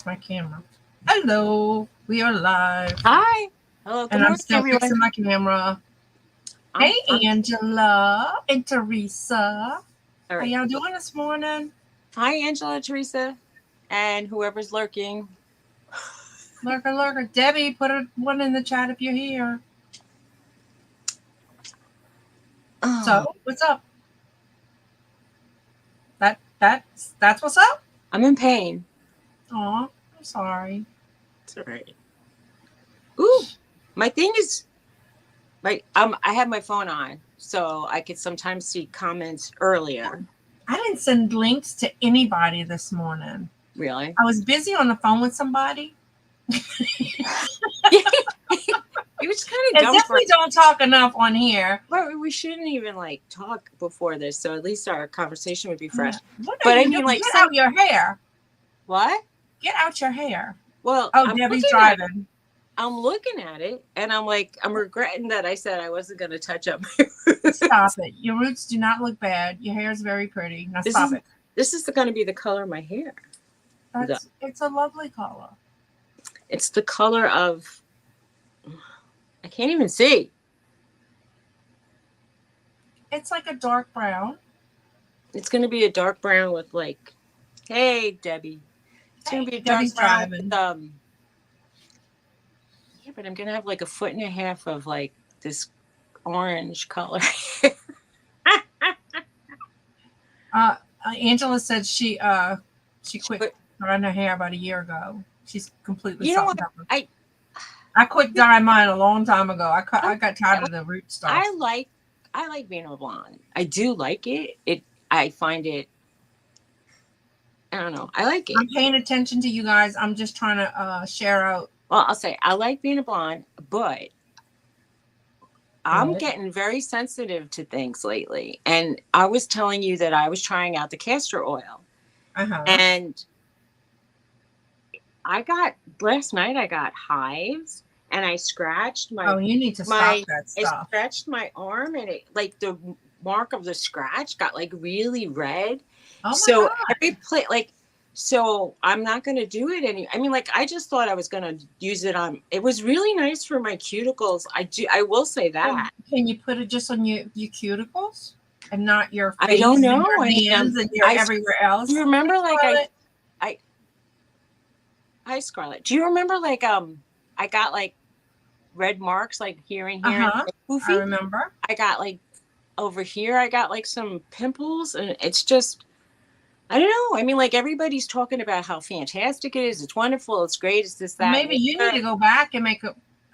my camera. Hello, we are live. Hi. Hello. Good And I'm morning, still everyone. fixing my camera. Hey, I'm Angela and Teresa. all How right. y'all doing this morning? Hi, Angela, Teresa, and whoever's lurking. Lurker, lurker. Debbie, put one in the chat if you're here. Oh, So, what's up? That's what's up? I'm in pain. Aw, I'm sorry. It's all right. Ooh, my thing is I have my phone on, so I could sometimes see comments earlier. I didn't send links to anybody this morning. Really? I was busy on the phone with somebody. It was kind of As dumb if for. we don't talk enough on here. Well, we shouldn't even like talk before this, so at least our conversation would be fresh. What are But I you mean, doing? like Get out your hair. what? Get out your hair. Well, Oh, I'm Debbie's looking at driving. I'm looking at it and I'm like, I'm regretting that I said I wasn't going to touch up my roots. Stop it. Your roots do not look bad. Your hair is very pretty. Now stop it. This is going to be the color of my hair. It's a lovely color. It's the color of, I can't even see. It's like a dark brown. It's going to be a dark brown with like, hey, Debbie. It's going to be a dark Debbie's brown driving. with, yeah, but I'm going to have like a foot and a half of like this orange color. Angela said she quit dyeing her hair about a year ago. She's completely You know what? I quit dyeing mine a long time ago. I got tired of the root stuff. I like being a blonde. I do like it. I find it. I don't know. I like it. I'm paying attention to you guys. I'm just trying to share out. Well, I'll say I like being a blonde, but I'm getting very sensitive to things lately. And I was telling you that I was trying out the castor oil. And last night I got hives and I scratched my. Oh, you need to stop that stuff. I scratched my arm and it like the mark of the scratch got like really red. Oh my so God. So I'm not going to do it I mean, like, I just thought I was going to use it on, it was really nice for my cuticles. I will say that. Can you put it just on your cuticles and not your face? I don't know. And your hands and your everywhere else. You remember hi Scarlett. Do you remember like, I got like red marks, like here and here. Like, I remember. I got like over here, I got like some pimples and it's just, I don't know. I mean, like everybody's talking about how fantastic it is. It's wonderful. It's great. It's this, that. Maybe you need to go back and make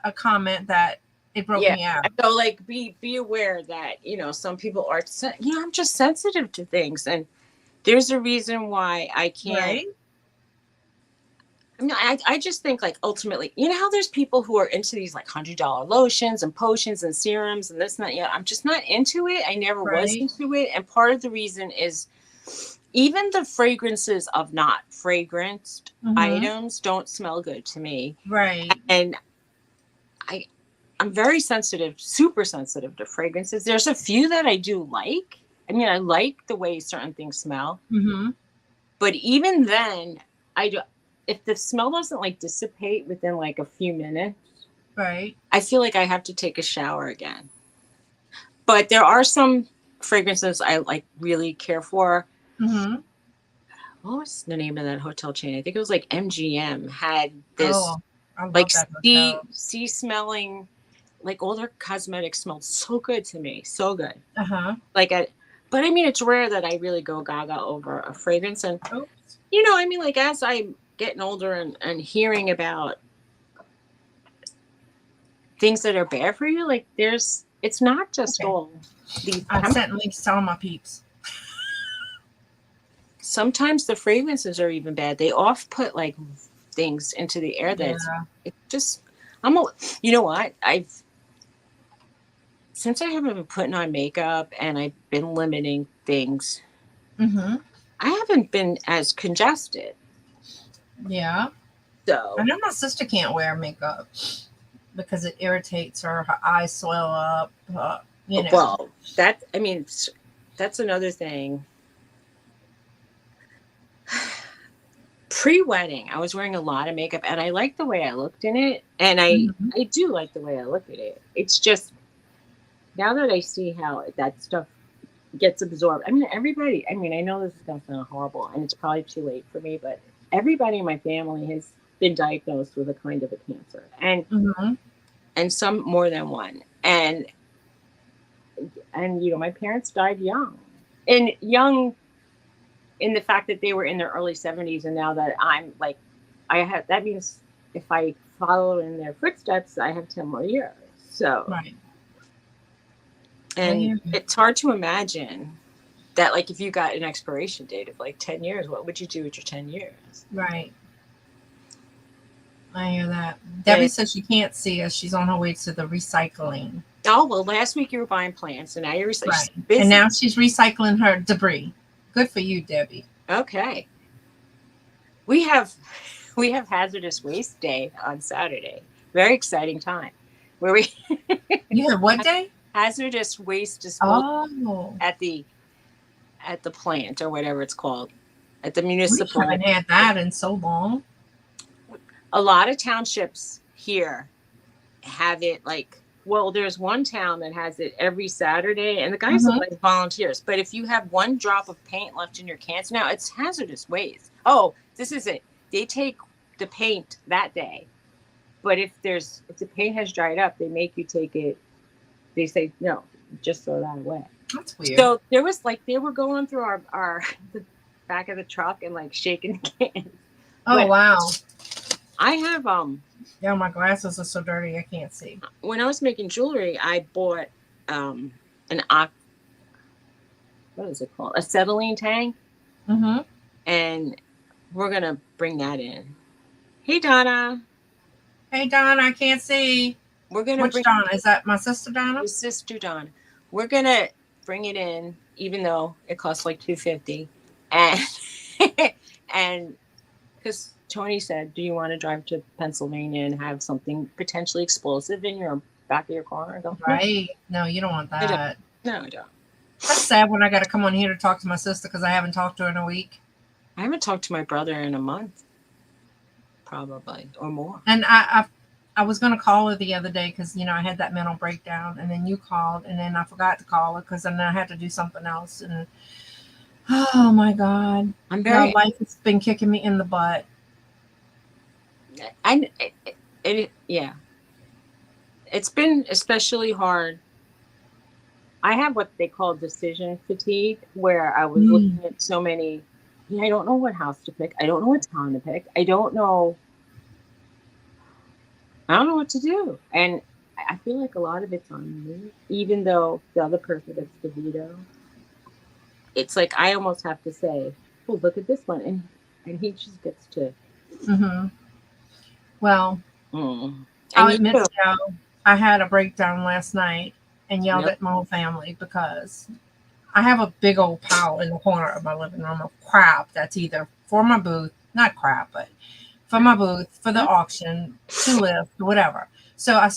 a comment that it broke me out. So like be aware that, some people are, I'm just sensitive to things. And there's a reason why I can't. Right? I mean, I just think like ultimately, how there's people who are into these like $100 lotions and potions and serums and this and that. I'm just not into it. I never was into it. And part of the reason is, even the fragrances of not fragranced items don't smell good to me. Right. And I'm very sensitive, super sensitive to fragrances. There's a few that I do like. I mean, I like the way certain things smell. But even then, if the smell doesn't like dissipate within like a few minutes, right, I feel like I have to take a shower again. But there are some fragrances I like really care for. What was the name of that hotel chain? I think it was like MGM had this like sea smelling, like all their cosmetics smelled so good to me. So good. But I mean, it's rare that I really go gaga over a fragrance. And, I mean, like as I'm getting older and hearing about things that are bad for you, like it's not just all these. I sent links to all my peeps. Sometimes the fragrances are even bad. They off-put like things into the air that it's just, you know what? Since I haven't been putting on makeup and I've been limiting things, I haven't been as congested. Yeah. So I know my sister can't wear makeup because it irritates her. Her eyes swell up. Well, that's another thing. pre-wedding, I was wearing a lot of makeup, and I liked the way I looked in it, and Mhm. I do like the way I look at it. It's just now that I see how that stuff gets absorbed. I mean, everybody. I mean, I know this is going to sound horrible, and it's probably too late for me, but everybody in my family has been diagnosed with a kind of a cancer, Mhm. and some more than one, and you know, my parents died young, and young in the fact that they were in their early 70s, and now that I'm like, I have, that means if I follow in their footsteps, I have 10 more years. So, Right. I and hear you. it's hard to imagine that, like, if you got an expiration date of like 10 years, what would you do with your 10 years? Right. I hear that. Debbie And, says she can't see us. She's on her way to the recycling. oh, well, last week you were buying plants, and now you're Right. And busy. now she's recycling her debris. Good for you, Debbie. Okay. We have, we have hazardous waste day on Saturday. Very exciting time where we You have what day? hazardous waste disposal Oh, at the plant or whatever it's called at the we municipal. haven't had that in so long. A lot of townships here have it like, well, there's one town that has it every Saturday, and the guys are Hmm. like volunteers. But if you have one drop of paint left in your cans, now it's hazardous waste. Oh, this is it. They take the paint that day, but if the paint has dried up, they make you take it. They say no, just throw that away. That's weird. So there was like they were going through our the back of the truck and like shaking cans. Oh, But wow. I have Yeah, my glasses are so dirty I can't see. when I was making jewelry, I bought an what is it called? Acetylene tank, Hmm. and we're gonna bring that in. Hey Donna, Hey, Donna, I can't see. we're gonna Which bring Donna? Is that my sister Donna? your sister Donna. We're gonna bring it in, even though it costs like $250, and and because Tony said, "Do you want to drive to Pennsylvania and have something potentially explosive in your back of your car?" I go, "No, Right. No, you don't want I don't. that. No, I don't." That's sad when I got to come on here to talk to my sister because I haven't talked to her in a week. I haven't talked to my brother in a month, probably or more. And I was going to call her the other day because, I had that mental breakdown. And then you called. And then I forgot to call her because then I had to do something else. And oh, my God. I'm Y'all, very. life has been kicking me in the butt. I yeah. It's been especially hard. I have what they call decision fatigue, where I was Mm. looking at so many. Yeah, I don't know what house to pick. I don't know what town to pick. I don't know. I don't know what to do, and I feel like a lot of it's on me, even though the other person gets the veto. It's like I almost have to say, "Well, look at this one," and he just gets to. Hmm. Well, Mm. I'll And admit you, to y'all, I had a breakdown last night and yelled really? at my whole family because I have a big old pile in the corner of my living room of crap that's either for my booth, not crap, but for my booth, for the auction, to lift, whatever. So I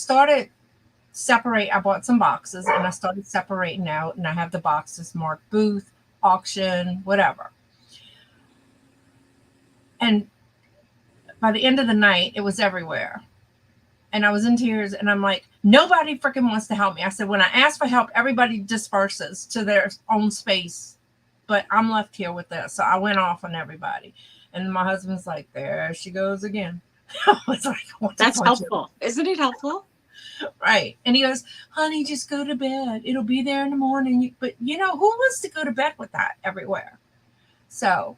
bought some boxes and I started separating out, and I have the boxes marked booth, auction, whatever. And by the end of the night, it was everywhere. And I was in tears, and I'm like, nobody freaking wants to help me. I said, when I ask for help, everybody disperses to their own space, but I'm left here with this. So I went off on everybody. And my husband's like, there she goes again. I was like, I want to That's punch him. helpful, isn't it helpful? Right. And he goes, honey, just go to bed. It'll be there in the morning. But who wants to go to bed with that everywhere? So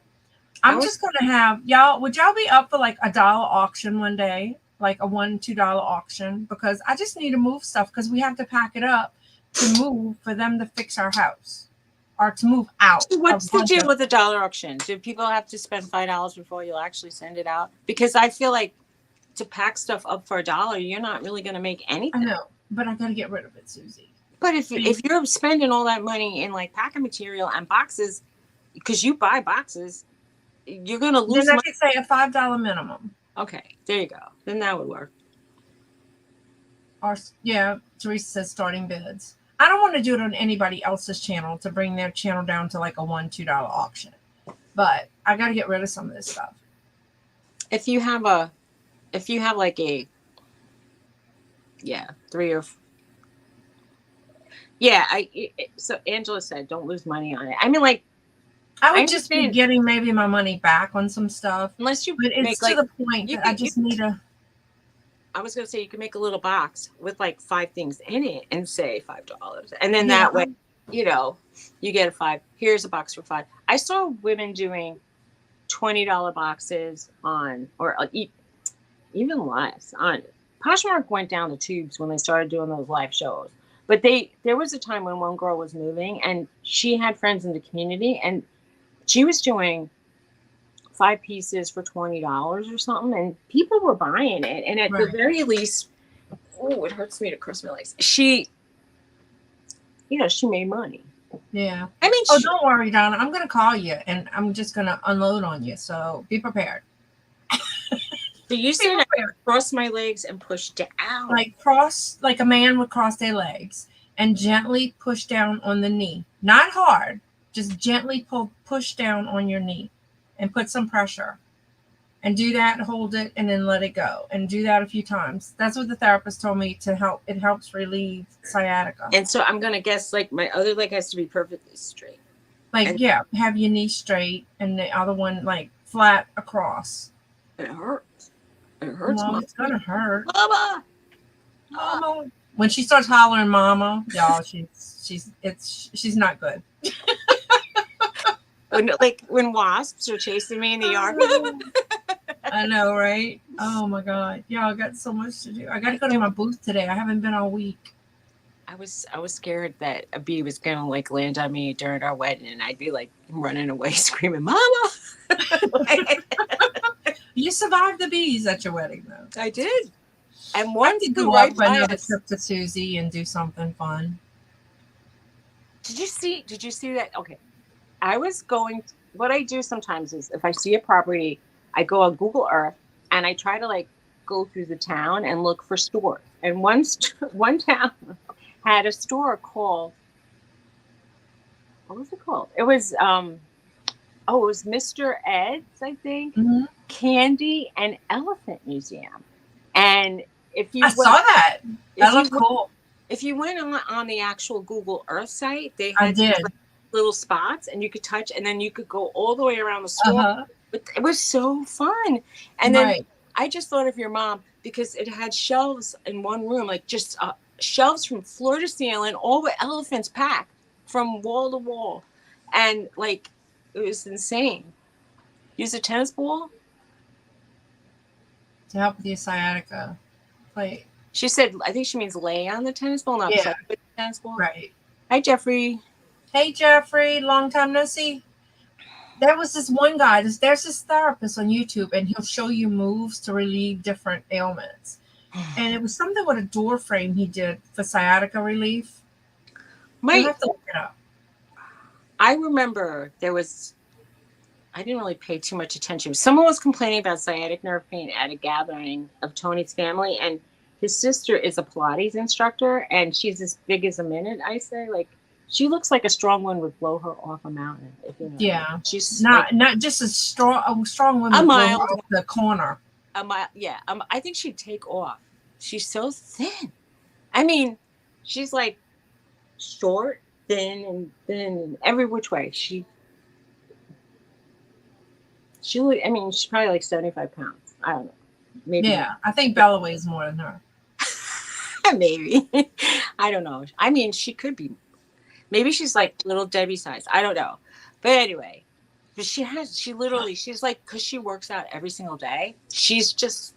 I I'm was just going to have y'all, would y'all be up for like a dollar auction one day? Like a $1, $2 auction? Because I just need to move stuff because we have to pack it up to move for them to fix our house or to move out. So A what's the bunch deal of, with the dollar auction? Do people have to spend $5 before you'll actually send it out? Because I feel like to pack stuff up for $1, you're not really going to make I anything. know, but I got to get rid of it, Suzy. But if you're spending all that money in like packing material and boxes, because you buy boxes, you're going to lose Then I money. could say a $5 minimum. Okay, there you go. Then that would work. Or yeah, Teresa says starting bids. I don't want to do it on anybody else's channel to bring their channel down to like a $1, $2 auction. But I got to get rid of some of this stuff. if you have like a, yeah, three or yeah, so Angela said don't lose money on it. I mean, like, I I would just be understand getting maybe my money back on some stuff, unless you but it's make to like the point you that I could you just need a I was gonna say you can make a little box with like 5 things in it and say $5, and then yeah. that way, you know, you get a five. Here's a box for 5. I saw women doing $20 boxes on, or even less on. Poshmark went down the tubes when they started doing those live shows. But there was a time when one girl was moving and she had friends in the community and she was doing 5 pieces for $20 or something, and people were buying it. And at the Right. very least, oh, it hurts me to cross my legs. She made money. Yeah. I mean, Oh, don't worry, Donna. I'm gonna call you and I'm just gonna unload on you. So be prepared. so you said I cross my legs and push down. Like a man would cross their legs and gently push down on the knee. Not hard, just gently push down on your knee and put some pressure. And do that, hold it, and then let it go. And do that a few times. That's what the therapist told me to help. It helps relieve sciatica. And so I'm gonna guess like my other leg has to be perfectly straight. Like, yeah, have your knee straight and the other one like flat across. It hurts. It hurts. Well, it's gonna hurt. Mama. Mama. When she starts hollering "Mama," y'all, she's not good. When wasps are chasing me in the yard. I know, right? Oh my god, yeah, I got so much to do. I got to go to my booth today. I haven't been all week. I was scared that a bee was gonna like land on me during our wedding, and I'd be like running away, screaming, "Mama!" You survived the bees at your wedding, though. I did. And one flew right by another trip to Suzy and do something fun. Did you see that? Okay, I was going. What I do sometimes is, if I see a property, I go on Google Earth and I try to like go through the town and look for stores. And one town had a store called, what was it called? It was it was Mr. Ed's, I think, Candy and Elephant Museum. And if you saw that. That looked cool. If you went on the actual Google Earth site, they had like little spots and you could touch, and then you could go all the way around the store. But it was so fun. And then I just thought of your mom because it had shelves in one room, like just shelves from floor to ceiling, all with elephants packed from wall to wall. And like, it was insane. Use a tennis ball to help with your sciatica. Play. She said, I think she means lay on the tennis ball, not play with the tennis ball. Right. Hi, Jeffrey. Hey, Jeffrey. Long time no see. There was this one guy. There's this therapist on YouTube, and he'll show you moves to relieve different ailments. And it was something with a door frame he did for sciatica relief. You have to look it up. I remember I didn't really pay too much attention. Someone was complaining about sciatic nerve pain at a gathering of Tony's family, and his sister is a Pilates instructor, and she's as big as a minute, I say. Like, she looks like a strong one would blow her off a mountain. If you know. Yeah. She's not just a strong woman would blow her off the corner. A mile, yeah. I think she'd take off. She's so thin. I mean, she's like short, thin, and every which way. She's probably like 75 pounds. I don't know. Maybe. Yeah, I think Bella weighs more than her. Maybe. I don't know. I mean, she could be. Maybe she's like little Debbie size. I don't know. But anyway, she's like, because she works out every single day, she's just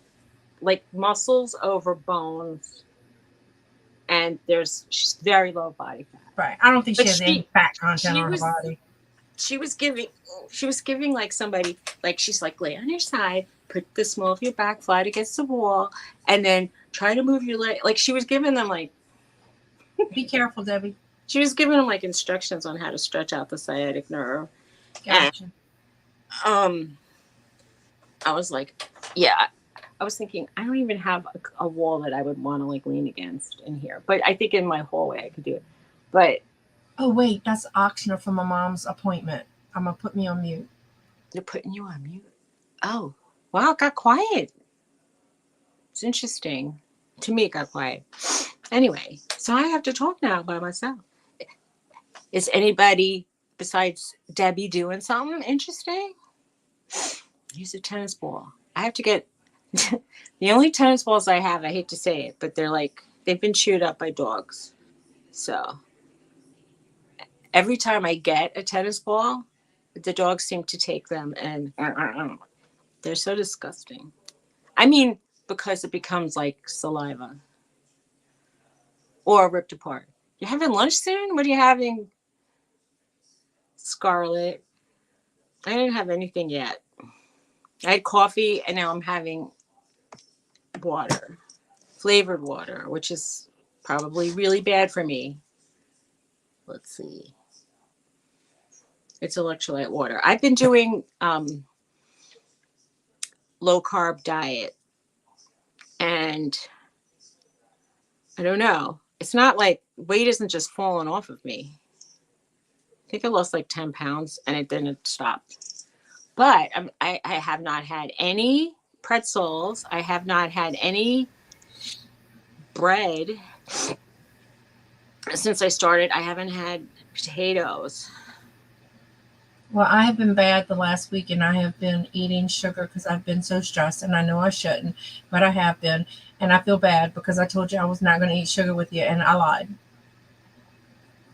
like muscles over bones. And she's very low body fat. Right. I don't think she has any fat content on her body. She was giving like somebody, like, she's like, lay on your side, put the small of your back flat against the wall, and then try to move your leg. Like, she was giving them like, be careful, Debbie. She was giving them like instructions on how to stretch out the sciatic nerve. Gotcha. And, I was like, yeah. I was thinking, I don't even have a wall that I would want to like lean against in here. But I think in my hallway I could do it. But oh wait, that's Oxner for my mom's appointment. I'm gonna put me on mute. They're putting you on mute. Oh, Wow, it got quiet. It's interesting. To me, it got quiet. Anyway, so I have to talk now by myself. Is anybody besides Debbie doing something interesting? Use a tennis ball. I have to get the only tennis balls I have, I hate to say it, but they've been chewed up by dogs. So every time I get a tennis ball, the dogs seem to take them and they're so disgusting. I mean, because it becomes like saliva or ripped apart. You having lunch soon? What are you having, Scarlett? I didn't have anything yet. I had coffee and now I'm having water, flavored water, which is probably really bad for me. Let's see. It's electrolyte water. I've been doing low carb diet, and I don't know. It's not like weight isn't just falling off of me. I think I lost like 10 pounds and it didn't stop. But I have not had any pretzels. I have not had any bread since I started. I haven't had potatoes. Well, I have been bad the last week, and I have been eating sugar because I've been so stressed, and I know I shouldn't, but I have been, and I feel bad because I told you I was not going to eat sugar with you, and I lied.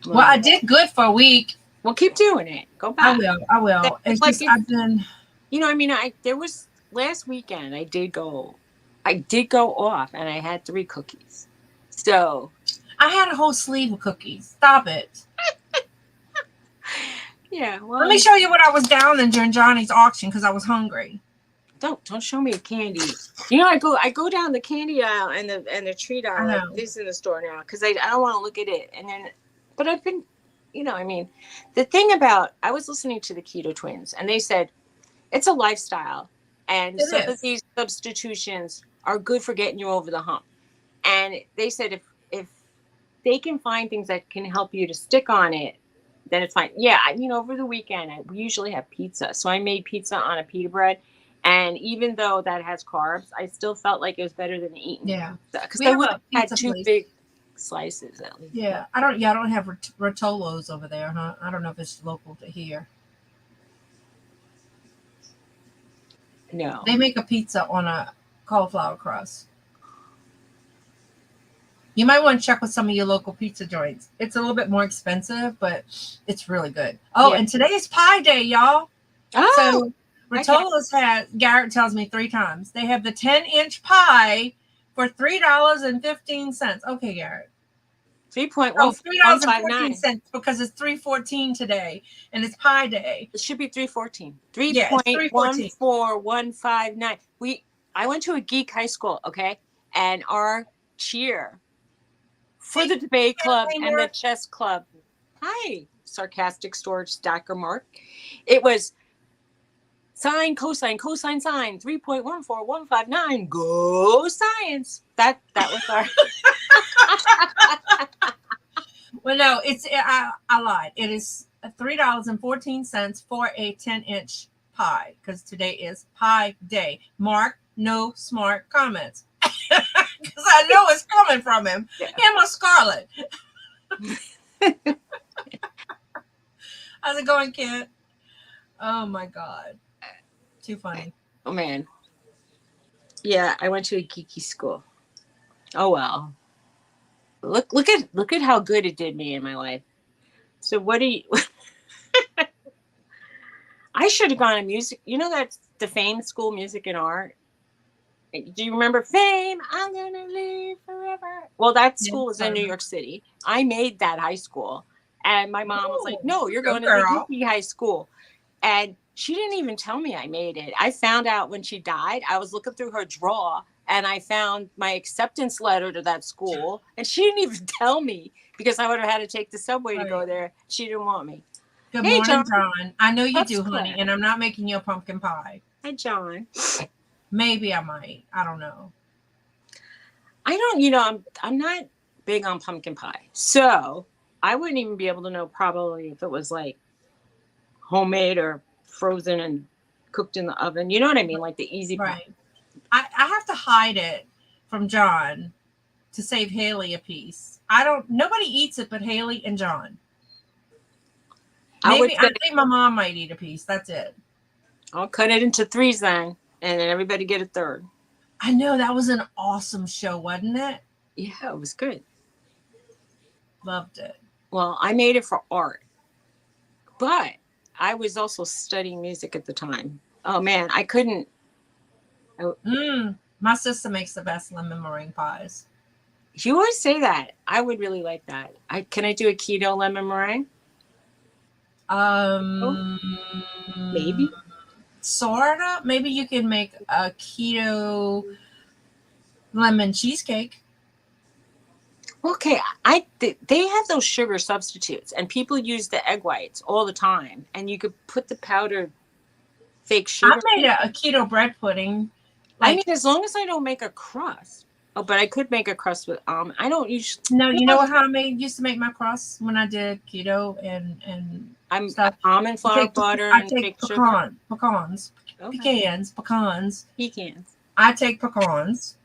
Well, I did good for a week. Well, keep doing it. Go back. I will. It's like just I've been. You know, I mean, there was last weekend. I did go off, and I had 3 cookies. So I had a whole sleeve of cookies. Stop it. Yeah. Well, let me show you what I was down in during Johnny's auction because I was hungry. Don't show me candy. You know, I go down the candy aisle and the treat aisle like this in the store now because I don't want to look at it. And then, but I've been, you know, I mean, the thing about I was listening to the Keto Twins and they said it's a lifestyle and some of these substitutions are good for getting you over the hump. And they said if they can find things that can help you to stick on it, then it's fine. Yeah, you know, over the weekend we usually have pizza, so I made pizza on a pita bread. And even though that has carbs, I still felt like it was better than eating pizza because I would have had 2 big slices at least. Yeah, I don't have Rotolos over there, huh? I don't know if it's local to here. No, they make a pizza on a cauliflower crust. You might want to check with some of your local pizza joints. It's a little bit more expensive, but it's really good. Oh, and today is Pie Day, y'all. Oh. So Rotolo's Garrett tells me 3 times. They have the 10-inch pie for $3.15. Okay, Garrett. $3.14 because it's 3:14 today and it's Pie Day. It should be 3:14. 3.14159. I went to a geek high school, okay, and our cheer for the debate club and the chess club. Hi, sarcastic storage stacker Mark. It was sine, cosine, cosine, sine, 3.14159. Go science. That was our. Well, no, I lied. It is $3.14 for a 10-inch pie because today is Pie Day. Mark, no smart comments. Because I know it's coming from him. Yeah. Him or Scarlett. How's it going, kid? Oh my God. Too funny. Oh man. Yeah, I went to a geeky school. Oh well. Look at how good it did me in my life. So what do you I should have gone to music. You know that's the Fame School Music and Art? Do you remember Fame? I'm gonna live forever. Well, that school is in New York City. I made that high school. And my mom was like, no, you're going to the geeky high school. And she didn't even tell me I made it. I found out when she died. I was looking through her drawer and I found my acceptance letter to that school. And she didn't even tell me because I would have had to take the subway to go there. She didn't want me. Good morning, John. I know you do, honey, and I'm not making you a pumpkin pie. Hi, John. Maybe I might. I don't know. I don't, you know, I'm not big on pumpkin pie. So I wouldn't even be able to know probably if it was like homemade or frozen and cooked in the oven. You know what I mean? Like the easy part. Right. I have to hide it from John to save Haley a piece. Nobody eats it but Haley and John. Maybe I think my mom might eat a piece. That's it. I'll cut it into 3s then, and then everybody get a 3rd. I know, that was an awesome show, wasn't it? Yeah, it was good. Loved it. Well, I made it for art, but I was also studying music at the time. Oh man, I couldn't. My sister makes the best lemon meringue pies. You always say that. I would really like that. Can I do a keto lemon meringue? Maybe. Sorta. Maybe you can make a keto lemon cheesecake. Okay, they have those sugar substitutes, and people use the egg whites all the time, and you could put the powdered fake sugar. I made a keto bread pudding. I mean, as long as I don't make a crust. Oh, but I could make a crust with I don't usually. No, you know how I used to make my crust when I did keto and I'm stuff. Almond flour, butter, I take pecans. I take pecans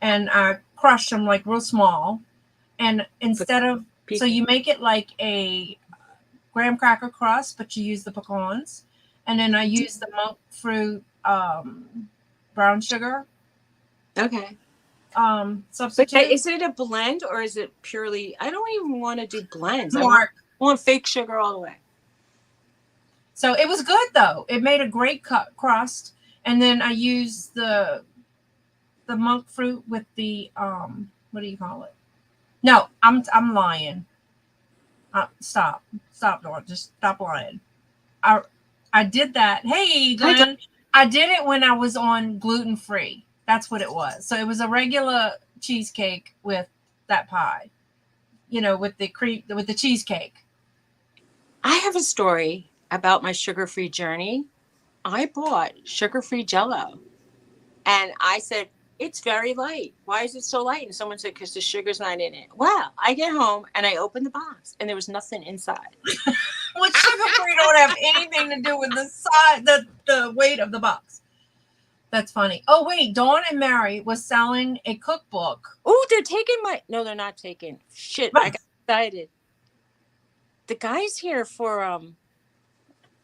and I crush them like real small, and instead of so you make it like a graham cracker crust, but you use the pecans, and then I use the monk fruit brown sugar. Okay. Substitute. But is it a blend or is it purely? I don't even want to do blends. I want fake sugar all the way. So it was good though. It made a great crust, and then I used the monk fruit with the what do you call it? No, I'm lying. Stop, Dawn. Just stop lying. I did that. Hey, Glenn. I did it when I was on gluten free. That's what it was. So it was a regular cheesecake with that pie, with the cheesecake. I have a story about my sugar-free journey. I bought sugar-free Jell-O, and I said, it's very light. Why is it so light? And someone said, because the sugar's not in it. Well, I get home and I open the box and there was nothing inside. Well, sugar-free don't have anything to do with the weight of the box. That's funny. Oh, wait. Dawn and Mary was selling a cookbook. Oh, they're taking No, they're not taking. Shit, I got excited. The guys here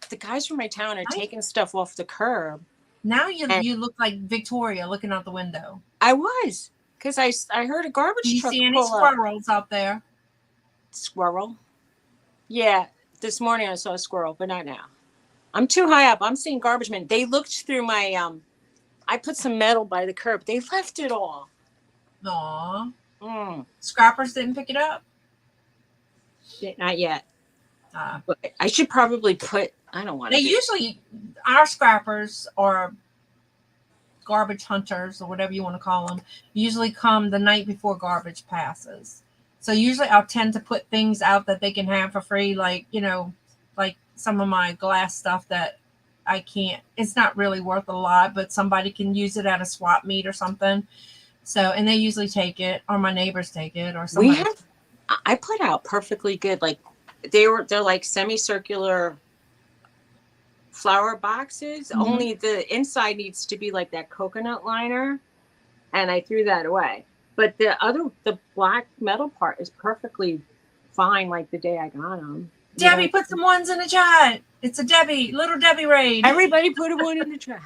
the guys from my town are taking stuff off the curb. Now you look like Victoria looking out the window. I was, because I heard a garbage truck. Do you see any squirrels out there? Squirrel? Yeah, this morning I saw a squirrel, but not now. I'm too high up. I'm seeing garbage men. They looked through my I put some metal by the curb. They left it all. Aw. Scrappers didn't pick it up? Not yet. But I should probably put, I don't want to. Usually, our scrappers or garbage hunters or whatever you want to call them, usually come the night before garbage passes. So usually I'll tend to put things out that they can have for free, like some of my glass stuff that I can't, it's not really worth a lot, but somebody can use it at a swap meet or something. So, and they usually take it, or my neighbors take it, or somebody. I put out perfectly good, like they're like semicircular flower boxes. Mm-hmm. Only the inside needs to be like that coconut liner, and I threw that away. But the black metal part is perfectly fine, like the day I got them. Debbie, put some ones in the chat. It's a little Debbie raid. Everybody put a one in the chat.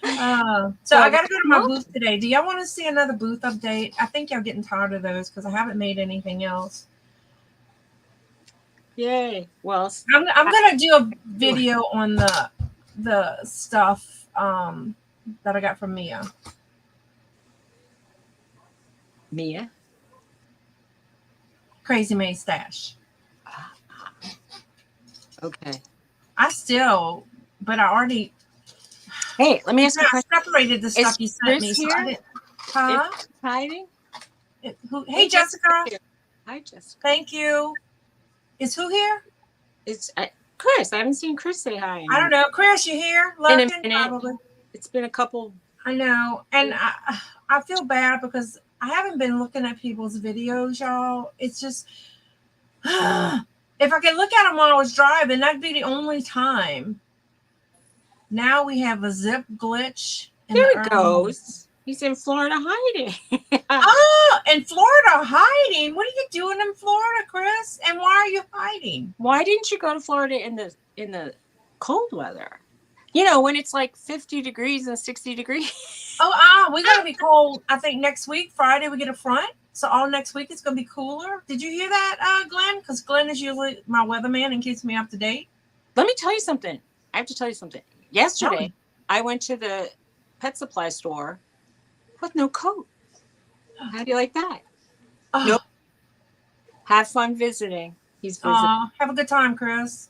So I got to go to my booth today. Do y'all want to see another booth update? I think y'all getting tired of those because I haven't made anything else. Yay! Well, I'm gonna do a video on the stuff that I got from Mia. Mia? Crazy May Stash. Okay. But I already. Hey, let me ask you a question. I separated the stuff you sent me. So huh? Hiding? Hey, Jessica. Hi, Jessica. Thank you. Is who here? It's Chris. I haven't seen Chris say hi. I don't know. Chris, you here? Lurking, probably. It's been a couple. I know. And I feel bad because I haven't been looking at people's videos, y'all. It's just, if I could look at them while I was driving, that'd be the only time. Now we have a zip glitch in There the he early morning. goes. He's in Florida hiding. Oh, in Florida hiding. What are you doing in Florida, Chris? And why are you hiding? Why didn't you go to Florida in the cold weather? You know, when it's like 50 degrees and 60 degrees. Oh, we're gonna be cold. I think next week, Friday, we get a front. So all next week it's gonna be cooler. Did you hear that, Glenn? Because Glenn is usually my weatherman and keeps me up to date. Let me tell you something. I have to tell you something. Tell Yesterday, me. I went to the pet supply store with no coat. How do you like that? Nope. Oh, Have fun visiting. He's visiting. have a good time, Chris.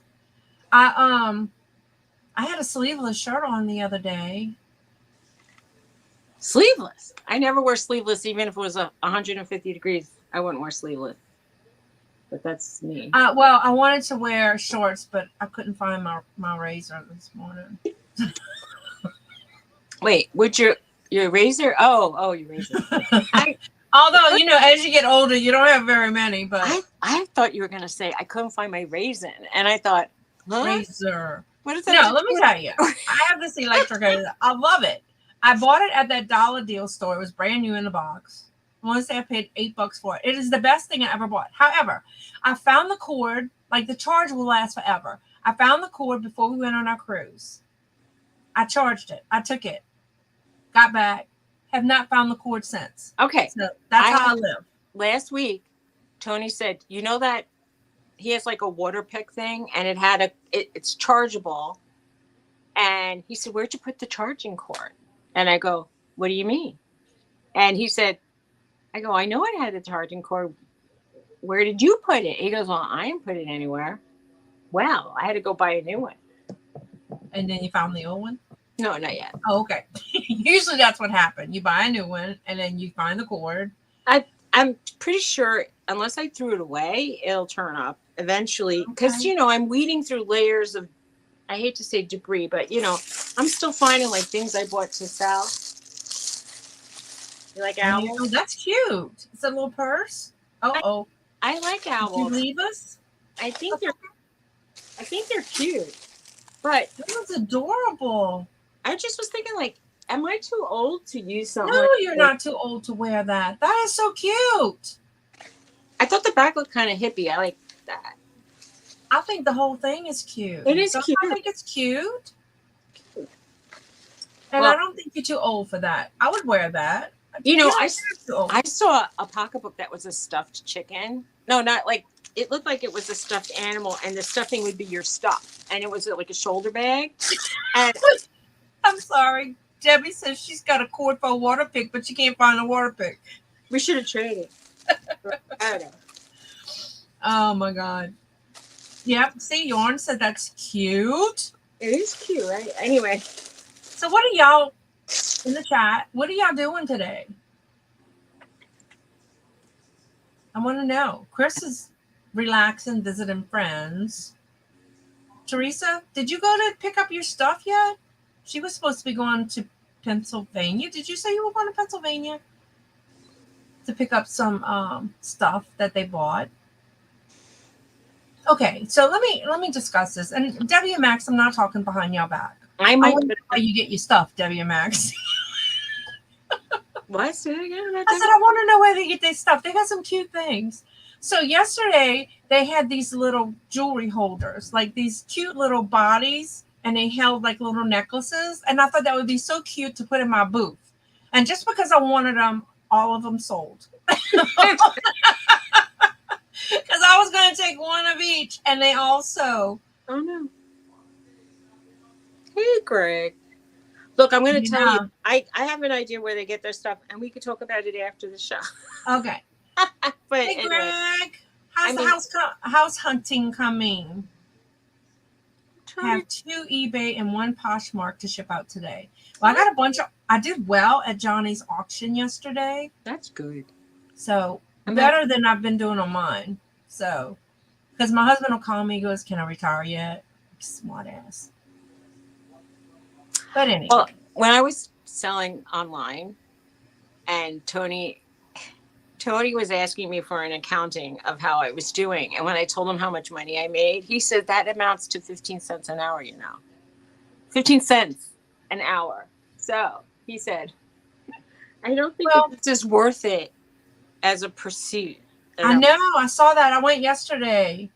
I I had a sleeveless shirt on the other day. Sleeveless. I never wear sleeveless, even if it was 150 degrees. I wouldn't wear sleeveless. But that's me. Well, I wanted to wear shorts, but I couldn't find my razor this morning. Wait, would your razor? Oh, your razor. Although, as you get older, you don't have very many, but I thought you were gonna say I couldn't find my raisin, and I thought, huh? razor. What is that? No, let me tell you. I have this electric razor. I love it. I bought it at that dollar deal store. It was brand new in the box. I want to say I paid $8 for it. It is the best thing I ever bought. However, I found the cord, like the charge will last forever. I found the cord before we went on our cruise. I charged it. I took it. Got back. Have not found the cord since. Okay. So that's how I live. Last week, Tony said, you know that he has like a water pick thing, and it had it's chargeable. And he said, where'd you put the charging cord? And I go, what do you mean? And he said, I go, I know it had a charging cord. Where did you put it? He goes, well, I didn't put it anywhere. Well, I had to go buy a new one. And then you found the old one? No, not yet. Oh, okay. Usually that's what happened. You buy a new one and then you find the cord. I'm pretty sure unless I threw it away, it'll turn up eventually. Because, I'm weeding through layers of, I hate to say debris, but, I'm still finding like things I bought to sell. You like owls? Oh, that's cute. It's a little purse. Oh. I like owls. Did you leave us? I think they're cute. But that was adorable. I just was thinking, like, am I too old to use something? No, you're not too old to wear that. That is so cute. I thought the back looked kind of hippie. I like that. I think the whole thing is cute. It is cute. I think it's cute. And I don't think you're too old for that. I would wear that. I saw a pocketbook that was a stuffed chicken. No, not like, it looked like it was a stuffed animal, and the stuffing would be your stuff. And it was like a shoulder bag. And I'm sorry. Debbie says she's got a cord for a water pick, but she can't find a water pick. We should have traded. I don't know. Oh my God. Yep. See, Yorn said that's cute. It is cute, right? Anyway. So what are y'all in the chat? What are y'all doing today? I want to know. Chris is relaxing, visiting friends. Teresa, did you go to pick up your stuff yet? She was supposed to be going to Pennsylvania. Did you say you were going to Pennsylvania to pick up some stuff that they bought? Okay, so let me discuss this. And WMAX, I'm not talking behind your back. I wonder how you get your stuff, WMAX. What? Say it again? I said I want to know where they get their stuff. They got some cute things. So yesterday they had these little jewelry holders, like these cute little bodies, and they held like little necklaces. And I thought that would be so cute to put in my booth. And just because I wanted them, all of them sold. Because I was going to take one of each, and they also. Oh no. Hey, Greg. Look, I'm going to tell you. I have an idea where they get their stuff, and we could talk about it after the show. Okay. But hey, anyway. Greg. How's the house hunting coming? I have 2 eBay and 1 Poshmark to ship out today. Well, I got a bunch of. I did well at Johnny's auction yesterday. That's good. So better than I've been doing on mine. So, because my husband will call me, he goes, "Can I retire yet?" Smart ass. But anyway. Well, when I was selling online, and Tony was asking me for an accounting of how I was doing. And when I told him how much money I made, he said that amounts to 15 cents an hour, 15 cents an hour. So he said, I don't think this is worth it as a pursuit. I know. I saw that. I went yesterday.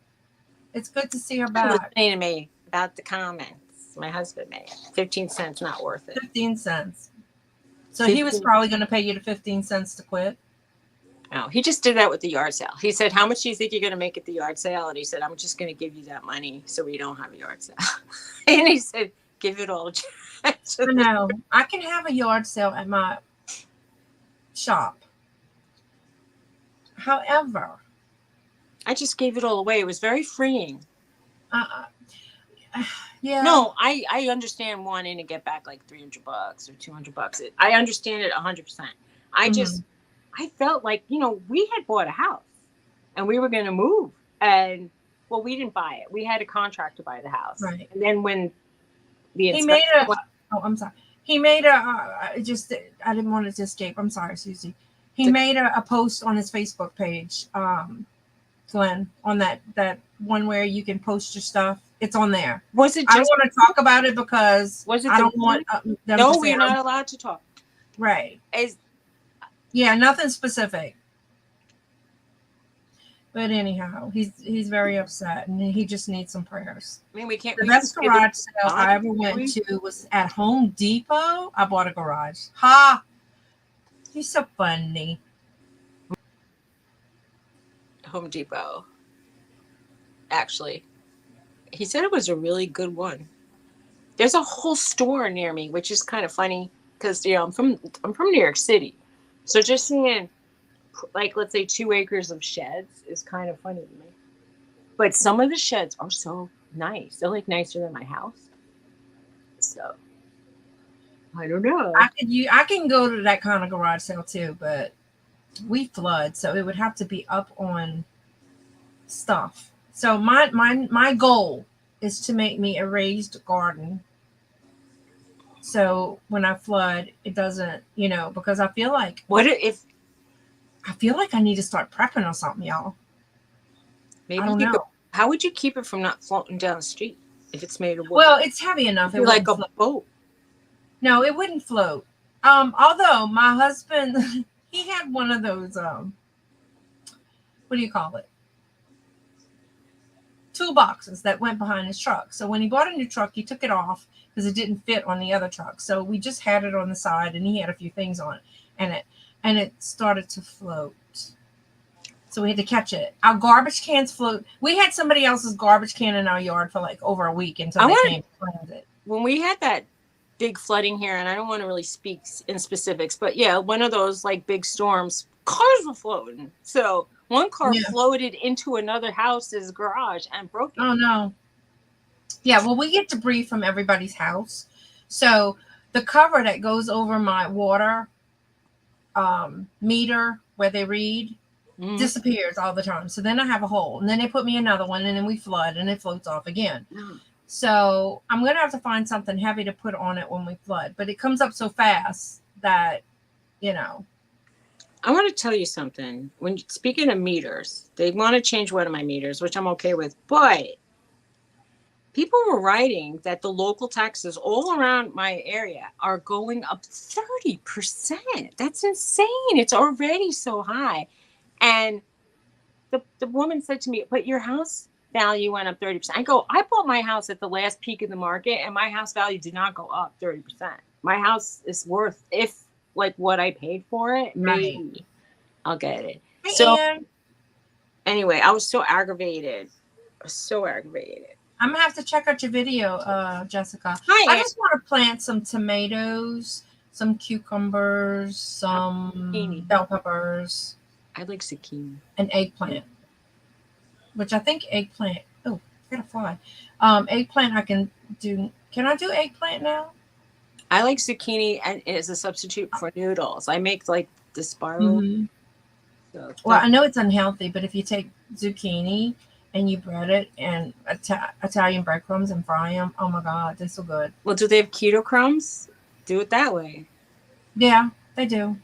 It's good to see her back. Listening to me about the comments my husband made. 15 cents, not worth it. 15 cents. So he was probably going to pay you the 15 cents to quit. No, he just did that with the yard sale. He said, how much do you think you're going to make at the yard sale? And he said, I'm just going to give you that money so we don't have a yard sale. And he said, give it all. I know. I can have a yard sale at my shop. However, I just gave it all away. It was very freeing. Yeah. No, I understand wanting to get back like $300 or $200. I understand it 100%. I felt like, we had bought a house and we were going to move, and we didn't buy it. We had a contract to buy the house. Right. And then when the he made a, I'm sorry. He made I didn't want it to escape. I'm sorry, Suzy. He made a post on his Facebook page, Glenn, on that one where you can post your stuff. It's on there. Was it? I don't want to talk about it because I don't want them No, we're not allowed to talk. Right. Yeah, nothing specific. But anyhow, he's very upset and he just needs some prayers. I mean, we can't. The best garage sale I ever went to was at Home Depot. I bought a garage. Ha! You're so funny. Home Depot. Actually, he said it was a really good one. There's a whole store near me, which is kind of funny because I'm from New York City, so just seeing like, let's say 2 acres of sheds is kind of funny to me. But some of the sheds are so nice. They're like nicer than my house. So I don't know. I can go to that kind of garage sale too, but we flood, so it would have to be up on stuff. So my goal is to make me a raised garden. So when I flood, it doesn't, because I feel like I need to start prepping or something, y'all. Maybe I don't know. How would you keep it from not floating down the street if it's made of wood? Well, it's heavy enough. It like a boat. No, it wouldn't float. Although my husband, he had one of those, what do you call it? Toolboxes that went behind his truck. So when he bought a new truck, he took it off because it didn't fit on the other truck. So we just had it on the side, and he had a few things on it, and it started to float. So we had to catch it. Our garbage cans float. We had somebody else's garbage can in our yard for like over a week until they came and cleaned it. When we had that big flooding here, and I don't want to really speak in specifics, but yeah, one of those like big storms, cars were floating. So one car floated into another house's garage and broke it. Oh no. Yeah, well, we get debris from everybody's house. So the cover that goes over my water meter where they read disappears all the time. So then I have a hole, and then they put me another one, and then we flood, and it floats off again. So I'm going to have to find something heavy to put on it when we flood, but it comes up so fast that, I want to tell you something. When speaking of meters, they want to change one of my meters, which I'm okay with, but people were writing that the local taxes all around my area are going up 30%. That's insane. It's already so high. And the woman said to me, but your house value went up 30%. I go, I bought my house at the last peak of the market, and my house value did not go up 30%. My house is worth, if like what I paid for it, maybe I'll get it. Anyway, I was so aggravated. I'm going to have to check out your video, Jessica. Hi, I just want to plant some tomatoes, some cucumbers, some bell peppers. I like zucchini. An eggplant, which I think eggplant. Oh, I got a fly. Eggplant I can do. Can I do eggplant now? I like zucchini as a substitute for noodles. I make like the spiral. So, well, I know it's unhealthy, but if you take zucchini and you bread it and Italian breadcrumbs and fry them, oh my God, they're so good. Well, do they have keto crumbs? Do it that way. Yeah, they do.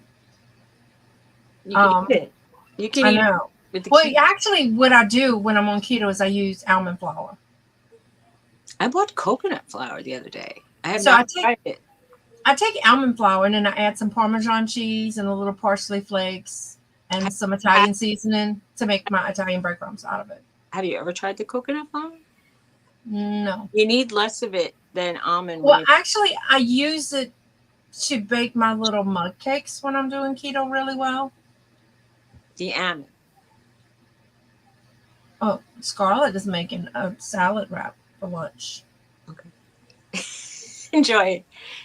You can eat it. You can eat it with the keto. Actually, what I do when I'm on keto is I use almond flour. I bought coconut flour the other day. I have So not tried it. I take almond flour and then I add some Parmesan cheese and a little parsley flakes and some Italian seasoning to make my Italian breadcrumbs out of it. Have you ever tried the coconut flour? No. You need less of it than almond when Well, you actually, I use it to bake my little mug cakes when I'm doing keto really well. the almond. Oh, Scarlett is making a salad wrap for lunch. Okay. Enjoy it.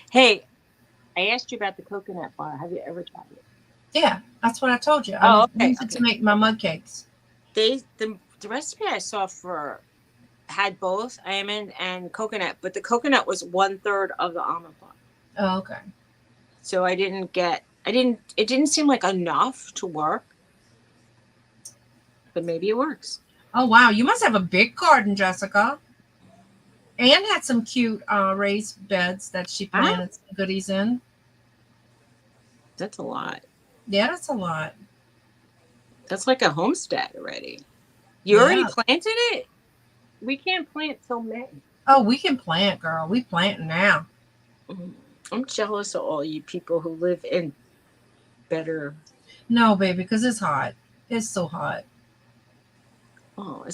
Hey, I asked you about the coconut flour. Have you ever tried it? Yeah, that's what I told you. Oh, I okay, use it to okay. make my mug cakes. The recipe I saw for had both almond and coconut, but the coconut was 1/3 of the almond flour. Oh, okay. So it didn't seem like enough to work, but maybe it works. Oh, wow. You must have a big garden, Jessica. Anne had some cute raised beds that she Huh? planted some goodies in. That's a lot. Yeah, that's a lot. That's like a homestead already. You already Yeah. planted it? We can't plant till May. Oh, we can plant, girl. We plant now. I'm jealous of all you people who live in better. No, baby, because it's hot. It's so hot. Oh,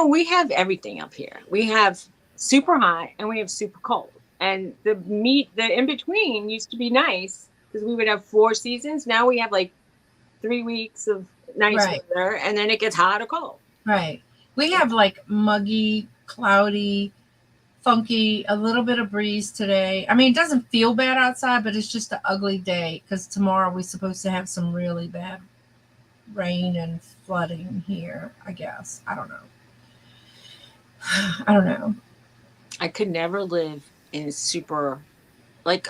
we have everything up here. We have super hot and we have super cold. And the in between used to be nice because we would have 4 seasons. Now we have like 3 weeks of nice Right. weather and then it gets hot or cold. Right. We have like muggy, cloudy, funky, a little bit of breeze today. I mean, it doesn't feel bad outside, but it's just an ugly day because tomorrow we're supposed to have some really bad rain and flooding here, I guess. I don't know. I don't know. I could never live in super, like,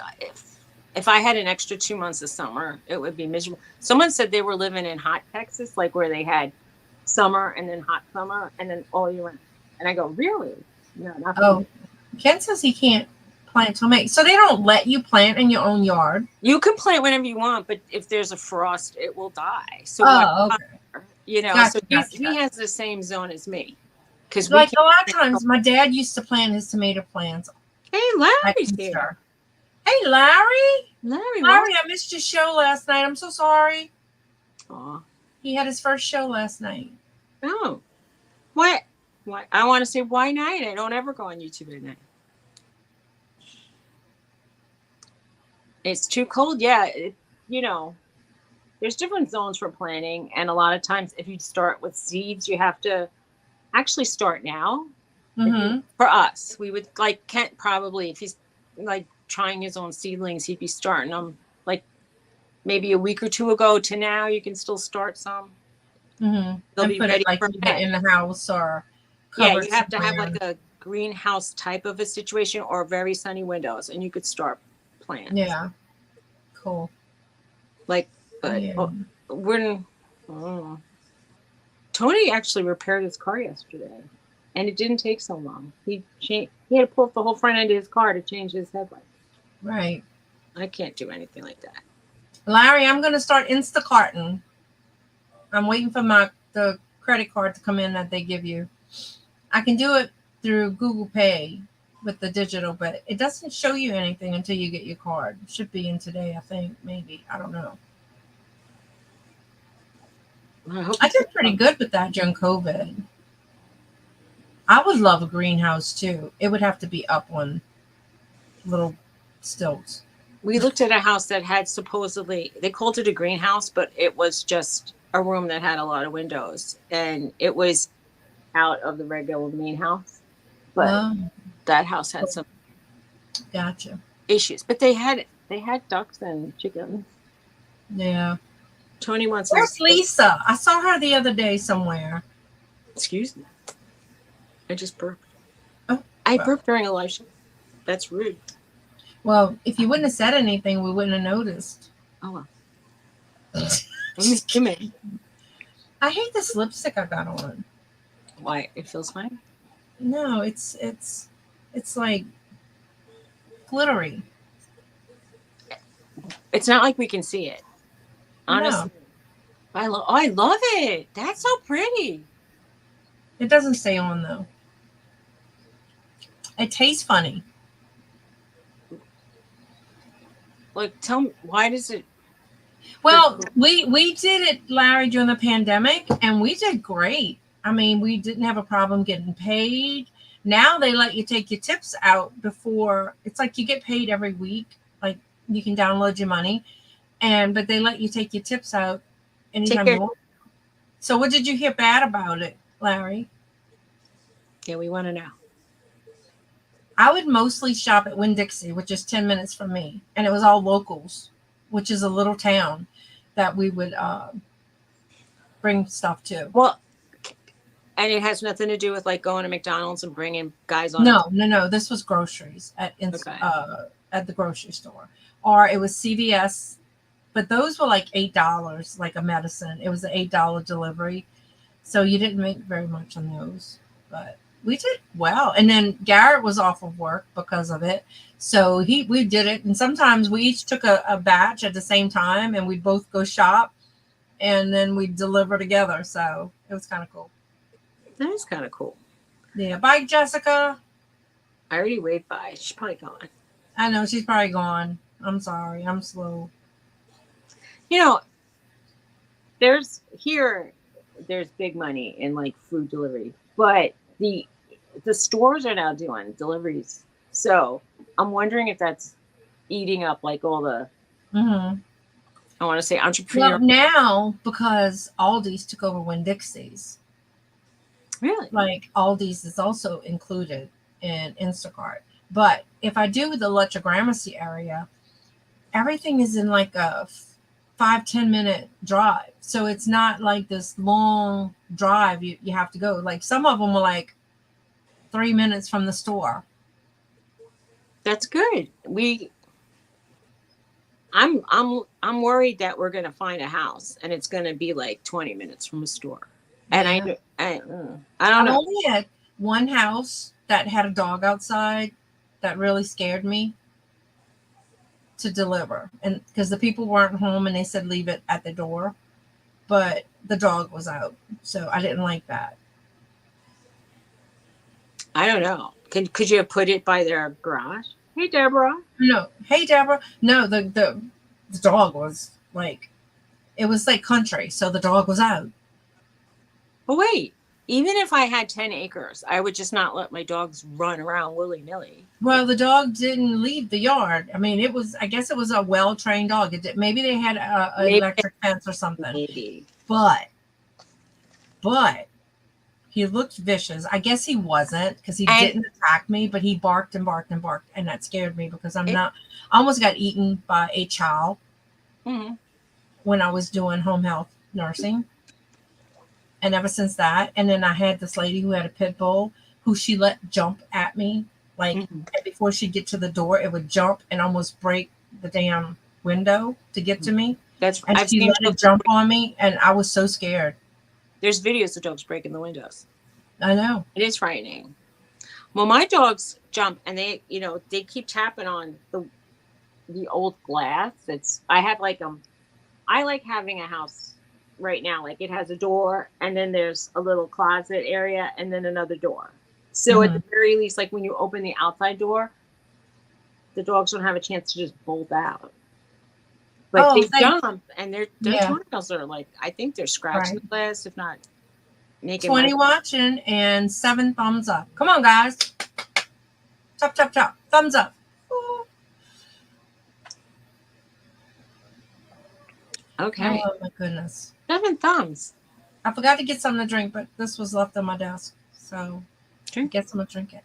if I had an extra 2 months of summer, it would be miserable. Someone said they were living in hot Texas, like where they had summer and then hot summer and then all year round. And I go, really? No, not for me. Ken says he can't plant till May. So they don't let you plant in your own yard? You can plant whenever you want, but if there's a frost, it will die. So okay. So he has the same zone as me. Because like a lot of times my dad used to plant his tomato plants. Hey, Larry's here. Hey, Larry, Larry, I missed your show last night. I'm so sorry. Aw. He had his first show last night. Oh. What? Why? I want to say why night? I don't ever go on YouTube at night. It's too cold. Yeah. There's different zones for planting. And a lot of times if you start with seeds, you have to actually start now. Mm-hmm. For us, we would like Kent probably, if he's like trying his own seedlings, he'd be starting them like maybe a week or two ago to now. You can still start some. Mm-hmm. They'll be ready like for in the house or yeah. You have to have like a greenhouse type of a situation or very sunny windows, and you could start plants. Yeah, cool. Like, but Tony actually repaired his car yesterday. And it didn't take so long. He had to pull up the whole front end of his car to change his headlights. Right. I can't do anything like that. Larry, I'm going to start Instacarting. I'm waiting for the credit card to come in that they give you. I can do it through Google Pay with the digital, but it doesn't show you anything until you get your card. It should be in today, I think. Maybe. I don't know. I did pretty good with that during COVID. I would love a greenhouse too. It would have to be up on little stilts. We looked at a house that had supposedly, they called it a greenhouse, but it was just a room that had a lot of windows. And it was out of the regular main house. But that house had some issues. But they had ducks and chickens. Yeah. Tony wants. Where's Lisa? I saw her the other day somewhere. Excuse me. I just burped. Oh, I burped during a live show. That's rude. Well, if you wouldn't have said anything, we wouldn't have noticed. Oh well. Give me. I hate this lipstick I got on. Why? It feels fine? No, it's like glittery. It's not like we can see it. Honestly. No. I love it. That's so pretty. It doesn't stay on though. It tastes funny. Like, tell me, why does it? Well, we did it, Larry, during the pandemic, and we did great. I mean, we didn't have a problem getting paid. Now they let you take your tips out before. It's like you get paid every week. Like you can download your money, and but they let you take your tips out Take anytime care. you want. So, what did you hear bad about it, Larry? Yeah, we want to know. I would mostly shop at Winn-Dixie, which is 10 minutes from me, and it was all locals, which is a little town that we would bring stuff to. Well, and it has nothing to do with like going to McDonald's and bringing guys on a. No. This was groceries Okay. At the grocery store, or it was CVS. But those were like $8, like a medicine. It was an $8 delivery, so you didn't make very much on those. But we did well. And then Garrett was off of work because of it, so we did it. And sometimes we each took a batch at the same time, and we'd both go shop, and then we'd deliver together. So it was kind of cool. That is kind of cool. Yeah. Bye, Jessica. I already waved by. She's probably gone. I know she's probably gone. I'm sorry. I'm slow. You know, there's big money in like food delivery, but the stores are now doing deliveries. So I'm wondering if that's eating up like all the Mm-hmm. I want to say Well, entrepreneur. now because Aldi's took over Winn-Dixie's, Really? like Aldi's is also included in Instacart. But if I do the Letcha Gramercy area, everything is in like a 5-10 minute drive. So it's not like this long drive you have to go. Like some of them were like 3 minutes from the store. That's good. I'm worried that we're gonna find a house and it's gonna be like 20 minutes from a store. And Yeah. I don't I've know. only had one house that had a dog outside that really scared me to deliver, and because the people weren't home and they said leave it at the door, but the dog was out, so I didn't like that. I don't know. Could you have put it by their garage? Hey, Deborah. No, hey Deborah, no, the dog was like, it was like country, so the dog was out. But wait, even if I had 10 acres, I would just not let my dogs run around willy nilly. Well, the dog didn't leave the yard. I mean, it was, I guess it was a well-trained dog. Maybe they had a electric fence or something, Maybe. but he looked vicious. I guess he wasn't, because he didn't attack me, but he barked and barked and barked, and that scared me because I almost got eaten by a chow when I was doing home health nursing. And ever since that, and then I had this lady who had a pit bull who she let jump at me. Like, and before she'd get to the door, it would jump and almost break the damn window to get to me. And I've she seen let it jump on me, and I was so scared. There's videos of dogs breaking the windows. I know. It is frightening. Well, my dogs jump and they keep tapping on the old glass. I have like I like having a house right now. Like it has a door and then there's a little closet area and then another door. So at the very least, like when you open the outside door, the dogs don't have a chance to just bolt out. But they jump and their toenails are like, I think they're scratching the glass, if not making 20 watching and 7 thumbs up. Come on, guys. Chop, chop, chop. Thumbs up. Ooh. Okay. Oh, my goodness. 7 thumbs. I forgot to get something to drink, but this was left on my desk. So I guess I'm going to drink it.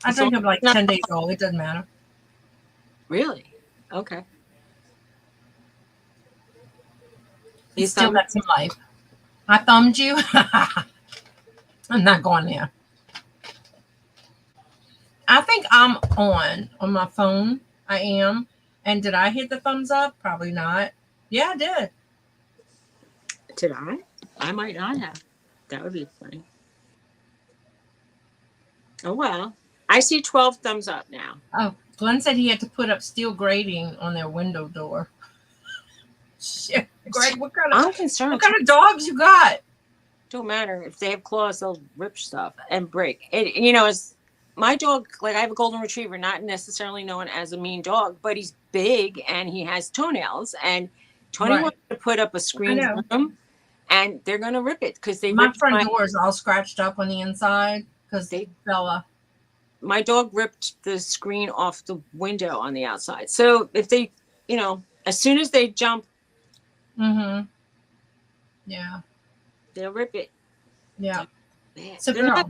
I drink it like 10 days old. It doesn't matter. Really? Okay. You still got some life. I thumbed you. I'm not going there. I think I'm on my phone. I am. And did I hit the thumbs up? Probably not. Yeah, I did. Did I? I might not have. That would be funny. Oh, well. I see 12 thumbs up now. Oh, Glenn said he had to put up steel grating on their window door. Shit. Greg, I'm concerned. What kind of dogs you got? Don't matter. If they have claws, they'll rip stuff and break. It's my dog, like I have a golden retriever, not necessarily known as a mean dog, but he's big and he has toenails. And Tony wants to put up a screened room, and they're gonna rip it because they my ripped front door is all scratched up on the inside because Bella. My dog ripped the screen off the window on the outside. So if they, as soon as they jump, yeah, they'll rip it. Yeah. So they're not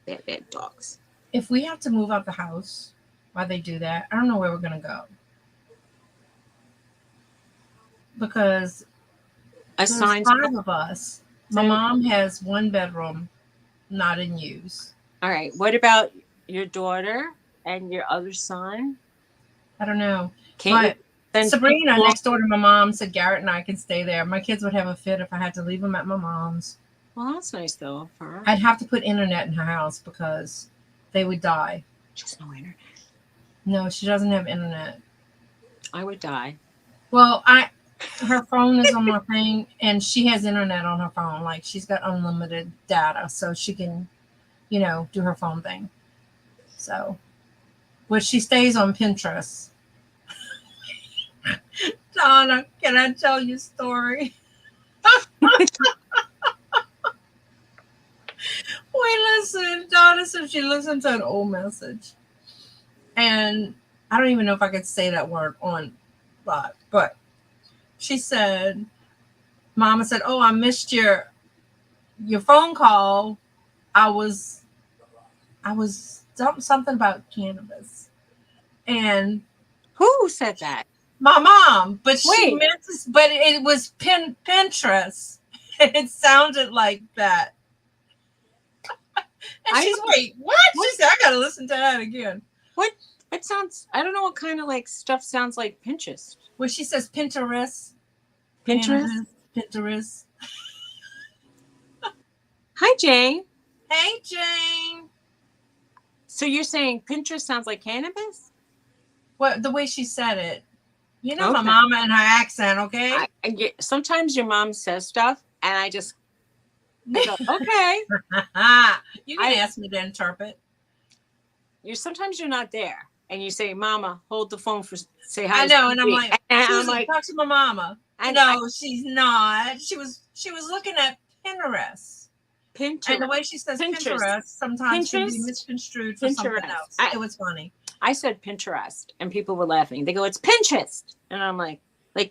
bad dogs. If we have to move out the house while they do that, I don't know where we're gonna go. Because there's 5 of us. My mom has 1 bedroom, not in use. All right. What about your daughter and your other son? I don't know. But Sabrina, next door to my mom, said Garrett and I can stay there. My kids would have a fit if I had to leave them at my mom's. Well, that's nice though for her. I'd have to put internet in her house because they would die. Just no internet. No, she doesn't have internet. I would die. Well, her phone is on my thing, and she has internet on her phone. Like, she's got unlimited data, so she can, do her phone thing. So, but she stays on Pinterest. Donna, can I tell you a story? Donna said she listened to an old message. And I don't even know if I could say that word on live, but she said, Mama said, "Oh, I missed your phone call. I was something about cannabis." And who said that? My mom, but she meant this, but it was Pinterest. It sounded like that. And she's what? She said, "I gotta listen to that again." What? It sounds. I don't know what kind of stuff sounds like Pinterest. Well, she says Pinterest. Pinterest. Hi, Jane. Hey, Jane. So you're saying Pinterest sounds like cannabis? Well, the way she said it. My mama and her accent, okay? Sometimes your mom says stuff, and I go, okay. You can ask me to interpret. Sometimes you're not there, and you say, "Mama, hold the phone say hi." I know, and I'm like, talk to my mama. No, she's not. She was looking at Pinterest. And the way she says Pinterest sometimes can be misconstrued for something else. It was funny. I said Pinterest, and people were laughing. They go, "It's Pinterest," and I'm like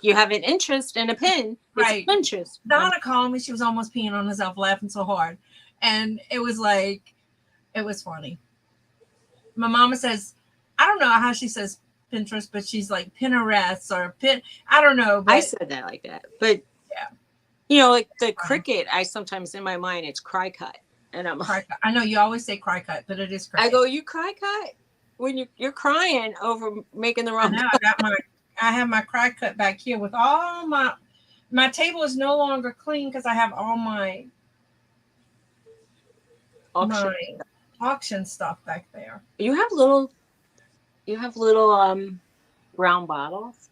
you have an interest in a pin, right? Pinterest. Donna called me. She was almost peeing on herself, laughing so hard, and it was funny. My mama says, I don't know how she says Pinterest, but she's like Pinterest or Pin. I don't know. But, I said that like that, but yeah, like the cricket. I sometimes in my mind it's cry cut, and I'm like, I know you always say cry cut, but it is cricket. I go, you cry cut when you're crying over making the wrong. I have my cry cut back here with all my table is no longer clean because I have all my auction stuff back there. You have little brown bottles.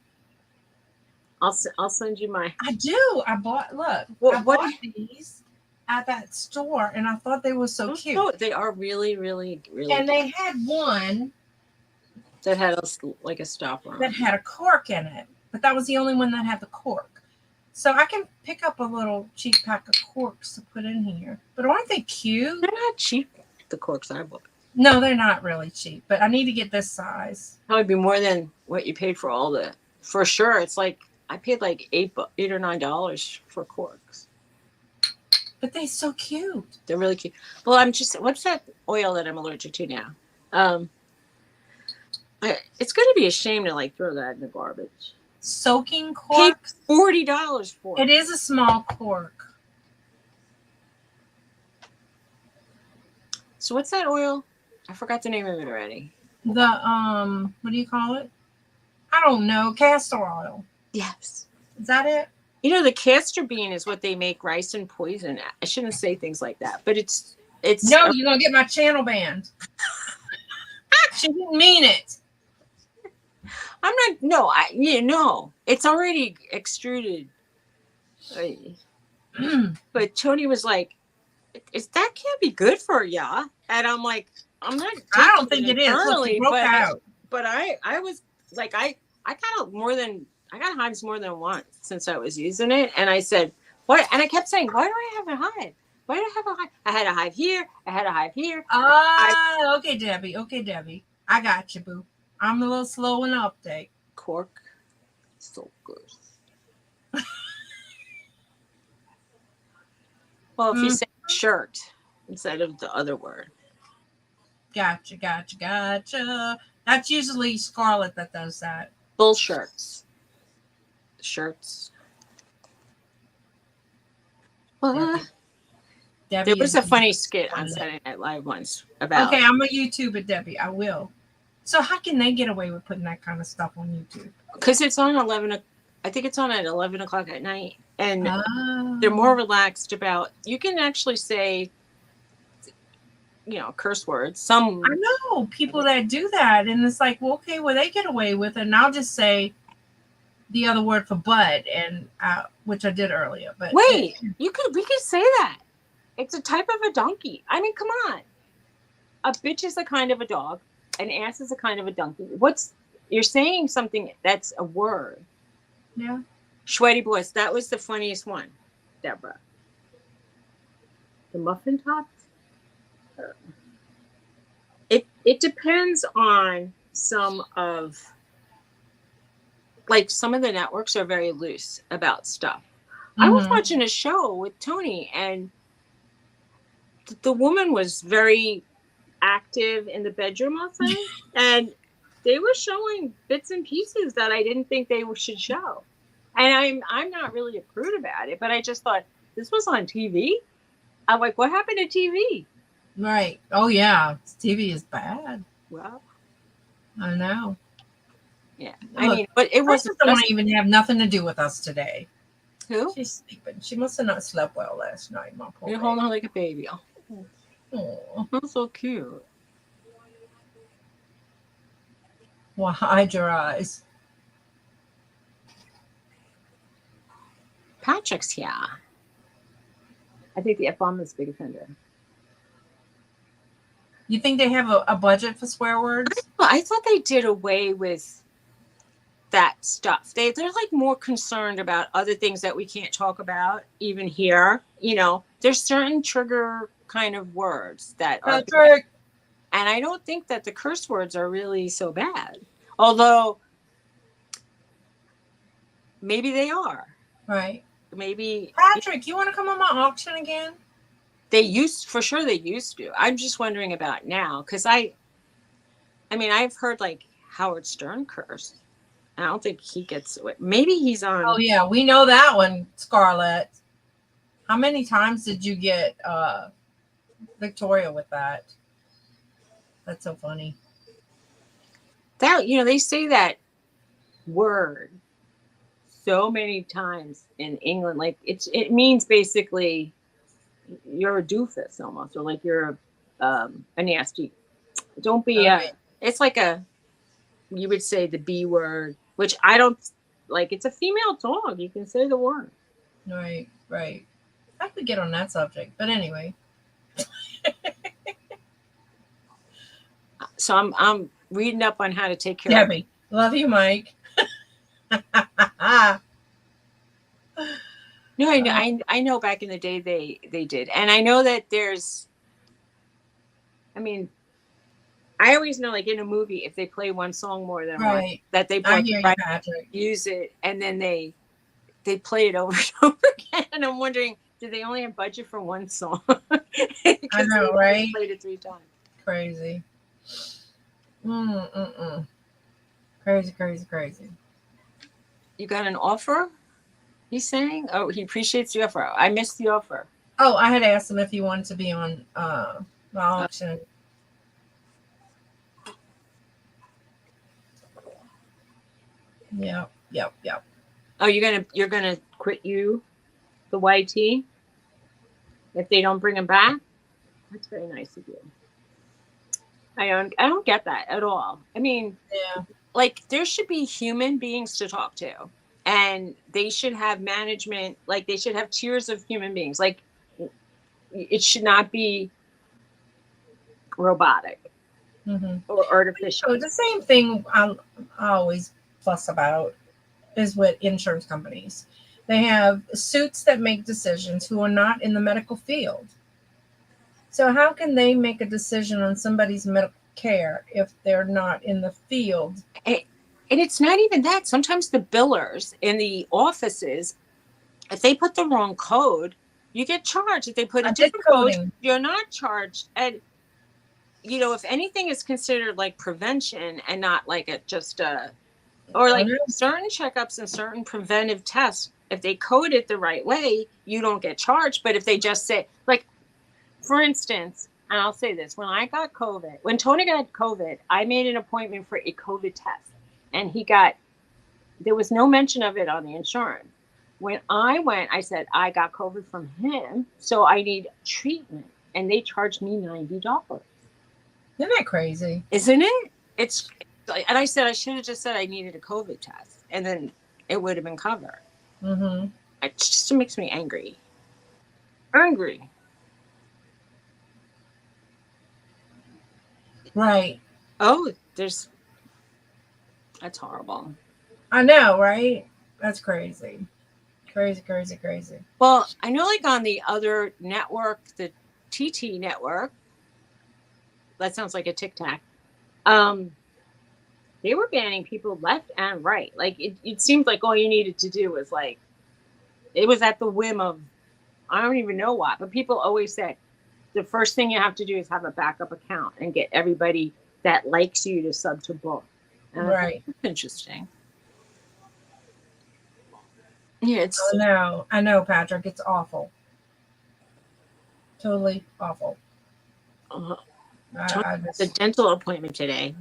I'll send you my. I do. I bought I bought these at that store, and I thought they were so cute. No, they are really, really, really. And they had one that had a stopper that had a cork in it, but that was the only one that had the cork. So I can pick up a little cheap pack of corks to put in here. But aren't they cute? They're not cheap. The corks I bought. No, they're not really cheap, but I need to get this size. That would be more than what you paid for for sure. It's like I paid like $8 or $9 for corks. But they're so cute. They're really cute. Well, what's that oil that I'm allergic to now? It's going to be a shame to throw that in the garbage. Soaking cork? Paid $40 for it. It is a small cork. So what's that oil? I forgot the name of it already. The what do you call it? I don't know. Castor oil. Yes. Is that it? The castor bean is what they make rice and poison. I shouldn't say things like that, but it's. No, you're gonna get my channel banned. She didn't mean it. I'm not. No, no. It's already extruded. But Tony was like, that can't be good for ya," and I'm like, I'm not. I don't think it is. Look, you broke out. But I was like, I got hives more than once since I was using it, and I said, what? And I kept saying, why do I have a hive? Why do I have a hive? I had a hive here. I had a hive here. Okay, Debbie. Okay, Debbie. I got you, boo. I'm a little slow in the update. Cork, so good. Well, if you say shirt instead of the other word. Gotcha. That's usually Scarlett that does that. Bull shirts. Shirts. Debbie there was a funny skit on Saturday Night Live once about. Okay, I'm gonna YouTube it, Debbie. I will. So how can they get away with putting that kind of stuff on YouTube? Because it's on 11. I think it's on at 11 o'clock at night, and they're more relaxed about. You can actually say, curse words. I know people that do that, and it's like, well, okay, well, they get away with it, and I'll just say the other word for bud, and which I did earlier. But wait, we could say that. It's a type of a donkey. I mean, come on. A bitch is a kind of a dog. An ass is a kind of a donkey. You're saying something that's a word. Yeah. Sweaty boys. That was the funniest one, Deborah. The muffin tops? It depends on some of the networks are very loose about stuff. I was watching a show with Tony, and the woman was very active in the bedroom last night, and they were showing bits and pieces that I didn't think they should show. And I'm not really a prude about it, but I just thought this was on TV. I'm like, what happened to TV? Right. Oh yeah, TV is bad. Well, I know. Yeah, I mean, but it wasn't. Don't even have nothing to do with us today. Who? She's sleeping. She must have not slept well last night. My poor. You're holding her like a baby. Oh, that's so cute. Well, hide your eyes. Patrick's here. I think the F-bomb is a big offender. You think they have a budget for swear words? I thought they did away with that stuff. They're like more concerned about other things that we can't talk about even here. There's certain trigger kind of words that are bad. And I don't think that the curse words are really so bad. Although maybe they are. Right. Maybe Patrick, you want to come on my auction again? They used to. I'm just wondering about now, because I mean, I've heard like Howard Stern curse. I don't think he gets it. Maybe he's on. Oh yeah, we know that one, Scarlett. How many times did you get Victoria with that? That's so funny. That they say that word so many times in England, like it means basically you're a doofus almost, or like you're a nasty. Don't be it's like you would say the B word, which I don't like. It's a female dog. You can say the word. Right. I could get on that subject, but anyway. So I'm reading up on how to take care Debbie. Love you, Mike. No, I know back in the day they did. And I know that there's, I mean, I always know, like in a movie, if they play one song more than one, that they use it, and then they play it over and over again. And I'm wondering, did they only have budget for one song? I know, right? Played it 3 times. Crazy. Crazy. You got an offer? He's saying, oh, he appreciates the offer. I missed the offer. Oh, I had asked him if he wanted to be on the auction. Yep. Oh, you're gonna quit the YT if they don't bring him back? That's very nice of you. I don't get that at all. I mean, like there should be human beings to talk to, and they should have management. Like they should have tiers of human beings. Like it should not be robotic. or artificial. So the same thing I always fuss about is with insurance companies. They have suits that make decisions who are not in the medical field. So how can they make a decision on somebody's medical care if they're not in the field? And it's not even that. Sometimes the billers in the offices, if they put the wrong code, you get charged. If they put a different code, you're not charged. And if anything is considered like prevention and not like or like certain checkups and certain preventive tests, if they code it the right way, you don't get charged. But if they just say, like, for instance, and I'll say this, when Tony got COVID, I made an appointment for a COVID test, and there was no mention of it on the insurance. When I went, I said, I got COVID from him, so I need treatment. And they charged me $90. Isn't that crazy? Isn't it? And I said, I should have just said I needed a COVID test, and then it would have been covered. It just makes me angry. Right. Oh, that's horrible. I know, right? That's crazy. Crazy. Well, I know, like, on the other network, the TT network, that sounds like a tic-tac, they were banning people left and right. Like, it seemed like all you needed to do was, like, it was at the whim of, I don't even know what, but people always say the first thing you have to do is have a backup account and get everybody that likes you to sub to both. Right. That's interesting. Yeah, I know, Patrick. It's awful. Totally awful. The dental appointment today.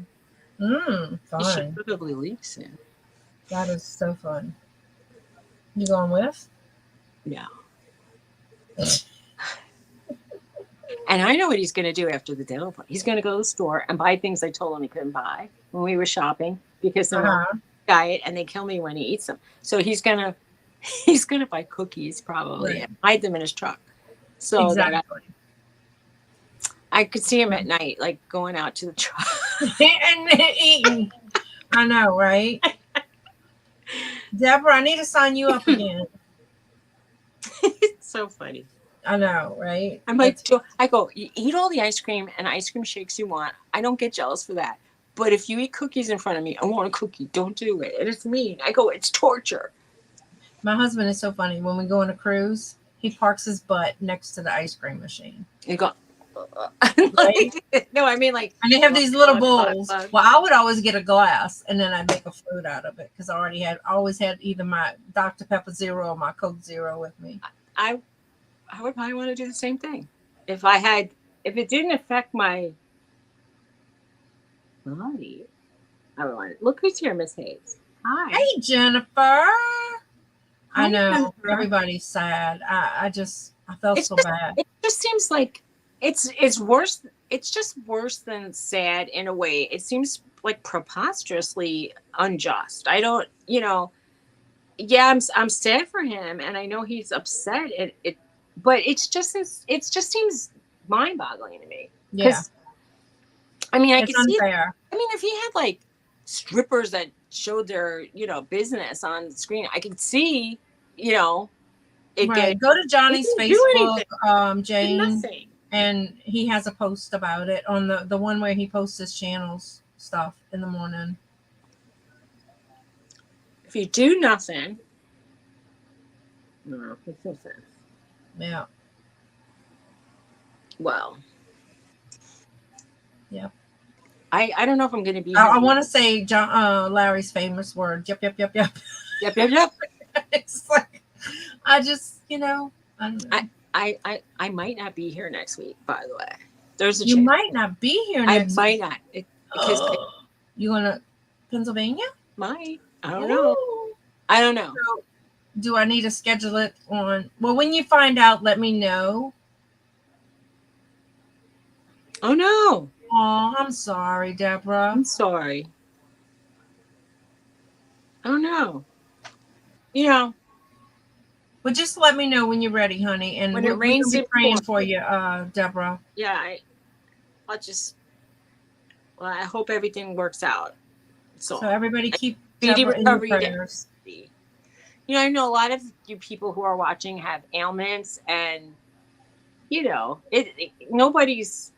Fun. You should probably leave soon. That is so fun. You going with? Yeah. And I know what he's going to do after the dental appointment. He's going to go to the store and buy things I told him he couldn't buy when we were shopping because they're on diet and they kill me when he eats them. So he's gonna buy cookies probably and hide them in his truck. So exactly. I could see him at night, like going out to the truck and eating. I know, right? Deborah, I need to sign you up again. It's so funny. I know, right? I'm like, I go, you eat all the ice cream and ice cream shakes you want. I don't get jealous for that. But if you eat cookies in front of me, I want a cookie. Don't do it. And it's mean. I go, it's torture. My husband is so funny. When we go on a cruise, he parks his butt next to the ice cream machine. You go, right? No, I mean, like, and they have these little bowls. Well, I would always get a glass and then I'd make a fruit out of it because I always had either my Dr. Pepper Zero or my Coke Zero with me. I would probably want to do the same thing. If it didn't affect my body, I would want it. Look who's here, Miss Hayes. Hi. Hey, Jennifer. I know. Jennifer. Everybody's sad. I felt so bad. It just seems like it's worse. It's just worse than sad in a way. It seems like preposterously unjust. I don't, yeah, I'm sad for him and I know he's upset. But it just seems mind-boggling to me. Yeah. I mean, I can see. I mean, if he had like strippers that showed their, business on the screen, I could see, it. Right. Go to Johnny's Facebook, Jane, and he has a post about it on the one where he posts his channels stuff in the morning. If you do nothing, no, makes no sense. Yeah. Well. Yeah. I don't know if I'm going to be. I want to say Larry's famous word. Yep. Yep. It's like I just, I don't know. I might not be here next week. By the way, there's a you chance. might not be here next week. I might not because you going to Pennsylvania? Might. I don't know. I don't know. So, do I need to schedule it on? Well, when you find out, let me know. Oh no. Oh, I'm sorry, Deborah. I'm sorry. Oh no. But just let me know when you're ready, honey. And when it rains, we'll be praying for you, Deborah. Yeah, Well, I hope everything works out. So everybody keep speedy Deborah in your recovery. prayers. You know, I know a lot of you people who are watching have ailments, and you know, nobody's.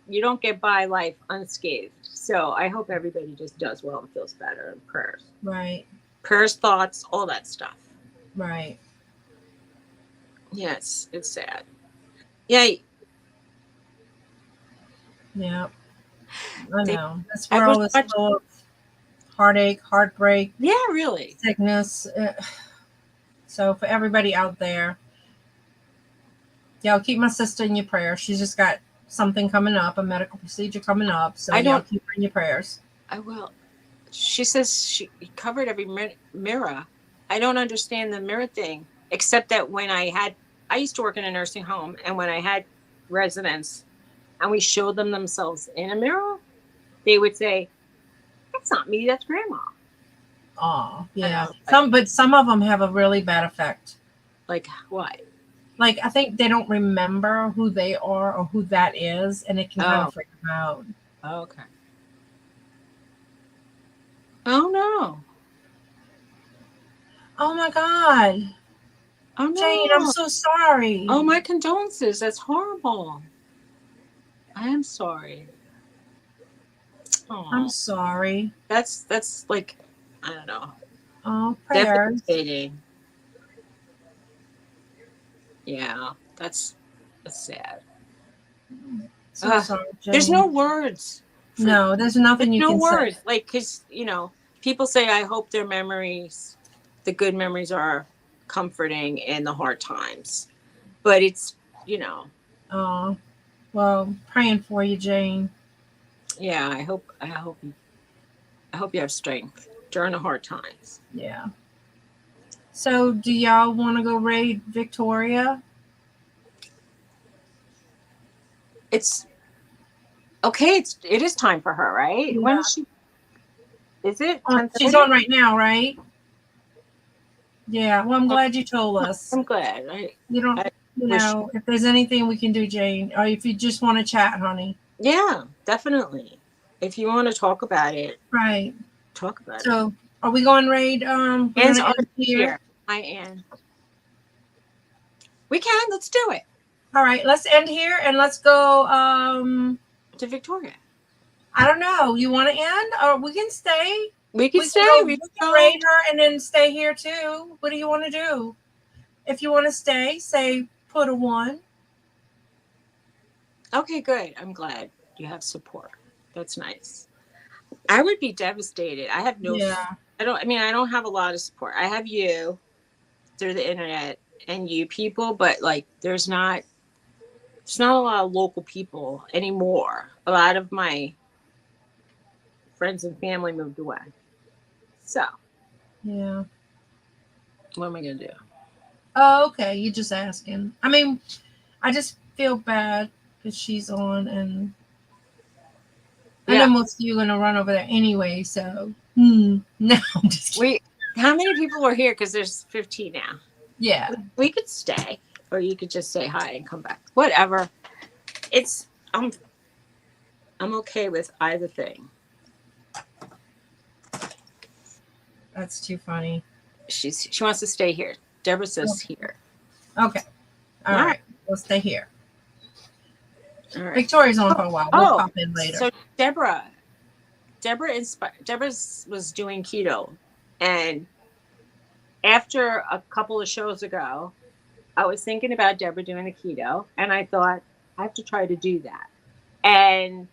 You don't get by life unscathed. So I hope everybody just does well and feels better. And prayers, Right. Prayers, thoughts, all that stuff. Right. Yes, it's sad. Yeah. Yeah. I know. This I was world is watching. full of heartache, heartbreak, Yeah, really. sickness. So for everybody out there, y'all keep my sister in your prayers. She's just got something coming up, a medical procedure coming up. So y'all keep her in your prayers. I will. She says she covered every mirror. I don't understand the mirror thing, except that when I used to work in a nursing home, and when I had residents and we showed them themselves in a mirror, they would say, "That's not me. That's grandma." Oh, yeah. But some of them have a really bad effect. Like what? Like I think they don't remember who they are or who that is, and it can kind of freak them out. Okay. Oh no. Oh my God. Oh no. Jane, I'm so sorry. Oh, my condolences. That's horrible. I am sorry. Aww. I'm sorry. That's like, I don't know. Oh, prayers. Devastating. Yeah, that's sad. So sorry, Jane. There's no words. No, there's nothing you can say. No words. Like, because, you know, people say, I hope their memories, the good memories, are comforting in the hard times. But it's, you know. Oh, well, praying for you, Jane. Yeah, I hope you have strength during the hard times. Yeah. So, do y'all want to go raid Victoria? It's okay. It is time for her, right? Yeah. When is she? Is it? She's on right now, right? Yeah. Well, I'm glad you told us. I'm glad. If there's anything we can do, Jane, or if you just want to chat, honey. Yeah, definitely. If you want to talk about it, right? Talk about it. So, are we going raid? Anne's here. Hi, Anne. We can. Let's do it. All right. Let's end here and let's go to Victoria. I don't know. You want to end, or we can stay? We can stay. We can raid her and then stay here too. What do you want to do? If you want to stay, say put a 1. Okay, good. I'm glad you have support. That's nice. I would be devastated. I have no. Yeah. I don't have a lot of support. I have you through the internet and you people, but like, there's not a lot of local people anymore. A lot of my friends and family moved away. So. Yeah. What am I gonna do? Oh, okay. You're just asking. I mean, I just feel bad because she's on, and I know most of you are gonna run over there anyway. So, no, I'm just kidding. How many people were here? Because there's 15 now. Yeah, we could stay, or you could just say hi and come back. Whatever. I'm okay with either thing. That's too funny. She wants to stay here. Deborah says here. Okay. All right. We'll stay here. All right. Victoria's on for a while. We'll pop in later. So Deborah was doing keto, and after a couple of shows ago, I was thinking about Deborah doing the keto, and I thought I have to try to do that. And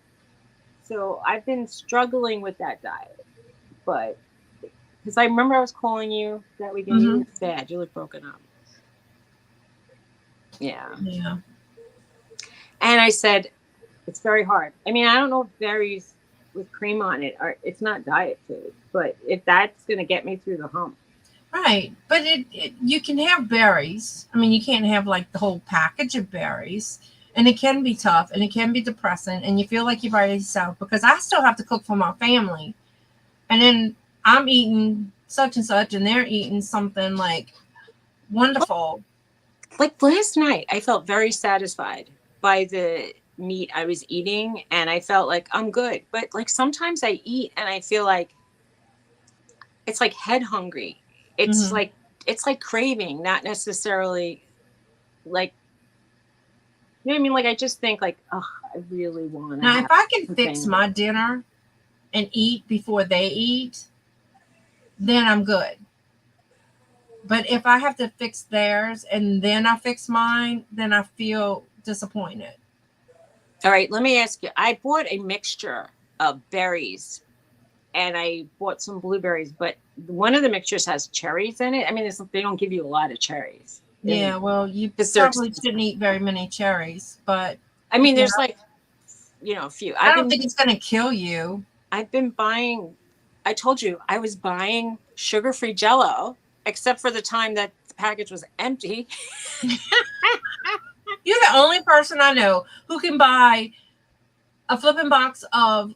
so I've been struggling with that diet, but because I remember I was calling you that weekend, you look sad, you look broken up. Yeah. Yeah. And I said, it's very hard. I mean, I don't know if berries with cream on it it's not diet food, but if that's going to get me through the hump. Right. But you can have berries. I mean, you can't have like the whole package of berries, and it can be tough and it can be depressing, and you feel like you're by yourself, because I still have to cook for my family. And then I'm eating such and such, and they're eating something like wonderful. Like last night, I felt very satisfied by the meat I was eating, and I felt like I'm good. But like sometimes I eat and I feel like it's like head hungry. It's like it's like craving, not necessarily like, you know what I mean? Like I just think like, oh, I really want to Now, if have I can fix something. my dinner and eat before they eat, then I'm good. But if I have to fix theirs and then I fix mine, then I feel disappointed. All right, let me ask you. I bought a mixture of berries and I bought some blueberries, but one of the mixtures has cherries in it. I mean, they don't give you a lot of cherries Yeah, well, you because they're probably expensive. shouldn't eat very many cherries, but I mean, yeah, there's like, you know, a few. I don't think it's going to kill you. I've been buying. I told you I was buying sugar-free Jello, except for the time that the package was empty. You're the only person I know who can buy a flipping box of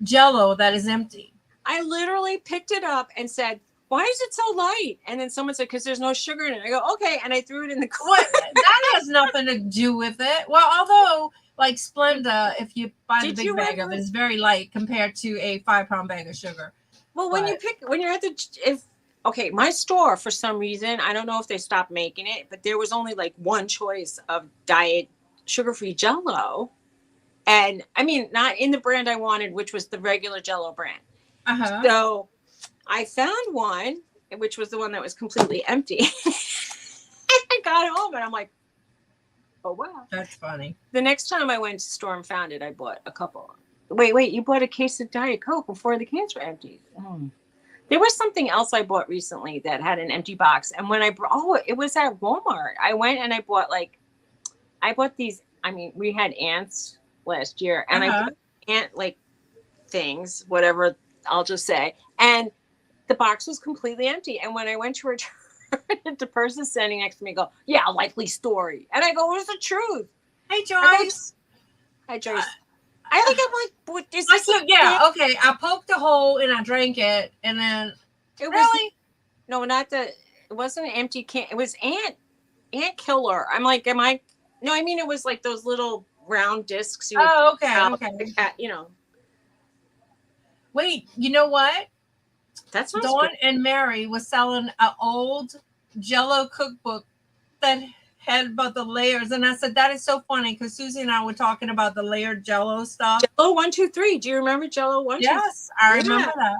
Jello that is empty. I literally picked it up and said, "Why is it so light?" And then someone said, "Because there's no sugar in it." I go, "Okay," and I threw it in the What? That has nothing to do with it. Well, although like Splenda, if you buy the Did big you bag of it, it's very light compared to a 5 pound bag of sugar. Well, when But you're at the, if, okay, my store, for some reason, I don't know if they stopped making it, but there was only like one choice of diet sugar-free Jello. And I mean, not in the brand I wanted, which was the regular Jello brand. So I found one, which was the one that was completely empty. I got home and I'm like, oh, wow. That's funny. The next time I went to store and found it, I bought a couple. Wait, you bought a case of Diet Coke before the cans were empty. Oh. There was something else I bought recently that had an empty box. And when it was at Walmart. I went and I bought these. I mean, we had ants last year and I bought ant like things, whatever I'll just say. And the box was completely empty. And when I went to return it, the person standing next to me go, "Yeah, likely story." And I go, "What's the truth?" Hey, Joyce. Hi, Joyce. I'm like, what is this? Yeah, okay. I poked a hole and I drank it, and then It really? was no, not the. It wasn't an empty can. It was ant killer. I'm like, am I? No, I mean it was like those little round discs you would. Oh, okay, out, okay. the cat, you know. Wait, you know what? That's not Dawn and Mary was selling an old Jello cookbook that had about the layers, and I said that is so funny because Suzy and I were talking about the layered Jello stuff. Jello 1, 2, 3. Do you remember Jello 1, 2, 3? Yes, I remember that.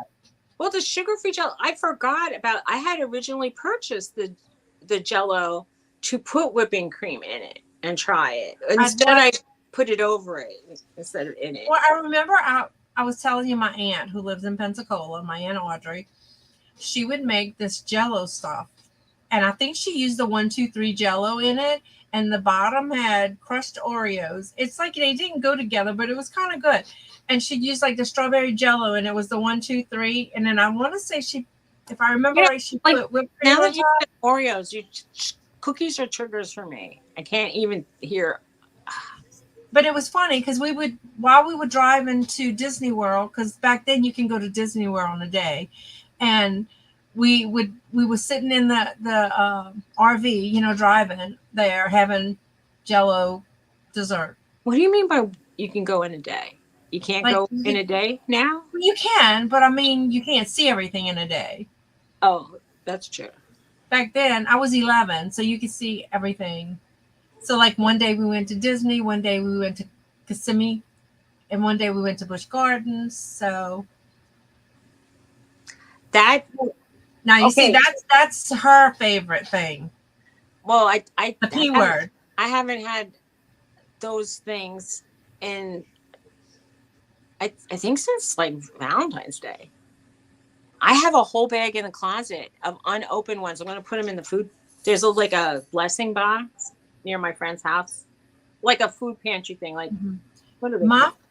Well, the sugar-free Jello, I forgot about. I had originally purchased the Jello to put whipping cream in it and try it. Instead, I put it over it instead of in it. Well, I remember I was telling you my aunt who lives in Pensacola, my Aunt Audrey, she would make this Jello stuff. And I think she used the 1, 2, 3 Jello in it. And the bottom had crushed Oreos. It's like they didn't go together, but it was kind of good. And she used like the strawberry Jello, and it was the 1, 2, 3. And then I want to say if I remember right, she put whipped cream now on that you said Oreos, cookies are triggers for me. I can't even hear. But it was funny because while we would drive into Disney World, because back then you can go to Disney World in a day, and we were sitting in the RV, driving there, having Jello dessert. What do you mean by you can go in a day? You can't go in a day now? You can, but I mean, you can't see everything in a day. Oh, that's true. Back then, I was 11, so you could see everything. So, like, one day we went to Disney, one day we went to Kissimmee, and one day we went to Busch Gardens. So now you see that's her favorite thing. Well, the P word. I haven't had those things in I think since like Valentine's Day. I have a whole bag in the closet of unopened ones. I'm going to put them in the food. There's like a blessing box near my friend's house, like a food pantry thing. Like, what are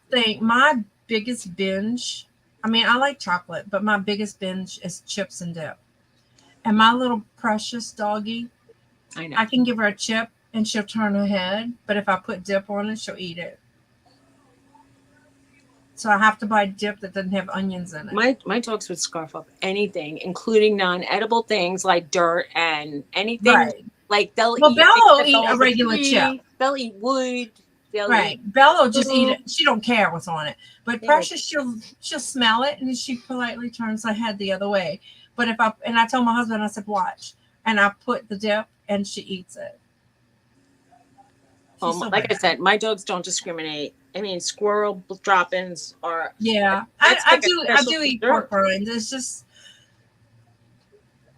they? My biggest binge. I mean, I like chocolate, but my biggest binge is chips and dip. And my little precious doggie, I know. I can give her a chip and she'll turn her head, but if I put dip on it, she'll eat it. So I have to buy dip that doesn't have onions in it. My dogs would scarf up anything, including non-edible things like dirt and anything. Right. Like they'll Bella will eat a regular chip. They'll eat wood. They'll eat Right. Bella will just eat food. it. She don't care what's on it. But Yeah. Precious, she'll smell it and she politely turns her head the other way. But if I told my husband, I said, watch, and I put the dip and she eats it. She's so Like I bad. said, my dogs don't discriminate. I mean, squirrel drop-ins are Yeah, that's I like a do. I special do eat dessert. pork rinds. It's just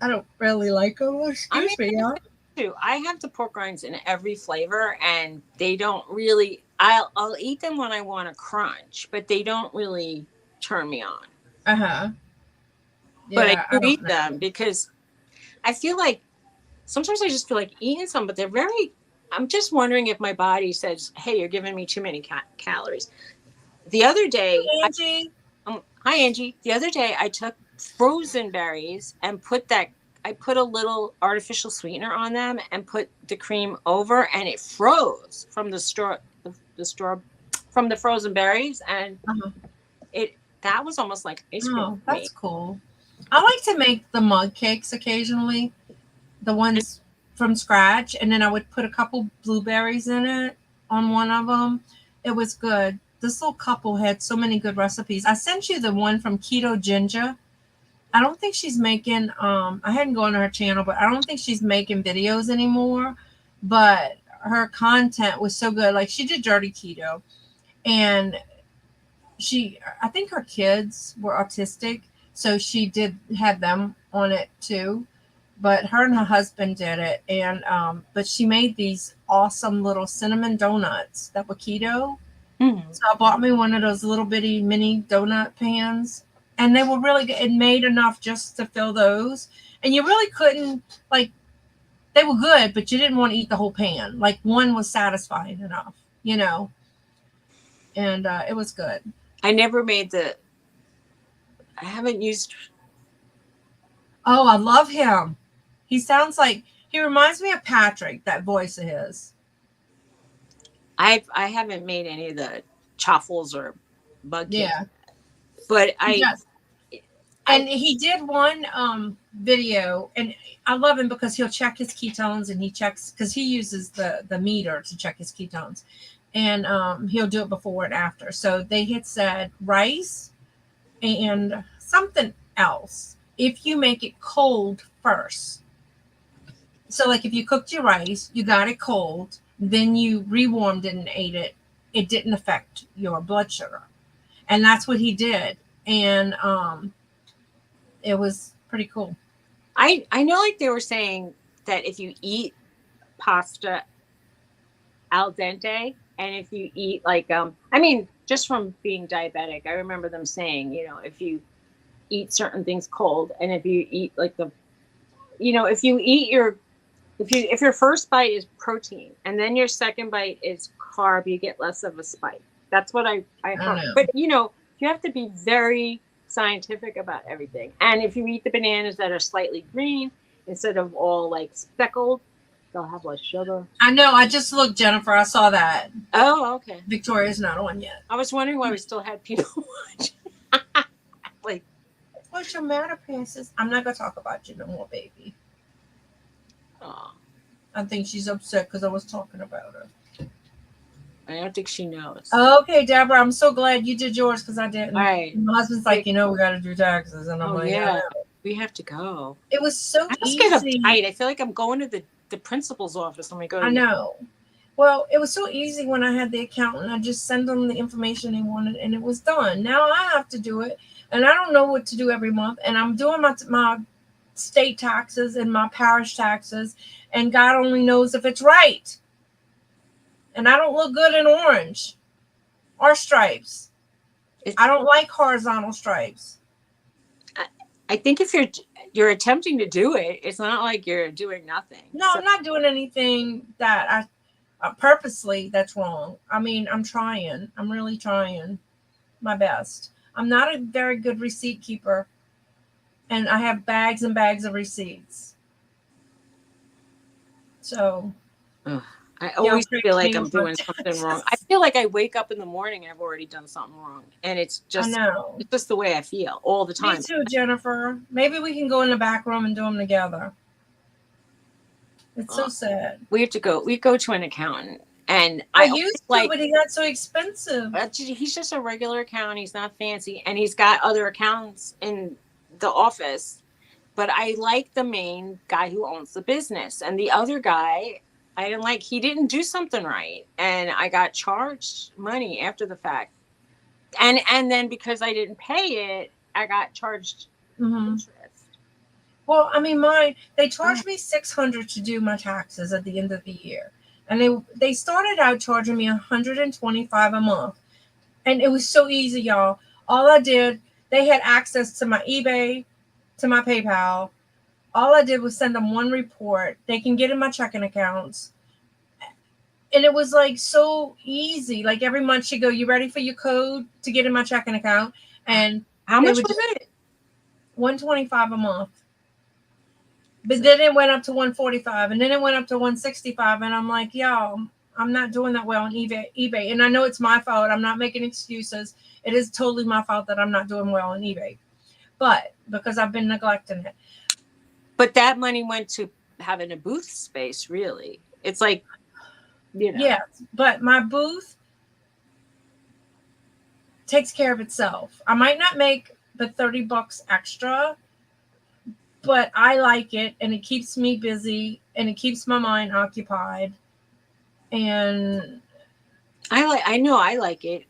I don't really like them. I mean, Excuse me, yeah. too. I have the pork rinds in every flavor, and they don't really. I'll eat them when I want to crunch, but they don't really turn me on. Uh huh. But I Yeah, I do don't eat know. them because I feel like sometimes I just feel like eating some, but they're very. I'm just wondering if my body says, "Hey, you're giving me too many calories." The other day, Angie. hi Angie. The other day, I took frozen berries and I put a little artificial sweetener on them and put the cream over, and it froze from the straw from the frozen berries, and Uh-huh. it that was almost like ice cream Oh, for me. that's cool. I like to make the mug cakes occasionally, the ones from scratch, and then I would put a couple blueberries in it on one of them. It was good. This little couple had so many good recipes. I sent you the one from Keto Ginger. I don't think she's making I hadn't gone to her channel, but I don't think she's making videos anymore. But her content was so good. Like she did dirty keto and I think her kids were autistic, so she did have them on it too. But her and her husband did it, and but she made these awesome little cinnamon donuts that were keto. Mm. So I bought me one of those little bitty mini donut pans, and they were really good. It made enough just to fill those, and you really couldn't like. They were good, but you didn't want to eat the whole pan. Like one was satisfying enough, you know, and it was good. I never made the. I haven't used. Oh, I love him. He reminds me of Patrick. That voice of his. I haven't made any of the chaffles or bug cakes, Yeah, but he does. I And he did one video, and I love him because he'll check his ketones, and he checks because he uses the meter to check his ketones, and he'll do it before and after. So they had said rice and something else. If you make it cold first, so like if you cooked your rice, you got it cold, then you rewarmed it and ate it. It didn't affect your blood sugar, and that's what he did, and it was pretty cool. I know like they were saying that if you eat pasta al dente and if you eat like I mean just from being diabetic, I remember them saying, if you eat certain things cold and if you eat like if you eat if your first bite is protein and then your second bite is carb, you get less of a spike. That's what I I don't heard. know. But you have to be very scientific about everything. And if you eat the bananas that are slightly green instead of all like speckled, they'll have less sugar. I know. I just looked, Jennifer. I saw that. Oh, okay. Victoria's not on yet. I was wondering why we still had people watching. Like, What's your matter, princess? I'm not gonna talk about you no more, baby. oh, I think she's upset because I was talking about her. I don't think she knows. Okay, Deborah, I'm so glad you did yours because I didn't. All right. My husband's like, we got to do taxes, and I'm like, yeah, we have to go. It was so I just easy. get uptight. I feel like I'm going to the principal's office when we go. I know. Well, it was so easy when I had the accountant. I just send them the information they wanted, and it was done. Now I have to do it, and I don't know what to do every month. And I'm doing my state taxes and my parish taxes, and God only knows if it's right. And I don't look good in orange or stripes. I don't like horizontal stripes. I think if you're attempting to do it, it's not like you're doing nothing. No, I'm not doing anything that I purposely that's wrong. I mean, I'm trying. I'm really trying my best. I'm not a very good receipt keeper, and I have bags and bags of receipts. So I always feel like I'm doing something wrong. I feel like I wake up in the morning and I've already done something wrong. And it's just the way I feel all the time. Me too, Jennifer. Maybe we can go in the back room and do them together. It's so sad. We go to an accountant And I I used to, like, but he got so expensive. he's just a regular accountant. He's not fancy, and he's got other accountants in the office. But I like the main guy who owns the business, and the other guy, I didn't like. He didn't do something right, and I got charged money after the fact. And then because I didn't pay it, I got charged interest. Well, I mean, they charged me $600 to do my taxes at the end of the year, and they started out charging me $125 a month, and it was so easy, y'all. All I did, they had access to my eBay, to my PayPal. All I did was send them one report. They can get in my checking accounts. And it was like so easy. Like every month she'd go, "You ready for your code to get in my checking account?" And how much was it? $125 a month. But then it went up to $145, and then it went up to $165, and I'm like, y'all, I'm not doing that well on eBay. And I know it's my fault. I'm not making excuses. It is totally my fault that I'm not doing well on eBay. But because I've been neglecting it. But that money went to having a booth space, really. It's like, you know. Yeah, but my booth takes care of itself. I might not make the $30 extra, but I like it, and it keeps me busy, and it keeps my mind occupied. And I know I like it,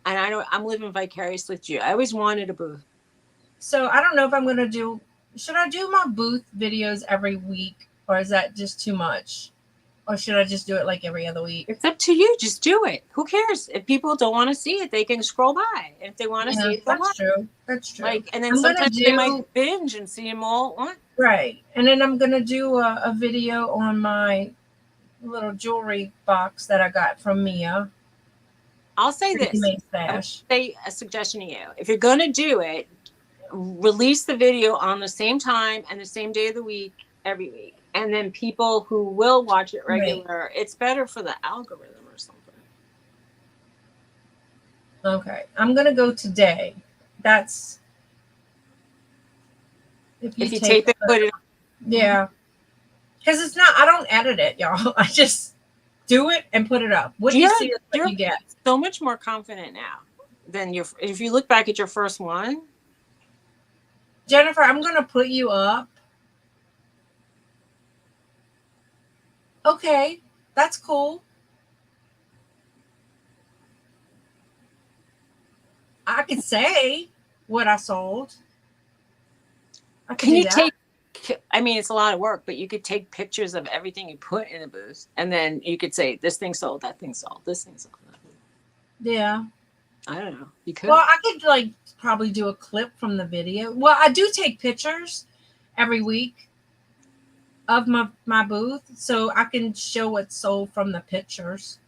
and I'm living vicariously through you. I always wanted a booth. So I don't know if I'm going to do. Should I do my booth videos every week, or is that just too much? Or should I just do it like every other week? It's up to you. Just do it. Who cares? If people don't want to see it, they can scroll by. And if they want to see it, that's true. That's true. Like, and then sometimes they might binge and see them all at once. Right. And then I'm going to do a video on my little jewelry box that I got from Mia. I'll say this. I'll say a suggestion to you. If you're going to do it, release the video on the same time and the same day of the week every week. And then people who will watch it regular, it's better for the algorithm or something. Okay. I'm going to go today. That's if you tape it, put it on. Yeah. Because it's not, I don't edit it, y'all. I just do it and put it up. What you see is what you get. So much more confident now than if you look back at your first one. Jennifer, I'm going to put you up. Okay, that's cool. I could say what I sold. Can you take, I mean, it's a lot of work, but you could take pictures of everything you put in the booth, and then you could say, this thing sold, that thing sold, this thing sold. Yeah. I don't know. You could. Well, I could probably do a clip from the video. Well, I do take pictures every week of my booth, so I can show what's sold from the pictures.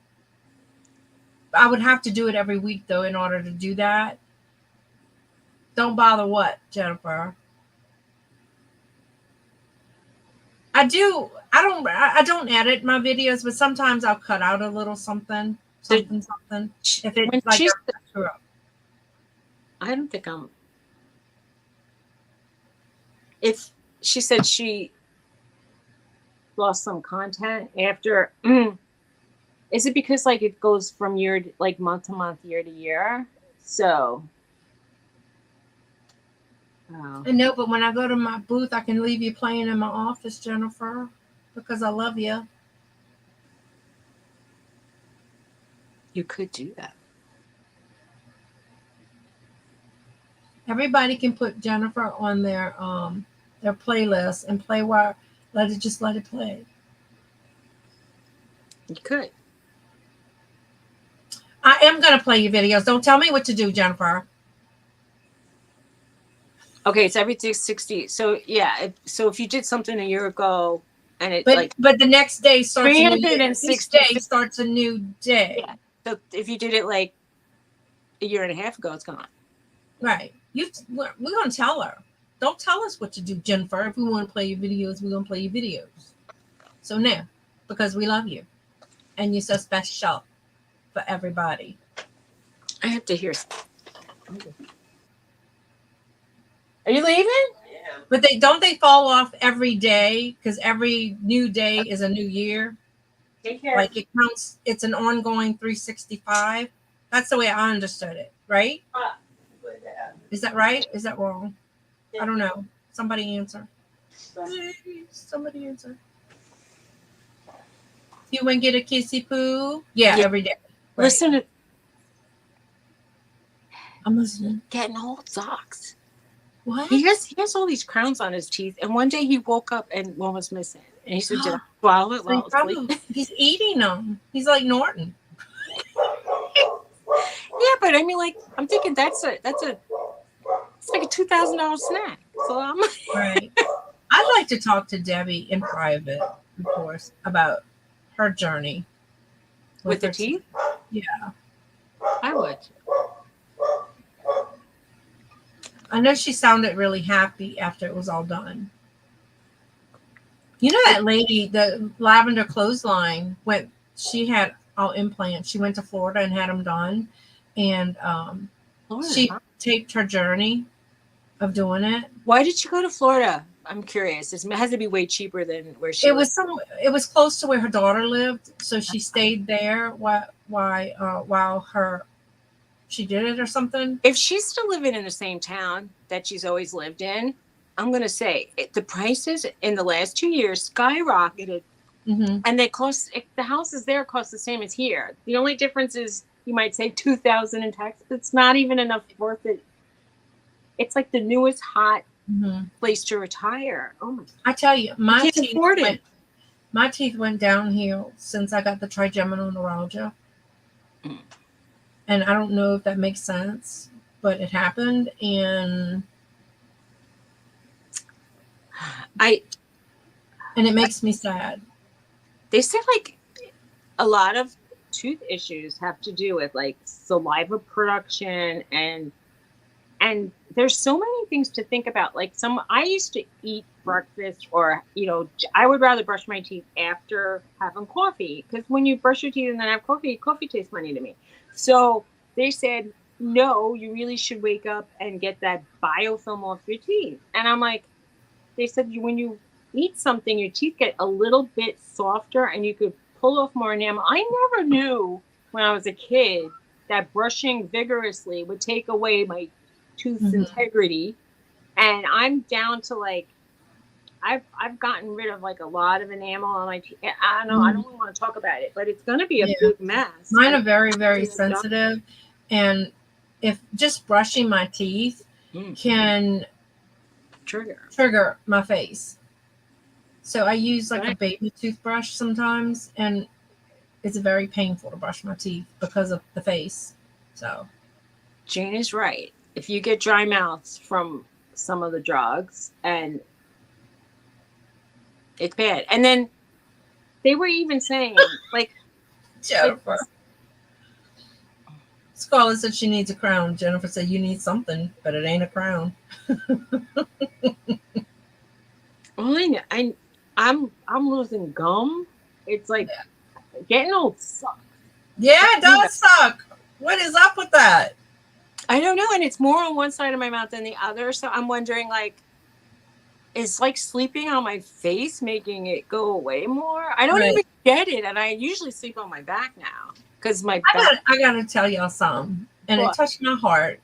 I would have to do it every week though in order to do that. Don't bother what, Jennifer? I don't edit my videos, but sometimes I'll cut out a little something. If it's like I don't think I'm. If she said she lost some content after, is it because it goes from month to month, year to year? So. Oh. I know, but when I go to my booth, I can leave you playing in my office, Jennifer, because I love you. You could do that. Everybody can put Jennifer on their playlist and play while let it play. You could. I am gonna play your videos. Don't tell me what to do, Jennifer. Okay, it's every 60. So yeah, if you did something a year ago and it but the next day starts 360 day starts a new day. Yeah. So if you did it a year and a half ago, it's gone. Right. We're gonna tell her. Don't tell us what to do, Jennifer. If we want to play your videos, we're gonna play your videos. So now, because we love you, and you're so special for everybody. I have to hear something. Are you leaving? Yeah. But they fall off every day because every new day is a new year. Take care. Like it counts, it's an ongoing 365. That's the way I understood it, right? Is that right? Is that wrong? I don't know. Somebody answer. Please, somebody answer. You want to get a kissy poo? Yeah, every day. Right. Listen to. I'm listening. Getting old sucks. What? He has all these crowns on his teeth, and one day he woke up and one was missing. And he said, "Did I swallow it while I was asleep?" He's eating them. He's like Norton. Yeah, but I mean, like, I'm thinking it's like a $2,000 snack. So I'm right. I'd like to talk to Debbie in private, of course, about her journey with the teeth. Yeah, I would. I know she sounded really happy after it was all done. You know that lady, the lavender clothesline, she had all implants. She went to Florida and had them done, and she taped her journey of doing it. Why did she go to Florida? I'm curious. It has to be way cheaper than where she. It was close to where her daughter lived, so she stayed there while she did it or something. If she's still living in the same town that she's always lived in, I'm going to say the prices in the last 2 years skyrocketed. Mm-hmm. And the houses there cost the same as here. The only difference is you might say $2,000 in tax. It's not even enough worth it. It's like the newest hot place to retire. Oh my God. I tell you, my teeth went downhill since I got the trigeminal neuralgia. Mm. And I don't know if that makes sense, but it happened, and it makes me sad. They say like a lot of tooth issues have to do with like saliva production and there's so many things to think about. Like I used to eat breakfast, or I would rather brush my teeth after having coffee, because when you brush your teeth and then have coffee tastes funny to me. So they said, no, you really should wake up and get that biofilm off your teeth. And I'm like, they said when you eat something, your teeth get a little bit softer and you could pull off more enamel. I never knew when I was a kid that brushing vigorously would take away my tooth's integrity. And I'm down to like, I've gotten rid of like a lot of enamel on my teeth. I don't know. I don't want to talk about it, but it's going to be a big mess. Mine are very, very sensitive. And if just brushing my teeth can trigger my face. So I use like a baby toothbrush sometimes, and it's very painful to brush my teeth because of the face. So Jane is right. If you get dry mouths from some of the drugs, and it's bad. And then they were even saying like Jennifer. Scarlett said she needs a crown. Jennifer said you need something, but it ain't a crown. Well, I'm losing gum. It's like getting old sucks. Yeah, it does suck. What is up with that? I don't know, and it's more on one side of my mouth than the other. So I'm wondering, like, is like sleeping on my face making it go away more? I don't even get it, and I usually sleep on my back now because my back. I gotta tell y'all something, and it touched my heart.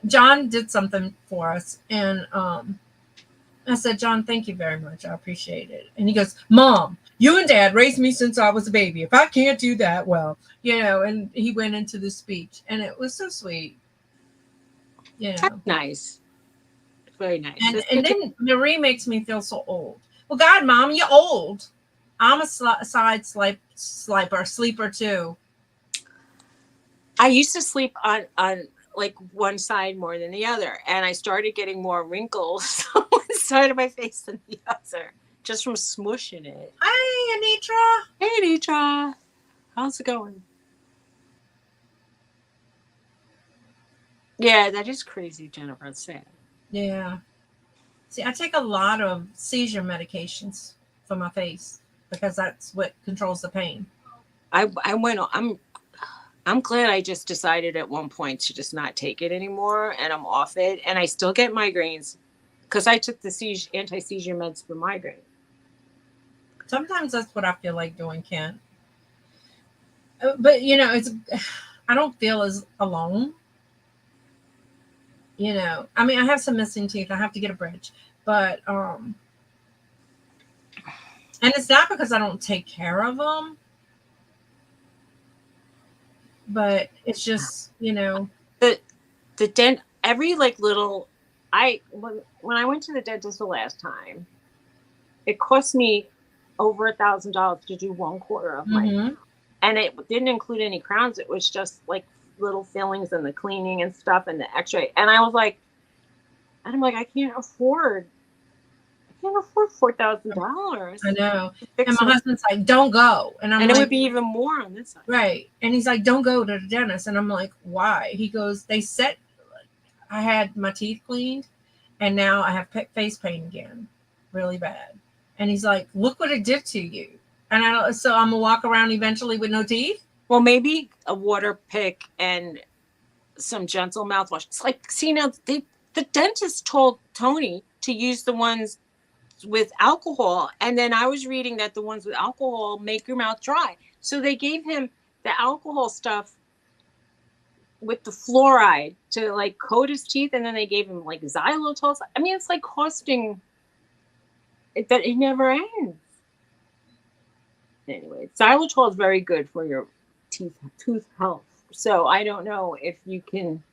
John did something for us, and I said, John, thank you very much. I appreciate it. And he goes, Mom, you and Dad raised me since I was a baby. If I can't do that, well, and he went into the speech, and it was so sweet. That's nice. Very nice. And then Marie makes me feel so old. Well, God, Mom, you're old. I'm a side sleeper too. I used to sleep on like one side more than the other, and I started getting more wrinkles on one side of my face than the other, just from smushing it. Hey, Anitra. Hey, Anitra. How's it going? Yeah, that is crazy, Jennifer. It's sad. Yeah. See, I take a lot of seizure medications for my face because that's what controls the pain. I'm glad I just decided at one point to just not take it anymore, and I'm off it. And I still get migraines because I took the anti-seizure meds for migraine. Sometimes that's what I feel like doing, Kent. But it's I don't feel as alone. I mean, I have some missing teeth. I have to get a bridge, but and it's not because I don't take care of them, but it's just The dent, every like little, when I went to the dentist the last time, it cost me over $1,000 to do 1/4 of my, Mm-hmm. and it didn't include any crowns. It was just like little fillings and the cleaning and stuff and the X-ray. And I'm like, I can't afford $4,000 I know. to And fix my it, husband's like, "Don't go," and I'm and it would like, be even more on this side. "Right," and he's like, "Don't go to the dentist," and I'm like, "Why?" He goes, "They said I had my teeth cleaned, and now I have face pain again, really bad." And he's like, "Look what it did to you." And I don't, so I'm gonna walk around eventually with no teeth. Well, maybe a water pick and some gentle mouthwash. It's like, see, now the dentist told Tony to use the ones with alcohol, and then I was reading that the ones with alcohol make your mouth dry. So they gave him the alcohol stuff with the fluoride to like coat his teeth, and then they gave him like xylitol. I mean, it's like costing that it never ends. Anyway, xylitol is very good for your tooth health. So I don't know if you can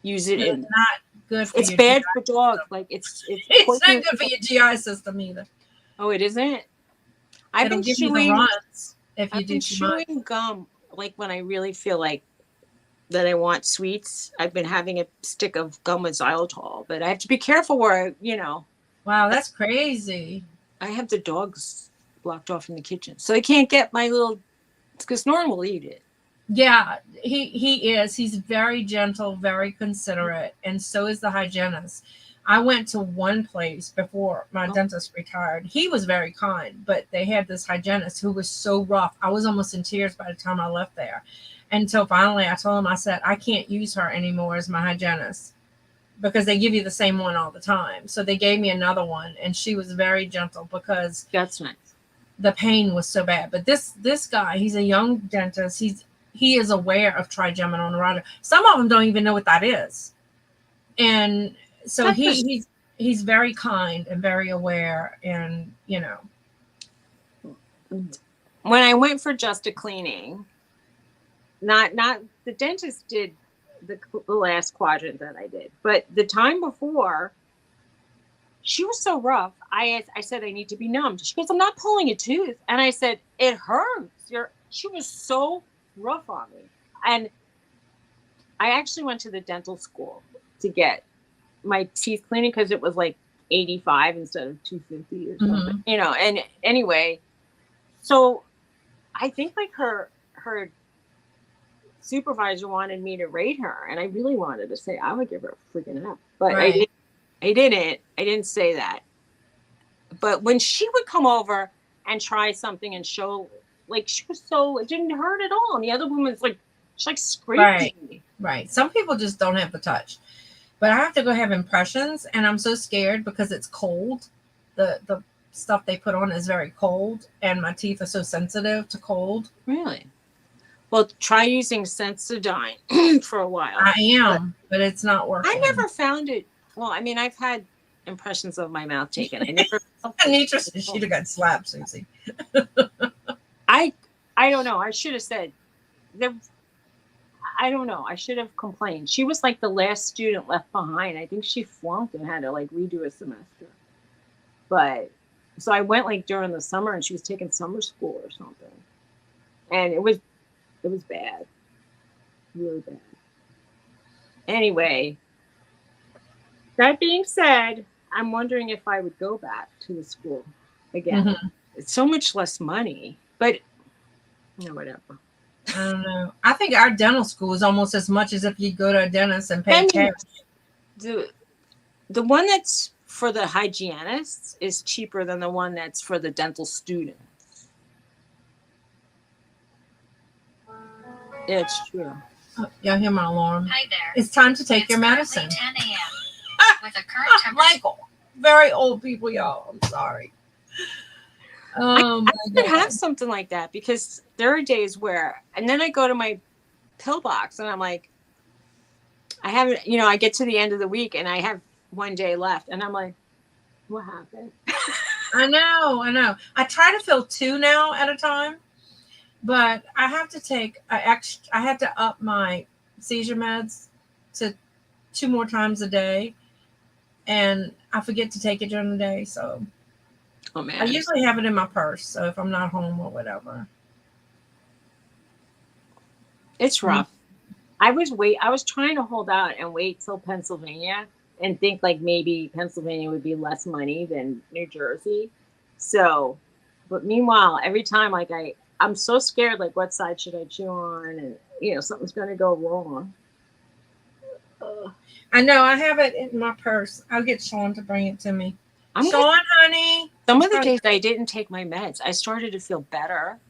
use it It's in. not good for It's your bad GI for dogs. system. Like it's It's not poisonous. good for your GI system either. Oh, it isn't. I've It'll been give you the chewing. runs if you I've do been too much. chewing gum like when I really feel like that I want sweets. I've been having a stick of gum with xylitol, but I have to be careful Wow, that's crazy. I have the dogs blocked off in the kitchen, so they can't get my little. Because Norm will eat it. Yeah, he is. He's very gentle, very considerate, and so is the hygienist. I went to one place before my Oh, dentist retired. He was very kind, but they had this hygienist who was so rough. I was almost in tears by the time I left there. Until finally I told him, I said, I can't use her anymore as my hygienist because they give you the same one all the time. So they gave me another one, and she was very gentle because that's nice. the pain was so bad. But this guy, he's a young dentist. He is aware of trigeminal neuralgia. Some of them don't even know what that is, and so That's just, he's very kind and very aware, and when I went for just a cleaning, not the dentist did the last quadrant that I did, but the time before, she was so rough. I said I need to be numbed. She goes, I'm not pulling a tooth, and I said it hurts. She was so rough on me, and I actually went to the dental school to get my teeth cleaning because it was like 85 instead of 250 or something, and anyway, so I think like her supervisor wanted me to rate her, and I really wanted to say I would give her a freaking F, but right. I didn't say that. But when she would come over and try something and show, like, she was so, it didn't hurt at all, and the other woman's like, she's like scraping me. Right. Some people just don't have the touch. But I have to go have impressions, and I'm so scared because it's cold. The stuff they put on is very cold, and my teeth are so sensitive to cold. Really? Well, try using Sensodyne for a while. I am, but it's not working. I never found it. Well, I mean, I've had impressions of my mouth taken. I never. Anitra said she'd have got slapped, Suzy. I don't know. I should have said there. I don't know. I should have complained. She was like the last student left behind. I think she flunked and had to like redo a semester. But so I went like during the summer, and she was taking summer school or something, and it was bad, really bad. Anyway, that being said, I'm wondering if I would go back to the school again. Mm-hmm. It's so much less money, but whatever. I don't know. I think our dental school is almost as much as if you go to a dentist and pay cash. The one that's for the hygienists is cheaper than the one that's for the dental students. Yeah, it's true. Oh, y'all hear my alarm? Hi there. It's time to take your medicine. 10 a.m. With a current temperature. Like very old people, y'all. I'm sorry. Oh I my should have God. something like that because there are days where, and then I go to my pillbox and I'm like, I haven't, I get to the end of the week and I have one day left and I'm like, what happened? I know. I try to fill 2 now at a time, but I have to take I had to up my seizure meds to 2 more times a day, and I forget to take it during the day. So Oh I man, usually have it in my purse. So if I'm not home or whatever, it's rough. I was trying to hold out and wait till Pennsylvania and think like maybe Pennsylvania would be less money than New Jersey. So, but meanwhile, every time like I'm so scared like what side should I chew on and something's going to go wrong. I know I have it in my purse. I'll get Sean to bring it to me. I'm gonna, Sean, honey. some of the days I didn't take my meds, I started to feel better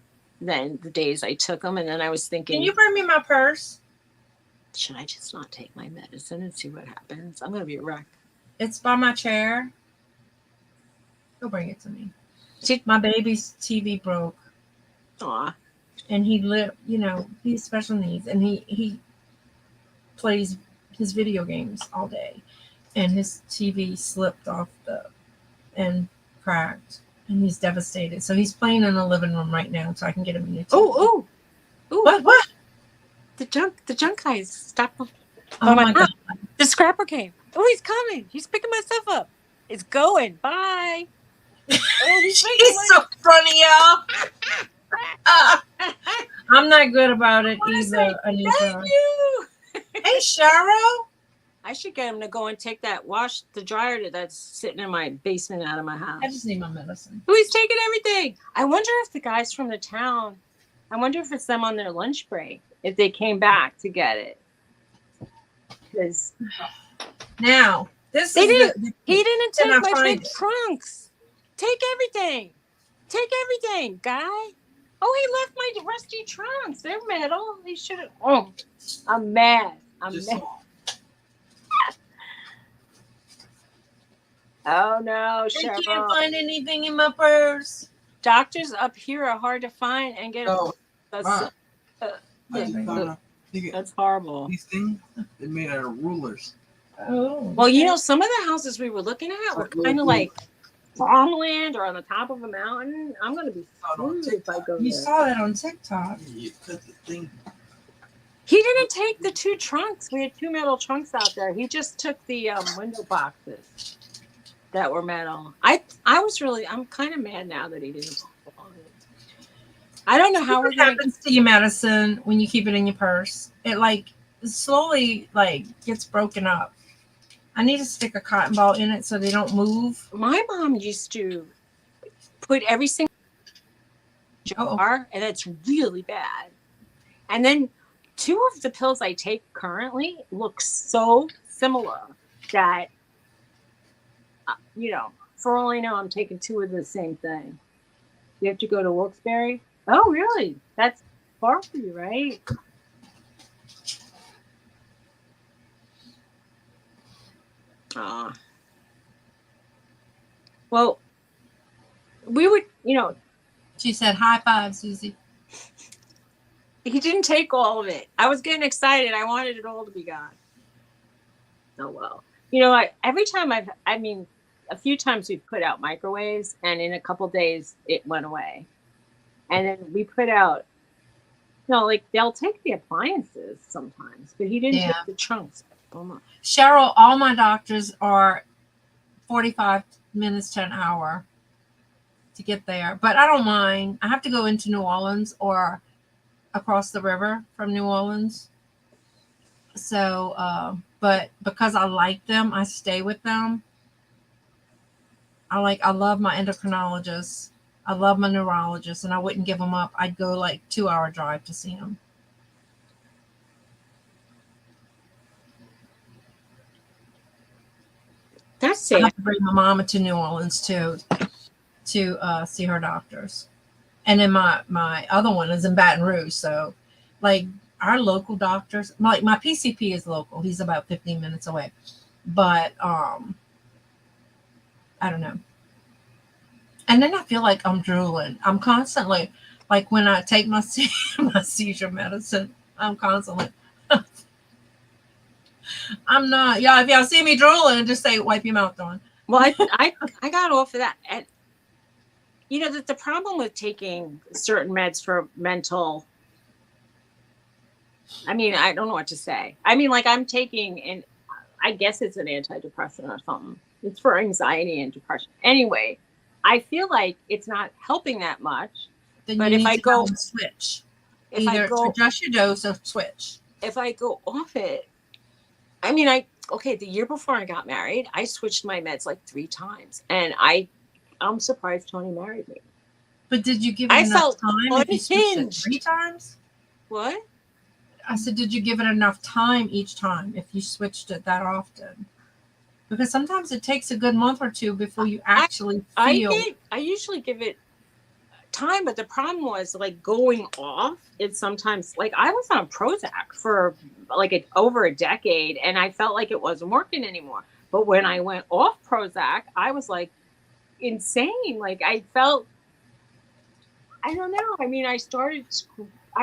than the days I took them, and then I was thinking, Can you bring me my purse? should I just not take my medicine and see what happens? I'm gonna be a wreck. It's by my chair. He'll bring it to me. See, my baby's TV broke. Aw. And he lived, he's special needs, and he plays his video games all day, and his TV slipped off and cracked, and he's devastated. So he's playing in the living room right now, so I can get him a new TV. Oh. What? The junk guys, stop. Oh my God. The scrapper came. Oh, he's coming. He's picking my stuff up. It's going. Bye. Oh, he's so funny, y'all. I'm not good about it either, Anita. Thank you. Hey, Cheryl. I should get him to go and take the dryer that's sitting in my basement out of my house. I just need my medicine. Oh, he's taking everything. I wonder if the guys from the town, it's them on their lunch break, if they came back to get it. Because now, he didn't take my big trunks. Take everything. Take everything, guy. Oh, he left my rusty trunks. They're metal. He should have. Oh, I'm mad. I'm mad. Oh no, Cheryl. I can't find anything in my purse. Doctors up here are hard to find and get. That's horrible. These things, they're made out of rulers. Oh. Well, some of the houses we were looking at were kind of like farmland or on the top of a mountain. I'm going to be screwed if I go there. You saw that on TikTok. You cut the thing. He didn't take the 2 trunks. We had 2 metal trunks out there. He just took the window boxes that were metal. I'm kind of mad now that he didn't take on it. I don't know how what happens to your medicine when you keep it in your purse. It slowly gets broken up. I need to stick a cotton ball in it so they don't move. My mom used to put every single jar, and that's really bad. And then 2 of the pills I take currently look so similar that, for all I know, I'm taking 2 of the same thing. You have to go to Wilkes-Barre? Oh, really? That's far for you, right? Well, we would, She said, "High five, Suzy." He didn't take all of it. I was getting excited. I wanted it all to be gone. Oh, well. Every time a few times we've put out microwaves, and in a couple days it went away. And then we put out, they'll take the appliances sometimes, but he didn't take the trunks. Cheryl, all my doctors are 45 minutes to an hour to get there, but I don't mind. I have to go into New Orleans or across the river from New Orleans. So, but because I like them, I stay with them. I love my endocrinologist. I love my neurologist, and I wouldn't give them up. I'd go 2-hour drive to see them. That's I it. have to bring my mama to New Orleans too to see her doctors, and then my other one is in Baton Rouge. So, our local doctors, my PCP is local. He's about 15 minutes away, but I don't know. And then I feel like I'm drooling. I'm constantly, like when I take my my seizure medicine, I'm constantly. I'm not. Yeah, if y'all see me drooling, just say wipe your mouth on. Well, I got off of that, and you know that the problem with taking certain meds for mental. I mean, I don't know what to say. I mean, like I'm taking, and I guess it's an antidepressant or something. It's for anxiety and depression. Anyway, I feel like it's not helping that much. Then But you need to go and switch. Either adjust your dose or switch. if I go off it, I mean, okay, the year before I got married, I switched my meds like 3 times, and I'm surprised Tony married me. But did you give it I enough felt time if you switched it unhinged. 3 times? What? I said, did you give it enough time each time if you switched it that often? Because sometimes it takes a good month or two before you actually feel. I usually give it time, but the problem was like going off. It's sometimes like I was on Prozac for like over a decade, and I felt like it wasn't working anymore. But when I went off Prozac, I was like insane. Like I felt, I don't know. I mean, I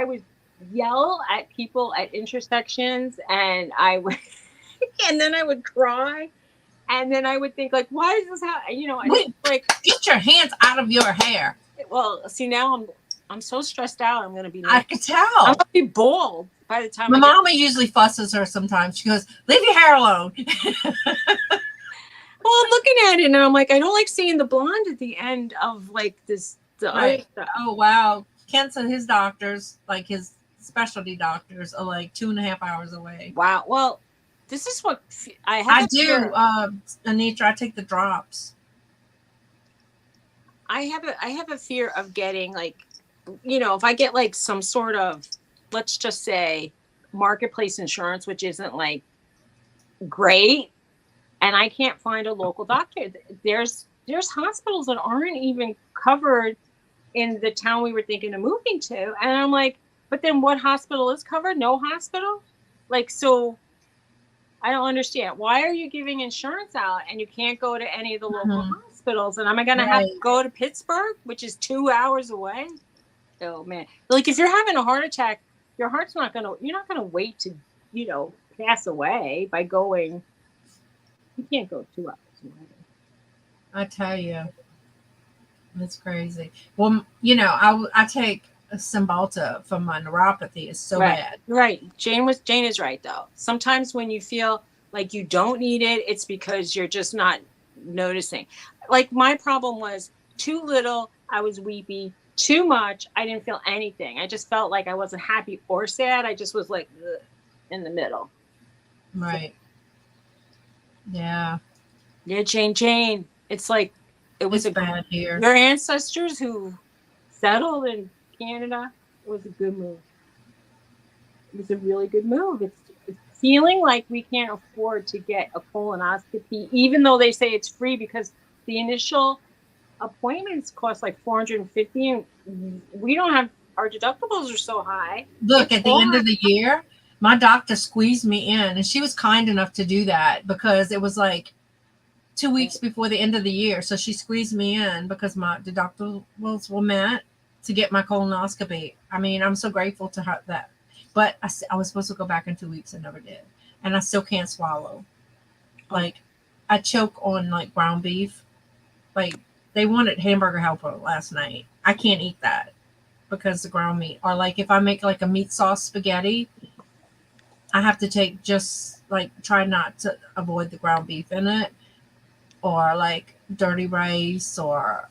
would yell at people at intersections, and I would, and then I would cry, and then I would think like, why is this happening? You know, Wait, like get your hands out of your hair. Well, see, now I'm so stressed out. I'm gonna be. I could tell. I'm gonna be bald by the time. My mama usually fusses her sometimes. She goes, "Leave your hair alone." Well, I'm looking at it and I'm like, I don't like seeing the blonde at the end of like this. Right. Oh wow. Kent said his doctors, like his specialty doctors, are like 2.5 hours away. Wow. Well, this is what I do. Anitra, I take the drops. I have a fear of getting like, you know, if I get like some sort of, let's just say, marketplace insurance, which isn't like great, and I can't find a local doctor. There's hospitals that aren't even covered in the town we were thinking of moving to, and I'm like, but then what hospital is covered? No hospital? Like, so I don't understand. Why are you giving insurance out and you can't go to any of the local hospitals? And am I going to have to go to Pittsburgh, which is 2 hours away? Oh man. Like if you're having a heart attack, your heart's not going to, you're not going to wait to, you know, pass away by going. You can't go 2 hours away. I tell you, it's crazy. Well, you know, I take Cymbalta for my neuropathy. It's so bad. Right. Jane is right though. Sometimes when you feel like you don't need it, it's because you're just not noticing. Like my problem was too little, I was weepy. Too much, I didn't feel anything. I just felt like I wasn't happy or sad. I just was like in the middle. Right. Yeah. Yeah, Jane. It's like it was bad here. Your ancestors who settled in Canada, it was a good move. It was a really good move. It's feeling like we can't afford to get a colonoscopy, even though they say it's free, because the initial appointments cost like $450, and we don't have, our deductibles are so high. Look, at the end of the year, my doctor squeezed me in, and she was kind enough to do that because it was like 2 weeks before the end of the year. So she squeezed me in because my deductibles were met to get my colonoscopy. I mean, I'm so grateful to her that. But I was supposed to go back in 2 weeks and never did. And I still can't swallow. Like, I choke on like ground beef. Like, they wanted hamburger helper last night. I can't eat that because the ground meat. Or like if I make like a meat sauce spaghetti, I have to take just like try not to avoid the ground beef in it. Or like dirty rice or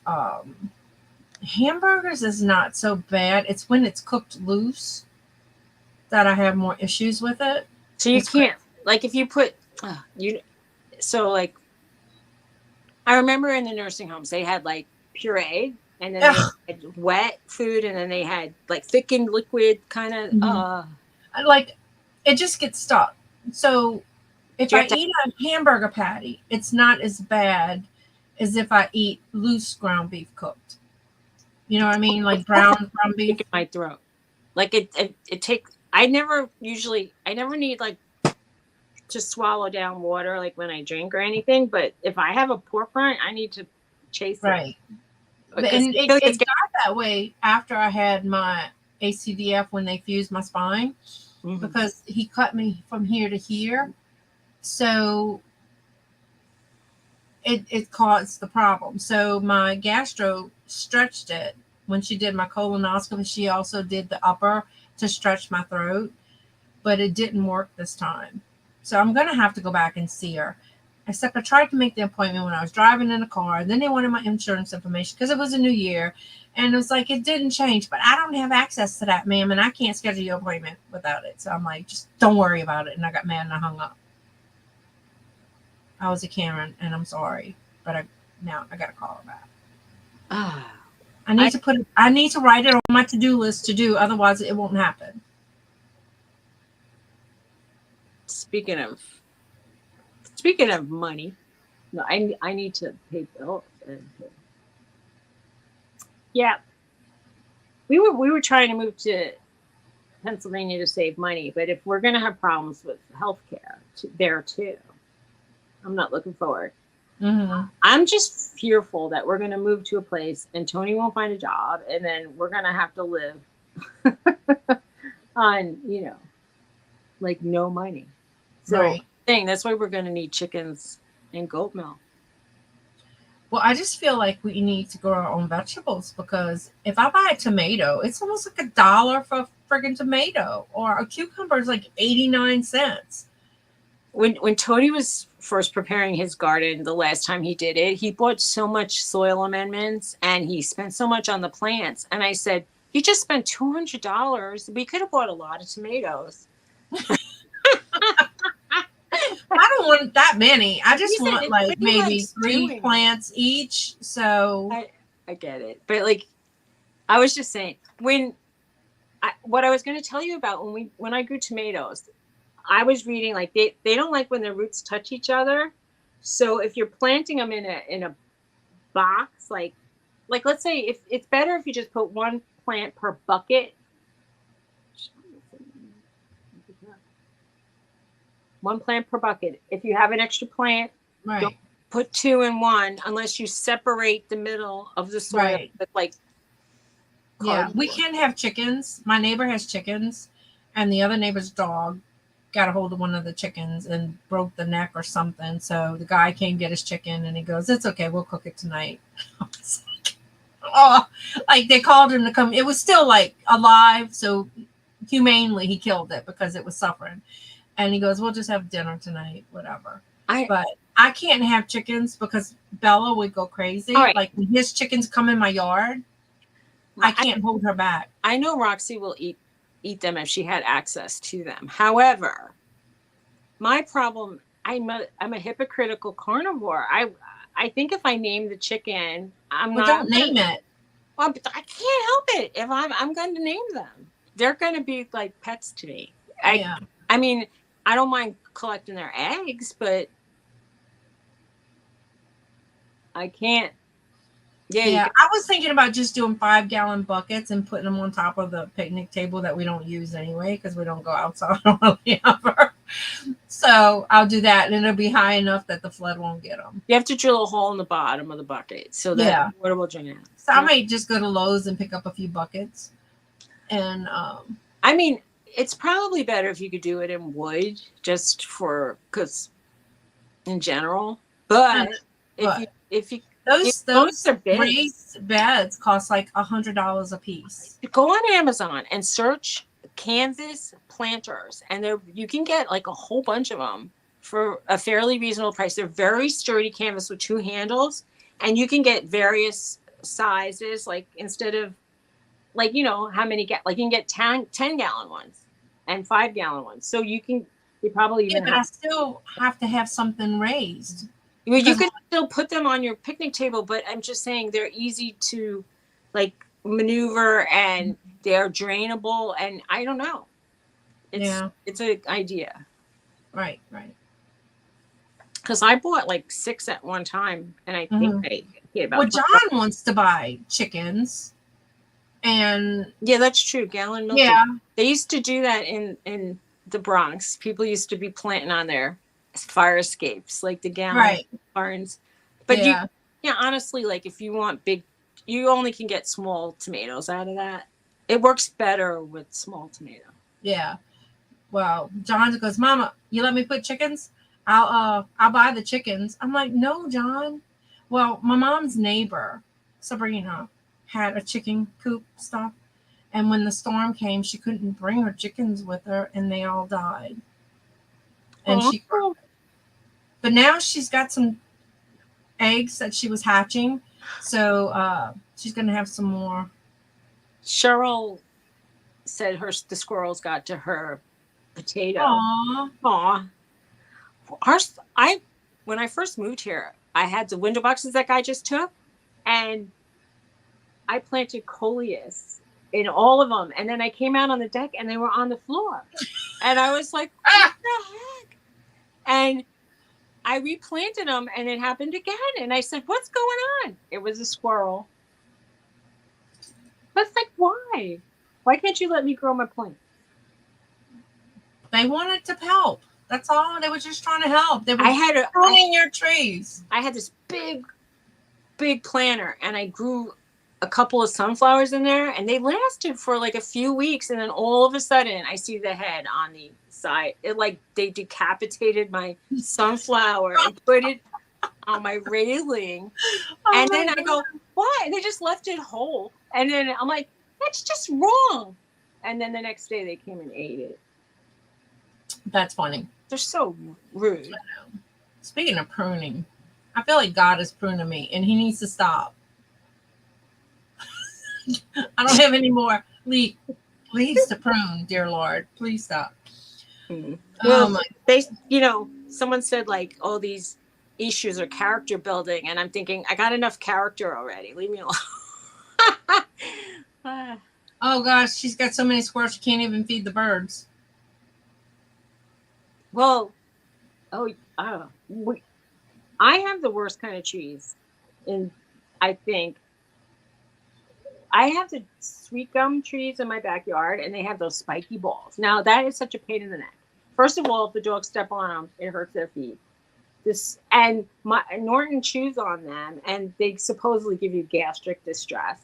hamburgers is not so bad. It's when it's cooked loose that I have more issues with it. So you can't, like if you put, so like, I remember in the nursing homes, they had like puree, and then they had wet food, and then they had like thickened liquid kind of. Like, it just gets stuck. So if I eat a hamburger patty, it's not as bad as if I eat loose ground beef cooked. You know what I mean? Like ground beef. In my throat. Like it takes, I never need like to swallow down water like when I drink or anything. But if I have a pork rind, I need to chase it. Right. because And I feel like it got that way after I had my ACDF when they fused my spine, because he cut me from here to here. So it caused the problem. So my gastro stretched it. When she did my colonoscopy, she also did the upper to stretch my throat, but it didn't work this time. So I'm going to have to go back and see her. Except I tried to make the appointment when I was driving in the car. Then they wanted my insurance information because it was a new year. And it was like, it didn't change, but I don't have access to that, ma'am, and I can't schedule your appointment without it. So I'm like, just don't worry about it. And I got mad and I hung up. I was a Karen, and I'm sorry, but now I got to call her back. I need to write it on my to-do list to do, otherwise it won't happen. Speaking of money, no, I need to pay bills. Yeah, we were trying to move to Pennsylvania to save money, but if we're gonna have problems with healthcare there too, I'm not looking forward. I'm just fearful that we're gonna move to a place and Tony won't find a job, and then we're gonna have to live on like no money. So Right. that's why we're gonna need chickens and goat milk. Well, I just feel like we need to grow our own vegetables, because if I buy a tomato, it's almost like $1 for a friggin' tomato, or a cucumber is like 89 cents. When Tony was first preparing his garden the last time he did it, he bought so much soil amendments and he spent so much on the plants. And I said, you just spent $200. We could have bought a lot of tomatoes. I don't want that many. I just want like maybe 3 plants each. So I get it. But like, I was just saying, what I was going to tell you about when I grew tomatoes, I was reading like they don't like when their roots touch each other. So if you're planting them in a box, like let's say if it's better if you just put one plant per bucket. One plant per bucket. If you have an extra plant, don't put 2 in one unless you separate the middle of the soil with like. Yeah, we can have chickens. My neighbor has chickens, and the other neighbor's dog got a hold of one of the chickens and broke the neck or something. So the guy came get his chicken, and he goes, "It's okay, we'll cook it tonight." Like they called him to come. It was still like alive, so humanely he killed it because it was suffering. And he goes, "We'll just have dinner tonight, whatever." But I can't have chickens because Bella would go crazy. Like when his chickens come in my yard, I can't hold her back. I know Roxy will eat them if she had access to them. However, my problem, I'm a hypocritical carnivore. I think if I name the chicken, don't name it. Well, but I can't help it. If I'm going to name them, they're going to be like pets to me. I mean, I don't mind collecting their eggs, but I can't. Yeah, I was thinking about just doing 5-gallon buckets and putting them on top of the picnic table that we don't use anyway because we don't go outside hardly ever. So I'll do that, and it'll be high enough that the flood won't get them. You have to drill a hole in the bottom of the bucket so that water will drain out. So I might just go to Lowe's and pick up a few buckets. And I mean, it's probably better if you could do it in wood, just because in general. But if you those raised beds cost like $100 a piece. Go on Amazon and search canvas planters, and you can get like a whole bunch of them for a fairly reasonable price. They're very sturdy canvas with 2 handles, and you can get various sizes. Like instead of like how many you can get 10-gallon ones and 5-gallon ones. So you probably even. But I still have to have something raised. Well, you can still put them on your picnic table, but I'm just saying they're easy to like maneuver and they're drainable, and I don't know. It's an idea. Right. Because I bought like 6 at one time, and I think I get about. Well, John wants to buy chickens, and that's true. Gallon milk. Yeah, they used to do that in the Bronx. People used to be planting on their fire escapes, like the gallon barns. But honestly, like if you want big, you only can get small tomatoes out of that. It works better with small tomato. Yeah. Well, John goes, Mama, you let me put chickens? I'll buy the chickens. I'm like, no, John. Well, my mom's neighbor, Sabrina, had a chicken coop stuff. And when the storm came, she couldn't bring her chickens with her, and they all died. And but now she's got some eggs that she was hatching, so she's gonna have some more. Cheryl said the squirrels got to her potato. Aww. When I first moved here, I had the window boxes that guy just took, and I planted coleus in all of them, and then I came out on the deck and they were on the floor, and I was like, what the heck? And I replanted them, and it happened again, and I said, what's going on? It was a squirrel. But it's like, why can't you let me grow my plant? They wanted to help. That's all. They were just trying to help. They were pruning your trees. I had this big planter, and I grew a couple of sunflowers in there, and they lasted for like a few weeks, and then all of a sudden I see the head on the side. It like they decapitated my sunflower and put it on my railing. And then I go, why? And they just left it whole. And then I'm like, that's just wrong. And then the next day they came and ate it. That's funny. They're so rude. Speaking of pruning, I feel like God is pruning me, and he needs to stop. I don't have any more leaves to prune, dear Lord. Please stop. Well, someone said like all these issues are character building, and I'm thinking I got enough character already. Leave me alone. Oh gosh, she's got so many squirrels she can't even feed the birds. Well, I have the worst kind of trees, and I think I have the sweet gum trees in my backyard, and they have those spiky balls. Now that is such a pain in the neck. First of all, if the dogs step on them, it hurts their feet. Norton chews on them, and they supposedly give you gastric distress.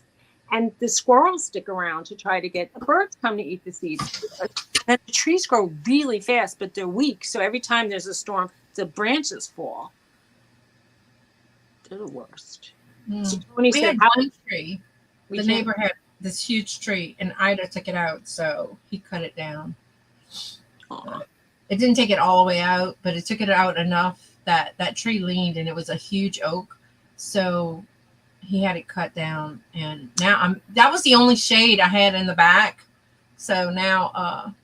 And the squirrels stick around to try to get the birds come to eat the seeds. And the trees grow really fast, but they're weak. So every time there's a storm, the branches fall. They're the worst. So we had one tree. The neighbor had this huge tree, and Ida took it out, so he cut it down. It didn't take it all the way out, but it took it out enough that tree leaned, and it was a huge oak. So he had it cut down, and now that was the only shade I had in the back. So now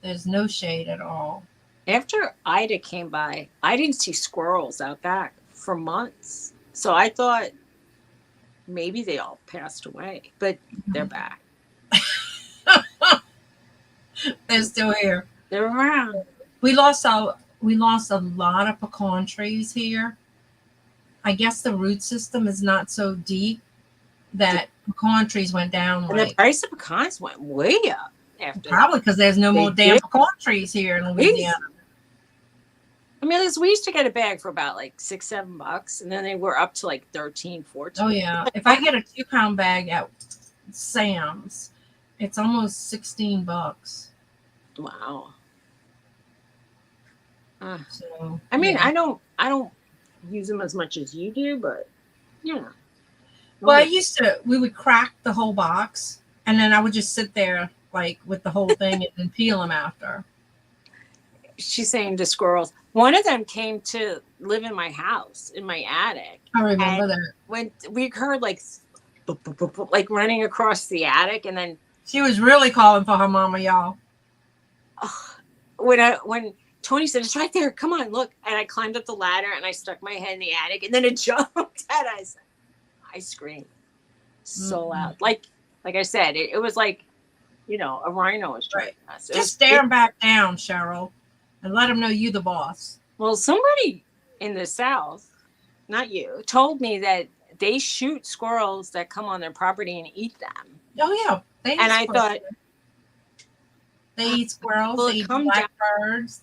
there's no shade at all. After Ida came by, I didn't see squirrels out back for months. So I thought maybe they all passed away, but they're back. They're still here. They're around. We lost a lot of pecan trees here. I guess the root system is not so deep that pecan trees went down. And the price of pecans went way up after. Probably because there's no more damn pecan trees here in Louisiana. I mean, we used to get a bag for about like $6-7, and then they were up to like 13, 14. Oh yeah, if I get a 2-pound bag at Sam's, it's almost $16. Wow. So I mean, yeah. I don't use them as much as you do, but yeah. Well, we would crack the whole box, and then I would just sit there like with the whole thing and then peel them after. She's saying to squirrels. One of them came to live in my house, in my attic. I remember that. When we heard like running across the attic, and then she was really calling for her mama, y'all. When Tony said, it's right there, come on, look. And I climbed up the ladder, and I stuck my head in the attic, and then it jumped at us. I screamed so loud. Like I said, it was like, a rhino was trying us. Just stare him back down, Cheryl, and let him know you the boss. Well, somebody in the South, not you, told me that they shoot squirrels that come on their property and eat them. Oh, yeah. I thought... They eat squirrels, they eat blackbirds,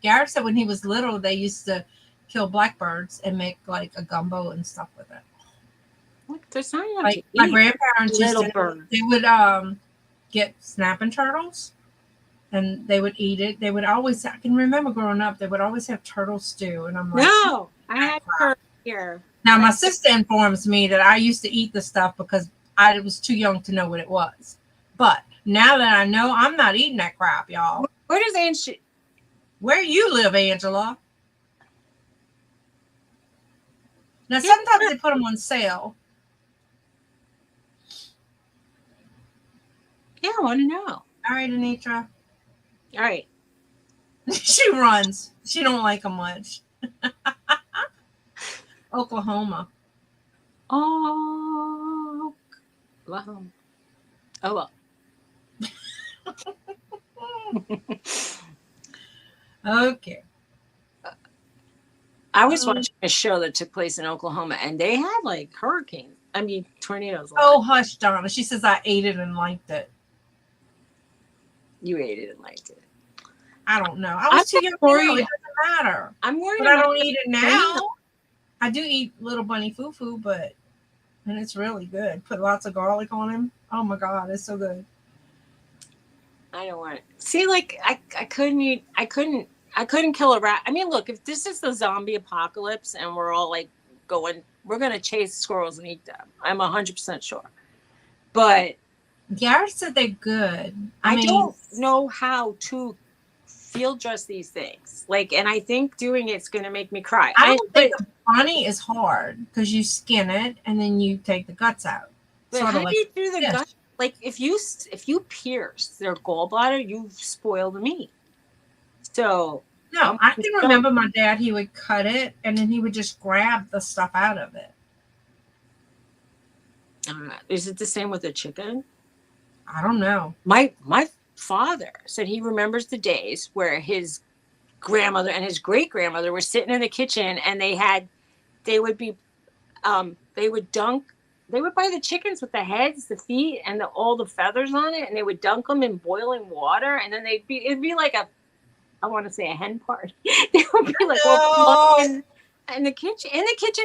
Garrett said when he was little, they used to kill blackbirds and make like a gumbo and stuff with it. What? There's not enough Like to my eat. grandparents used Little to, bird. they would get snapping turtles and they would eat it. They would always, I can remember growing up, they would always have turtle stew. And I'm like, No, I had her here. now my Like, sister informs me that I used to eat the stuff because I was too young to know what it was. But now that I know, I'm not eating that crap, y'all. where does ancient? Where you live, Angela? Now sometimes they put them on sale. Yeah, I want to know. All right, Anitra. All right. She runs. She don't like them much. Oklahoma. Oh, oh well. Okay. I was watching a show that took place in Oklahoma, and they had like hurricanes. I mean, tornadoes. Oh, hush, Donna. She says I ate it and liked it. You ate it and liked it. I don't know. I was too young to know. It doesn't matter. I'm worried. But I don't eat it now. I do eat little bunny fufu, but and it's really good. Put lots of garlic on him. Oh my god, it's so good. I don't want it. See, like I couldn't eat. I couldn't kill a rat. I mean, look, if this is the zombie apocalypse and we're all like we're gonna chase squirrels and eat them. I'm 100% sure. But Garrett said they're good. I mean, don't know how to field dress these things. Like, and I think doing it's gonna make me cry. I don't think a bunny is hard because you skin it and then you take the guts out. But Sort how of like do you do the fish. gut? Like, if you pierce their gallbladder, you spoil the meat. So no, I can remember my dad. He would cut it and then he would just grab the stuff out of it. Is it the same with the chicken? I don't know. My father said he remembers the days where his grandmother and his great grandmother were sitting in the kitchen and they would buy the chickens with the heads, the feet, and all the feathers on it, and they would dunk them in boiling water, and then it'd be like I want to say a hen party. They would be like in the kitchen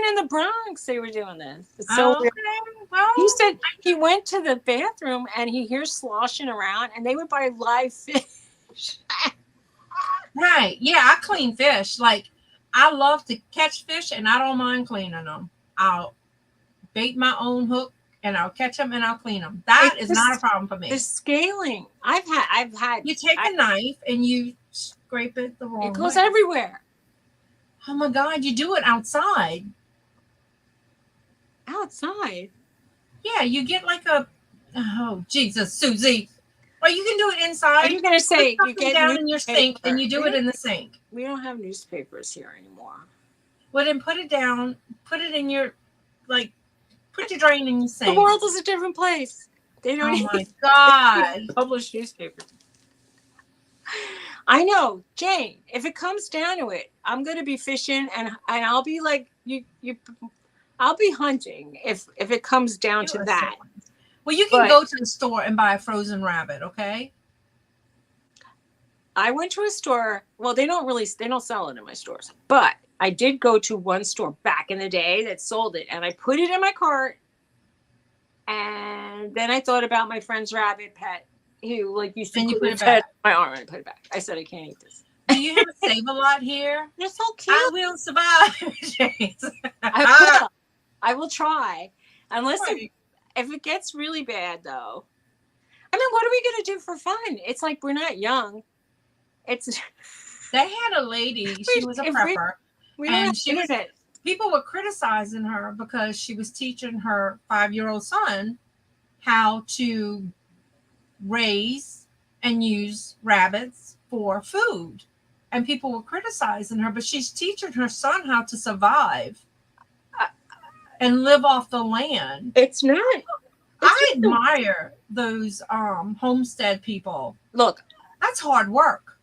in the Bronx. They were doing this. It's so weird. Well, He said he went to the bathroom and he hears sloshing around, and they would buy live fish. Right. Yeah, I clean fish. Like, I love to catch fish, and I don't mind cleaning them. I'll bait my own hook, and I'll catch them, and I'll clean them. That is not a problem for me. The scaling. I've had. You take a knife, and you scrape it the wrong way. It goes everywhere. Oh, my God. You do it outside. Outside? Yeah, you get like a... Oh, Jesus, Suzy. Well, you can do it inside. Are you going to say you get down in your sink and you do it in the sink? We don't have newspapers here anymore. Well, then put it down. Put it in your, put your drain in your sink. The world is a different place. They don't Oh, my God. publish newspapers. I know, Jane, if it comes down to it, I'm going to be fishing and I'll be like, I'll be hunting if it comes down to that. Well, you can go to the store and buy a frozen rabbit, okay? I went to a store. Well, they don't sell it in my stores, but I did go to one store back in the day that sold it, and I put it in my cart. And then I thought about my friend's rabbit pet who used to put his head on my arm and put it back. I said, I can't eat this. Do you have a Save-A-Lot here? They're so cute. I will survive, James. I will try. Unless if it gets really bad, though. I mean, what are we going to do for fun? It's like we're not young. They had a lady. She was a prepper. And people were criticizing her because she was teaching her 5-year-old son how to raise and use rabbits for food. And people were criticizing her, but she's teaching her son how to survive and live off the land. It's not. I admire those homestead people. Look, that's hard work.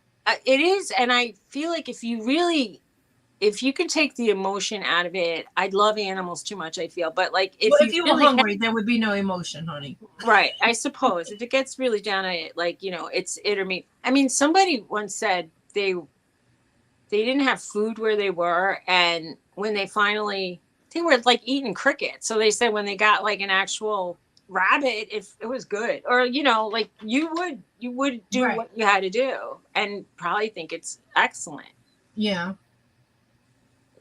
It is, and I feel like if you can take the emotion out of it, I'd love animals too much. I feel, but if you were hungry, there would be no emotion, honey. Right, I suppose if it gets really down to it, it's it or me. I mean, somebody once said they didn't have food where they were, and when they finally they were like eating crickets. So they said when they got like an actual rabbit, if it was good, or like you would do Right. what you had to do and probably think it's excellent. Yeah.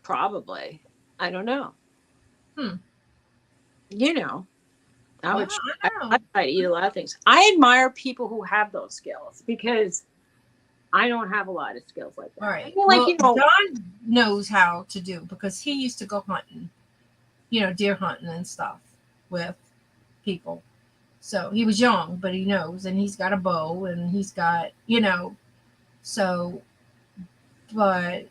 Probably. I don't know. Hmm. I would I know. try to eat a lot of things. I admire people who have those skills because I don't have a lot of skills like that. Right. I mean, like, John knows how to do because he used to go hunting, deer hunting and stuff with people. So he was young, but he knows, and he's got a bow, and he's got, so, but,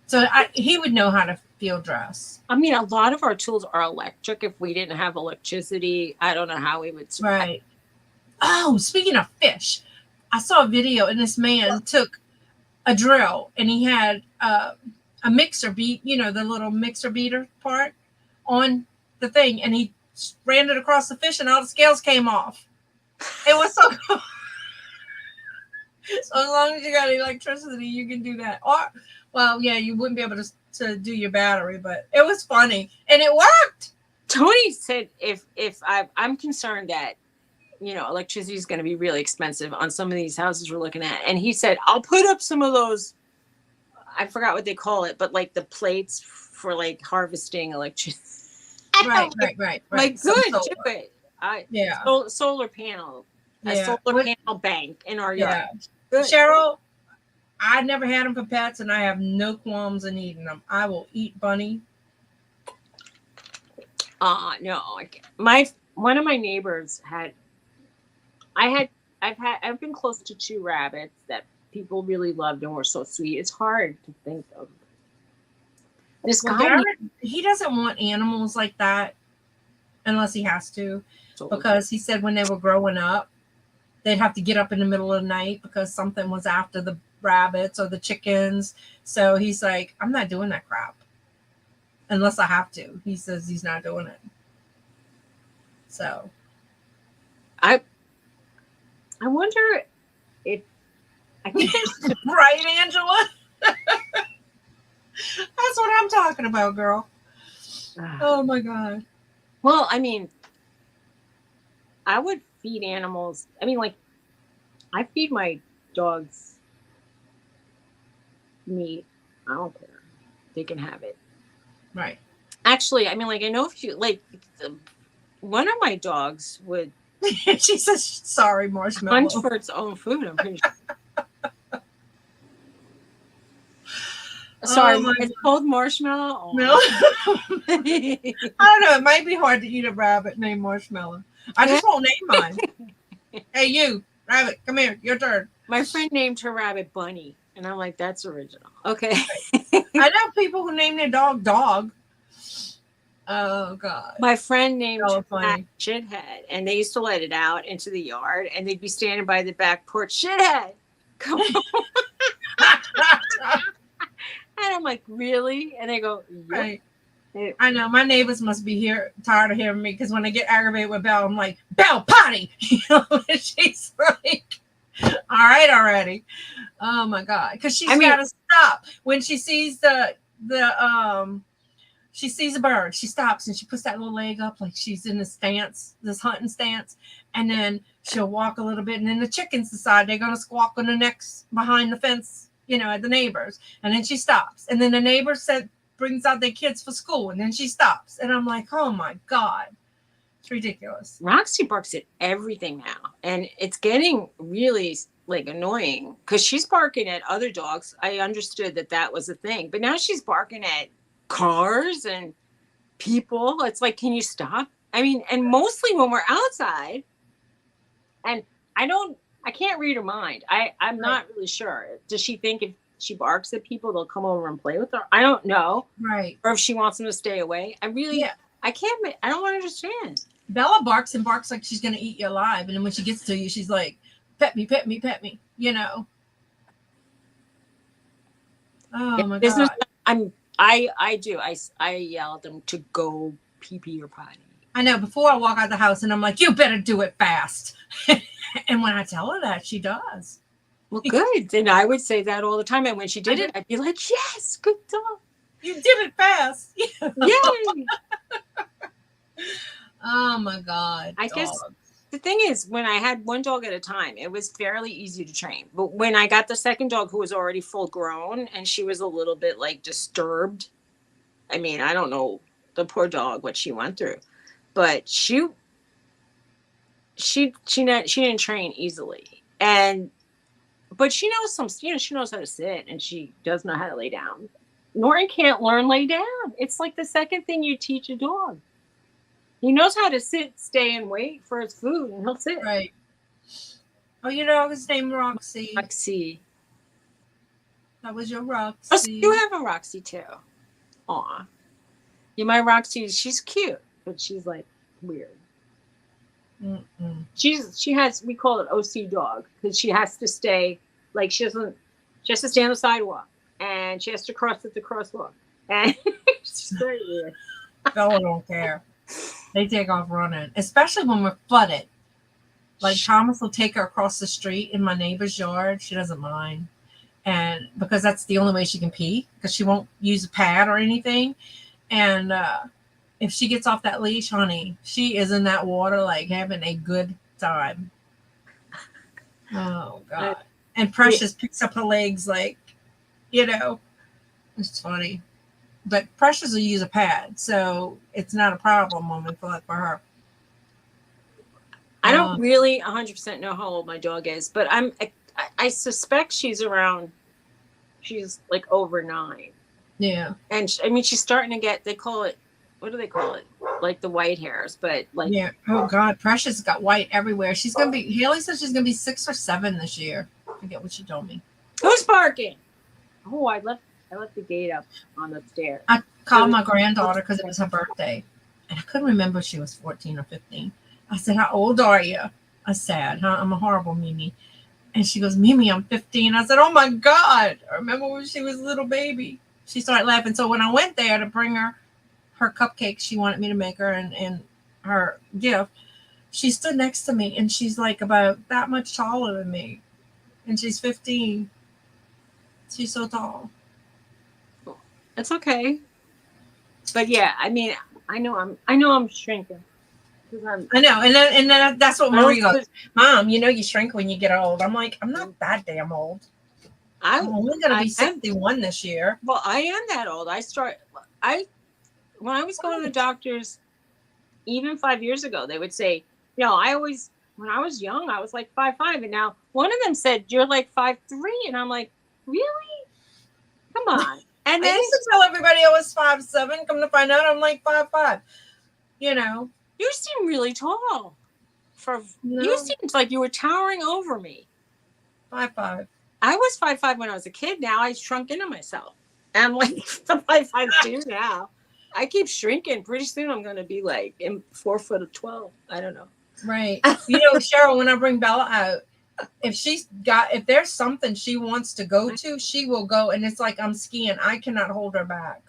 so he would know how to field dress. I mean, a lot of our tools are electric. If we didn't have electricity, I don't know how we would survive. Right. Oh, speaking of fish, I saw a video, and this man took a drill, and he had a mixer beat, the little mixer beater part on the thing, and he ran it across the fish, and all the scales came off. It was so cool. So as long as you got electricity, you can do that. Or, well, yeah, you wouldn't be able to do your battery, but it was funny, and it worked. Tony said if I'm concerned that electricity is going to be really expensive on some of these houses we're looking at, and he said I'll put up some of those, I forgot what they call it, but like the plates for like harvesting electricity. Right. Like, good, do it. Solar panel, a solar panel bank in our yard. Good. Cheryl, I never had them for pets, and I have no qualms in eating them. I will eat bunny. No, I can't. One of my neighbors I've been close to 2 rabbits that people really loved and were so sweet. It's hard to think of. This guy, Garrett, he doesn't want animals like that unless he has to, because he said when they were growing up, they'd have to get up in the middle of the night because something was after the rabbits or the chickens. So he's like, I'm not doing that crap unless I have to. He says he's not doing it. So I wonder if I think right, Angela. That's what I'm talking about, girl. Oh my God. Well, I mean, I would feed animals. I mean, like, I feed my dogs meat. I don't care. They can have it. Right. Actually, I mean, like, I know if you, like, one of my dogs would. She says, sorry, Marshmallow. Hunt for its own food, I'm pretty sure. Sorry, it's called Marshmallow? Oh. No. I don't know. It might be hard to eat a rabbit named Marshmallow. I just won't name mine. Hey, you, rabbit, come here. Your turn. My friend named her rabbit Bunny. And I'm like, that's original. Okay. I know people who name their dog Dog. Oh, God. My friend named her Shithead. And they used to let it out into the yard. And they'd be standing by the back porch. Shithead, come on. And I'm like, really? And they go, yep. Right. I know. My neighbors must be tired of hearing me, because when I get aggravated with Belle, I'm like, Belle, potty. And she's like, all right already. Oh my God. Because she's got to stop. When she sees she sees a bird, she stops and she puts that little leg up like she's in this hunting stance. And then she'll walk a little bit. And then the chickens decide they're going to squawk on the necks behind the fence, at the neighbors. And then she stops. And then the neighbor brings out their kids for school. And then she stops. And I'm like, oh my God. It's ridiculous. Roxy barks at everything now. And it's getting really like annoying because she's barking at other dogs. I understood that was a thing. But now she's barking at cars and people. It's like, can you stop? I mean, and mostly when we're outside. And I can't read her mind. I'm not really sure. Does she think if she barks at people, they'll come over and play with her? I don't know. Right. Or if she wants them to stay away. I don't understand. Bella barks and barks like she's going to eat you alive. And then when she gets to you, she's like, pet me, pet me, pet me, Oh my God. I do. I yell at them to go pee or potty. I know. Before I walk out the house and I'm like, you better do it fast. And when I tell her that, she does. Well, good. And I would say that all the time. And when she did it, I'd be like, yes, good dog. You did it fast. Yay! Oh my God. I guess Dogs. the thing is, when I had one dog at a time, it was fairly easy to train. But when I got the second dog, who was already full grown, and she was a little bit like disturbed. I mean, I don't know the poor dog what she went through, but she didn't train easily, and but she knows some, she knows how to sit, and she does know how to lay down. Norton can't learn lay down. It's like the second thing you teach a dog. He knows how to sit, stay, and wait for his food, and he'll sit. Right. Oh, your dog's name Roxy. Roxy. That was your Oh, Roxy. so you have a Roxy too. Aw. Yeah, my Roxy, she's cute, but she's like weird. Mm-mm. She has, we call it OC dog, because she has to stay, like she has to stay on the sidewalk, and she has to cross at the crosswalk, and she's very weird. Bella don't care. They take off running, especially when we're flooded. Like Thomas will take her across the street in my neighbor's yard. She doesn't mind, and because that's the only way she can pee, because she won't use a pad or anything. And if she gets off that leash, honey, she is in that water like having a good time. Oh God! And Precious picks up her legs like, it's funny. But Precious will use a pad, so it's not a problem when we flood for her. I don't really 100% know how old my dog is, but I suspect she's like over 9. Yeah. And I mean, she's starting to get, they call it, what do they call it? Like the white hairs, but like. Yeah. Oh God, Precious got white everywhere. She's going to be, Haley says she's going to be 6 or 7 this year. I forget what she told me. Who's barking? Oh, I left the gate up on the stairs. I called my granddaughter because it was her birthday. And I couldn't remember if she was 14 or 15. I said, how old are you? I said, huh? I'm a horrible Mimi. And she goes, Mimi, I'm 15. I said, oh my God. I remember when she was a little baby. She started laughing. So when I went there to bring her cupcakes she wanted me to make her and her gift, she stood next to me and she's like about that much taller than me. And she's 15. She's so tall. It's okay. But yeah, I mean, I know I'm shrinking. I know, and then that's what Marie goes, Mom, you shrink when you get old. I'm like, I'm not that damn old. I'm only going to be 61 this year. Well, I am that old. When I was going to the doctors, even 5 years ago, they would say, when I was young, I was like 5'5", and now one of them said, you're like 5'3", and I'm like, really? Come on. And then I used to tell everybody I was 5'7". Come to find out, I'm like 5'5". You seem really tall. You seemed like you were towering over me. 5'5". I was 5'5" when I was a kid. Now I shrunk into myself. I'm like 5'2" now. I keep shrinking. Pretty soon I'm going to be like 4'12". I don't know. Right. Cheryl, when I bring Bella out, if there's something she wants to go to, she will go. And it's like I'm skiing. I cannot hold her back.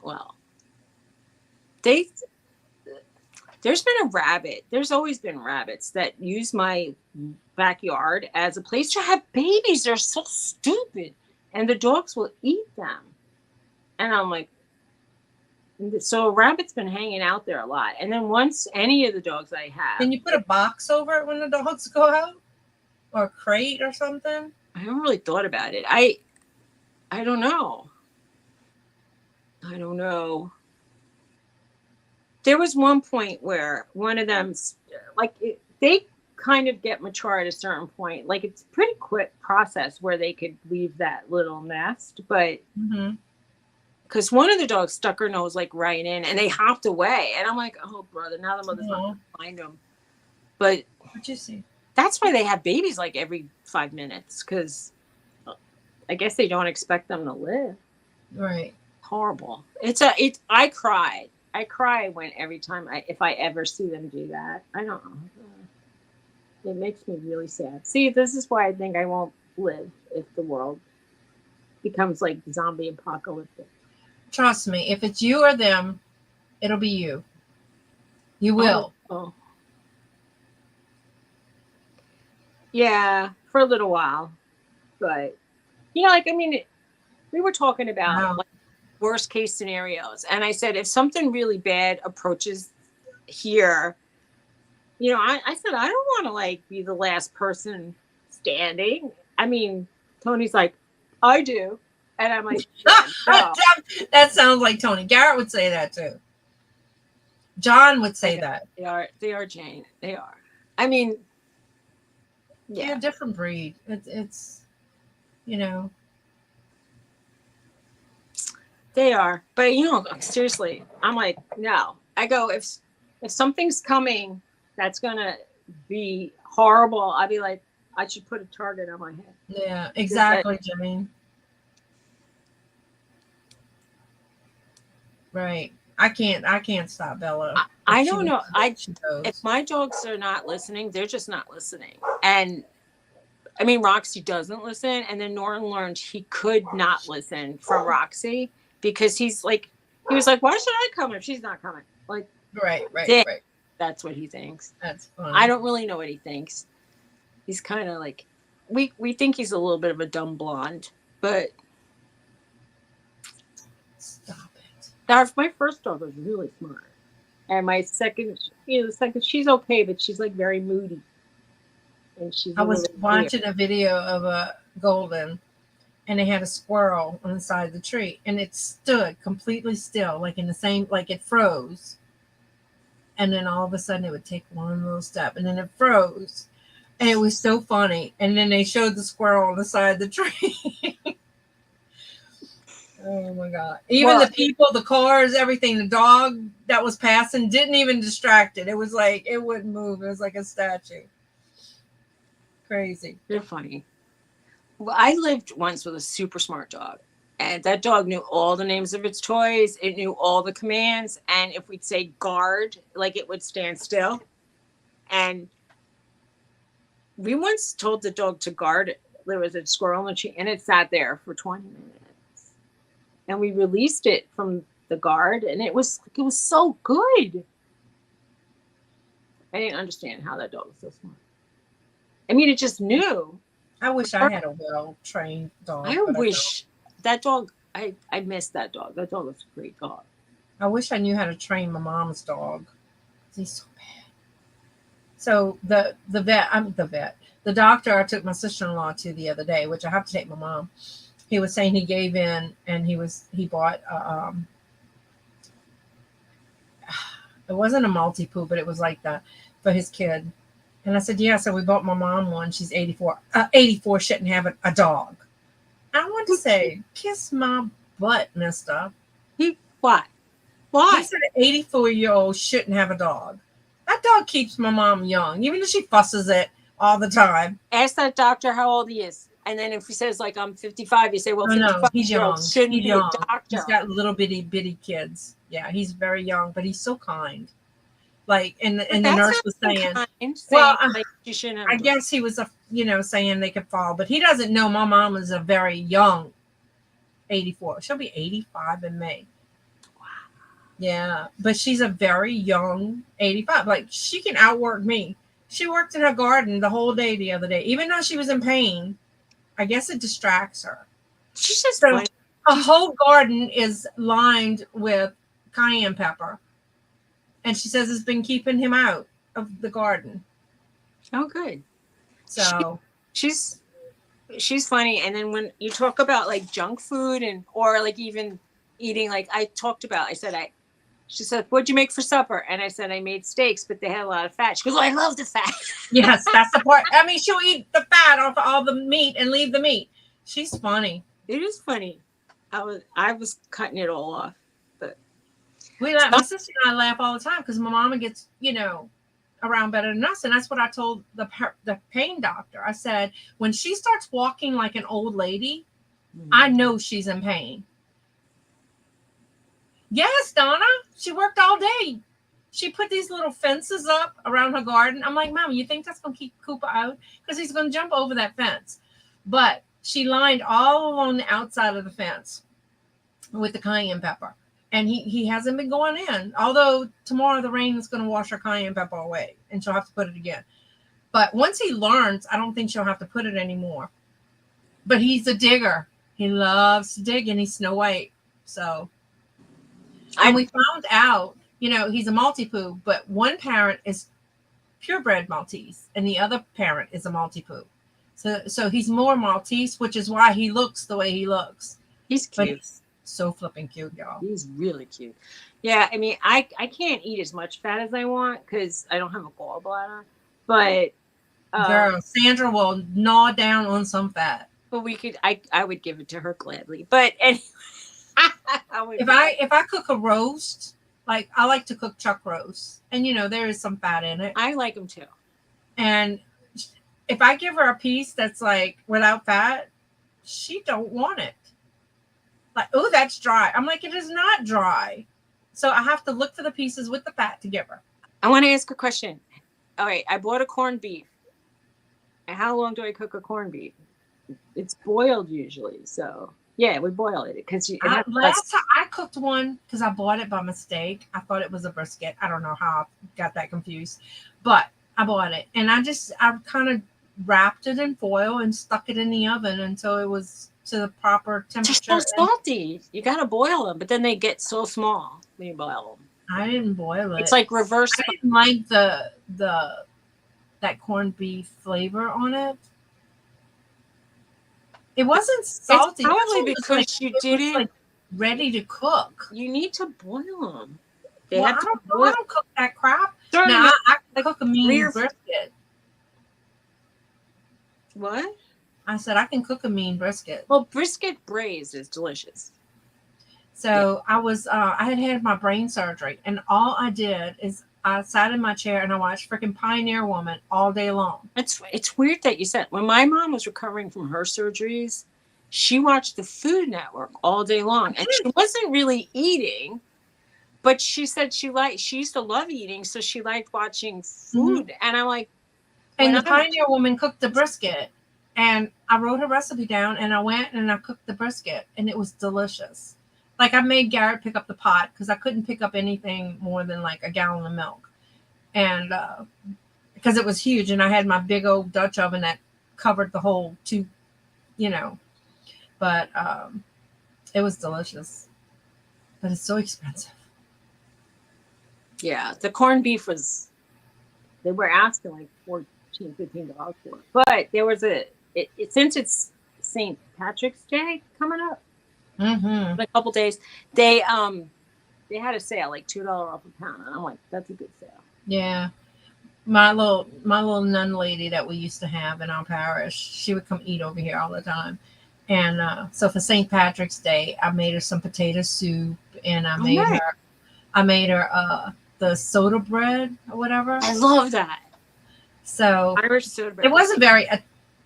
Well, there's always been rabbits that use my backyard as a place to have babies. They're so stupid. And the dogs will eat them. And I'm like, so a rabbit's been hanging out there a lot. And then once any of the dogs I have. Can you put a box over it when the dogs go out? Or a crate or something? I haven't really thought about it. I don't know. There was one point where one of them, they kind of get mature at a certain point. Like, it's a pretty quick process where they could leave that little nest. But because one of the dogs stuck her nose like right in and they hopped away. And I'm like, oh, brother, now the mother's not going to find them. But what'd you see? That's why they have babies like every 5 minutes, because I guess they don't expect them to live. Right. Horrible. I cried. I cry every time if I ever see them do that. I don't know. It makes me really sad. See, this is why I think I won't live if the world becomes like zombie apocalyptic. Trust me, if it's you or them, it'll be you. You will. Oh. Yeah, for a little while. But, we were talking about worst case scenarios. And I said, if something really bad approaches here, you know, I said, I don't want to like be the last person standing. I mean, Tony's like, I do. And I'm like, yeah, no. That sounds like Tony. Garrett would say that too. John would say that. They are Jane. They are. I mean, yeah. They're a different breed. It's you know. They are. But you know, seriously, I'm like, no. I go, if something's coming that's gonna be horrible, I'd be like, I should put a target on my head. Yeah, exactly, Jimmy. Right. I can't stop Bella. I don't know. If my dogs are not listening, they're just not listening. And I mean, Roxy doesn't listen, and then Norton learned he could not listen from Roxy because he was like, why should I come if she's not coming? Like, right. That's what he thinks. That's funny. I don't really know what he thinks. He's kind of like, we think he's a little bit of a dumb blonde, but stop it. My first dog was really smart, and my second, she's okay, but she's like very moody. And I was watching a video of a golden, and they had a squirrel on the side of the tree, and it stood completely still, like in the same, like it froze. And then all of a sudden it would take one little step, and then it froze. And it was so funny. And then they showed the squirrel on the side of the tree. Oh my God. Even the people, the cars, everything, the dog that was passing didn't even distract it. It was like, it wouldn't move. It was like a statue. Crazy. They're funny. Well, I lived once with a super smart dog. And that dog knew all the names of its toys. It knew all the commands. And if we'd say guard, like it would stand still. And we once told the dog to guard it. There was a squirrel in the tree, and it sat there for 20 minutes. And we released it from the guard, and it was so good. I didn't understand how that dog was so smart. I mean, it just knew. I wish I had a well-trained dog. I wish that dog, I missed that dog. That dog was a great dog. I wish I knew how to train my mom's dog. He's so bad. So the doctor I took my sister-in-law to the other day, which I have to take my mom. He was saying he gave in, and he bought it wasn't a multi-poo, but it was like that for his kid. And I said, yeah. So we bought my mom one. She's 84. 84 shouldn't have a dog. I want to say, kiss my butt, mister. Why? He said an 84-year-old shouldn't have a dog. That dog keeps my mom young, even though she fusses it all the time. Ask that doctor how old he is. And then if he says, like, I'm 55, you say, well, 55 he's young. Shouldn't he's be young. a doctor. He's got little bitty kids. Yeah, he's very young, but he's so kind. Like, and the nurse was saying, well, like, you shouldn't have I guess he was, saying they could fall, but he doesn't know my mom is a very young 84. She'll be 85 in May. Wow. Yeah, but she's a very young 85. Like, she can outwork me. She worked in her garden the whole day the other day, even though she was in pain. I guess it distracts her. She's just so a whole garden is lined with cayenne pepper. And she says it's been keeping him out of the garden. Oh, good. So she's funny. And then when you talk about like junk food or like even eating, like she said, what'd you make for supper? And I said, I made steaks, but they had a lot of fat. She goes, oh, I love the fat. Yes, that's the part. I mean, she'll eat the fat off all the meat and leave the meat. She's funny. It is funny. I was cutting it all off. My sister and I laugh all the time because my mama gets, around better than us. And that's what I told the pain doctor. I said, when she starts walking like an old lady, I know she's in pain. Yes, Donna, she worked all day. She put these little fences up around her garden. I'm like, Mama, you think that's going to keep Cooper out? Because he's going to jump over that fence. But she lined all along the outside of the fence with the cayenne pepper. And he hasn't been going in. Although tomorrow the rain is going to wash her cayenne pepper away. And she'll have to put it again. But once he learns, I don't think she'll have to put it anymore. But he's a digger. He loves to dig, and he's Snow White. So, and we found out, he's a Maltipoo, but one parent is purebred Maltese, and the other parent is a Maltipoo. So he's more Maltese, which is why he looks the way he looks. He's cute. But he's so flipping cute, y'all. He's really cute. Yeah, I mean, I can't eat as much fat as I want because I don't have a gallbladder. But girl, Sandra will gnaw down on some fat. But we could. I would give it to her gladly. But anyway, if I cook a roast, like I like to cook chuck roast, and there is some fat in it. I like them too. And if I give her a piece that's like without fat, she don't want it. Like, oh, that's dry. I'm like, it is not dry. So I have to look for the pieces with the fat to give her. I want to ask a question. All right, I bought a corned beef. And how long do I cook a corned beef? It's boiled usually, so yeah, we boil it because last time I cooked one because I bought it by mistake. I thought it was a brisket. I don't know how I got that confused, but I bought it and I kind of wrapped it in foil and stuck it in the oven until it was to the proper temperature. They're so salty. You gotta boil them, but then they get so small when you boil them. I didn't boil it. It's like reverse. I didn't like that corned beef flavor on it. It wasn't salty. It's probably because you didn't like ready to cook. You need to boil them. I don't cook that crap. Now I cook a mean brisket. What? I said I can cook a mean brisket. Well, brisket braised is delicious. So yeah. I had my brain surgery, and all I did is I sat in my chair and I watched freaking Pioneer Woman all day long. It's weird that you said when my mom was recovering from her surgeries, she watched the Food Network all day long, and she wasn't really eating, but she said she used to love eating, so she liked watching food. Mm-hmm. And I'm like, and the Pioneer Woman cooked the brisket, and I wrote her recipe down, and I went and I cooked the brisket, and it was delicious. Like I made Garrett pick up the pot because I couldn't pick up anything more than like a gallon of milk. And because it was huge and I had my big old Dutch oven that covered the whole two, but it was delicious, but it's so expensive. Yeah. The corned beef they were asking like $14, $15 for it. But there was since it's St. Patrick's Day coming up, mm-hmm. like a couple days, they had a sale like $2 off a pound, and I'm like, that's a good sale. Yeah, my little nun lady that we used to have in our parish, she would come eat over here all the time, and so for St. Patrick's Day, I made her some potato soup, and I made her the soda bread or whatever. I love that. So Irish soda bread. It wasn't very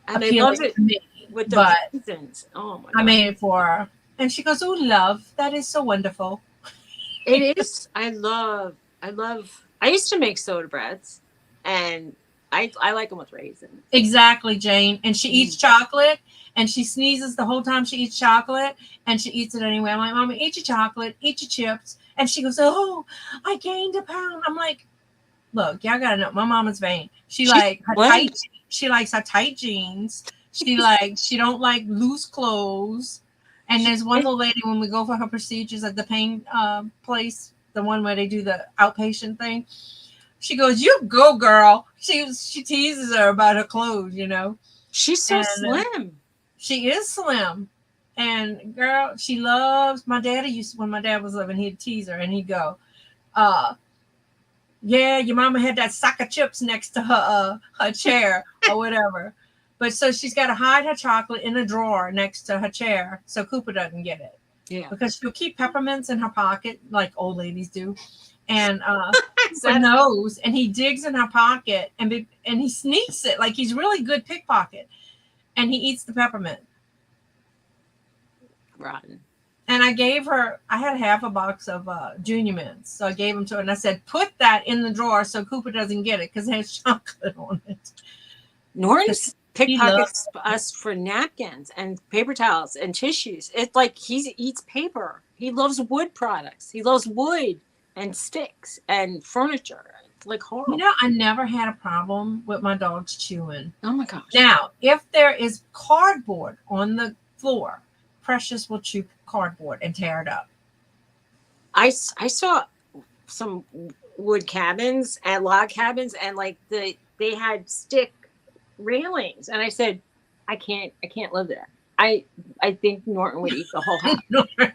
appealing to me, with the raisins. Oh my God. I made it for her. And she goes, "Oh, love, that is so wonderful." It is. I used to make soda breads, and I like them with raisins. Exactly, Jane. And she eats chocolate, and she sneezes the whole time she eats chocolate, and she eats it anyway. I'm like, "Mama, eat your chocolate, eat your chips." And she goes, "Oh, I gained a pound." I'm like, "Look, y'all gotta know, my mama's vain. She likes her tight jeans. She don't like loose clothes." And there's one little lady when we go for her procedures at the pain place, the one where they do the outpatient thing. She goes, "You go, girl." She teases her about her clothes, She's so slim. She is slim. And girl, she loves my daddy when my dad was living, he'd tease her and he'd go, "Yeah, your mama had that sack of chips next to her chair," or whatever. But so she's got to hide her chocolate in a drawer next to her chair so Cooper doesn't get it. Yeah. Because she'll keep peppermints in her pocket like old ladies do. And Cooper knows, and he digs in her pocket and he sneaks it like he's really good pickpocket. And he eats the peppermint. Rotten. And I had half a box of Junior Mints. So I gave them to her and I said, "Put that in the drawer so Cooper doesn't get it because it has chocolate on it." Norton's pickpockets us for napkins and paper towels and tissues. It's like he eats paper. He loves wood products. He loves wood and sticks and furniture. It's like horrible. I never had a problem with my dogs chewing. Oh my gosh. Now, if there is cardboard on the floor, Precious will chew cardboard and tear it up. I saw some wood cabins and log cabins, and like they had stick railings, and I said, I can't live there. I think Norton would eat the whole house.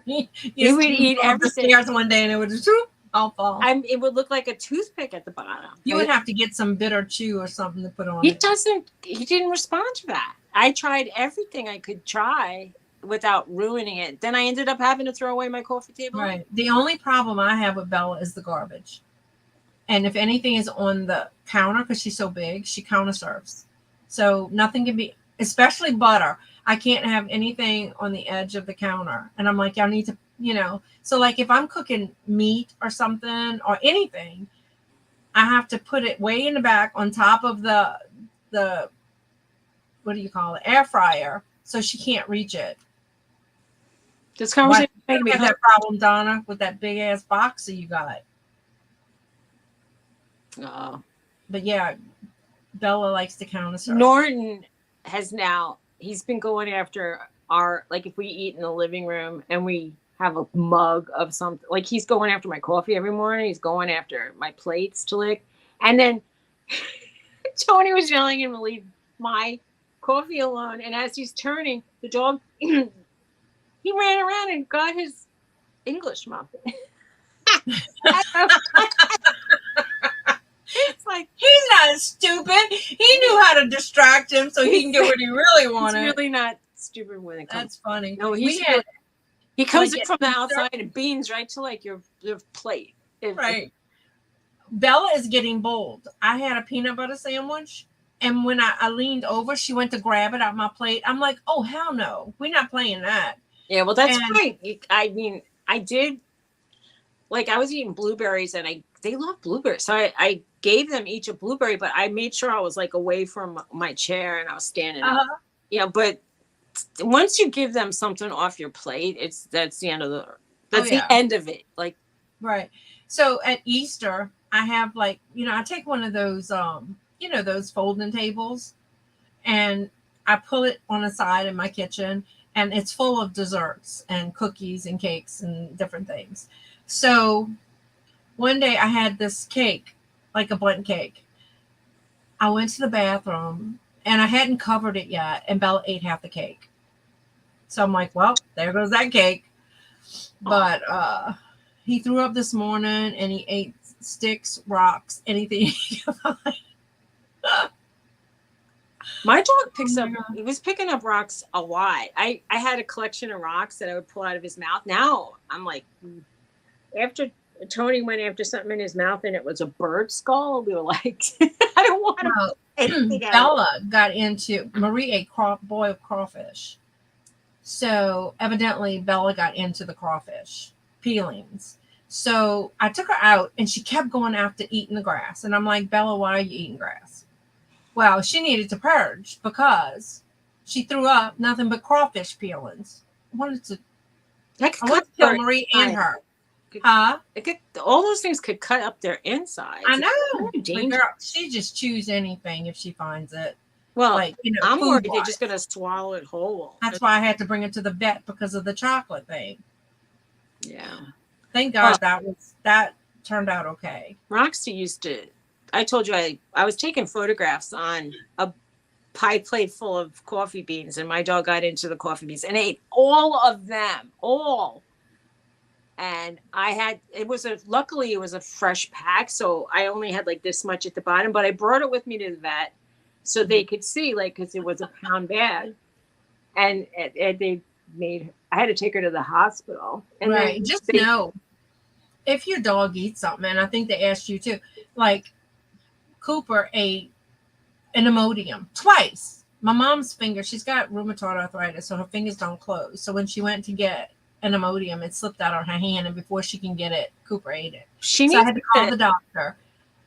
He would eat everything. The stairs one day and it would just all fall. It would look like a toothpick at the bottom. You would have to get some bitter chew or something to put on. He didn't respond to that. I tried everything I could try without ruining it. Then I ended up having to throw away my coffee table. Right. The only problem I have with Bella is the garbage. And if anything is on the counter, because she's so big, she counter serves. So nothing can be, especially butter. I can't have anything on the edge of the counter. And I'm like, y'all need to, so like if I'm cooking meat or something or anything, I have to put it way in the back on top of the what do you call it, air fryer, so she can't reach it. This conversation making me have that problem, Donna, with that big ass box that you got. Oh. But yeah, Bella likes to counter serve. Norton he's been going after like if we eat in the living room and we have a mug of something, like he's going after my coffee every morning. He's going after my plates to lick. And then Tony was yelling at him to leave my coffee alone. And as he's turning, the dog, he ran around and got his English muffin. It's like, he's not stupid. He knew how to distract him so he can get what he really wanted. He's really not stupid when it comes. That's funny. No, he comes in from the outside and beans right to like your plate. Right. Bella is getting bold. I had a peanut butter sandwich, and when I leaned over, she went to grab it out my plate. I'm like, oh, hell no. We're not playing that. Yeah, well, that's right. I mean, I did, like I was eating blueberries and they love blueberries. So I gave them each a blueberry, but I made sure I was like away from my chair and I was standing up. Yeah, but once you give them something off your plate, that's the end of the end of it. Like, right. So at Easter, I have like, I take one of those those folding tables, and I pull it on the side in my kitchen, and it's full of desserts and cookies and cakes and different things. So one day I had this cake, like a bundt cake. I went to the bathroom and I hadn't covered it yet, and Bella ate half the cake. So I'm like, well, there goes that cake. But he threw up this morning and he ate sticks, rocks, anything he could find. My dog he was picking up rocks a lot. I had a collection of rocks that I would pull out of his mouth. Now I'm like, after Tony went after something in his mouth and it was a bird skull, we were like, I don't want to. Bella got into, Marie ate boiled crawfish. So evidently Bella got into the crawfish peelings. So I took her out and she kept going after eating the grass. And I'm like, Bella, why are you eating grass? Well, she needed to purge because she threw up nothing but crawfish peelings. I wanted to kill Marie and her. All those things could cut up their insides. I know. Girl, she just chews anything if she finds it. Well, like, I'm worried they're just going to swallow it whole. That's why I had to bring it to the vet because of the chocolate thing. Yeah. Thank God that turned out okay. Roxy used to, I told you I was taking photographs on a pie plate full of coffee beans, and my dog got into the coffee beans and ate all of them, all. And luckily it was a fresh pack, so I only had like this much at the bottom, but I brought it with me to the vet so they could see, like, because it was a pound bag, and I had to take her to the hospital. And right. Just know, if your dog eats something, and I think they asked you too, like Cooper ate an Imodium twice. My mom's finger, she's got rheumatoid arthritis, so her fingers don't close. So when she went to get an Imodium, it slipped out on her hand, and before she can get it, Cooper ate it. So I had to call the doctor.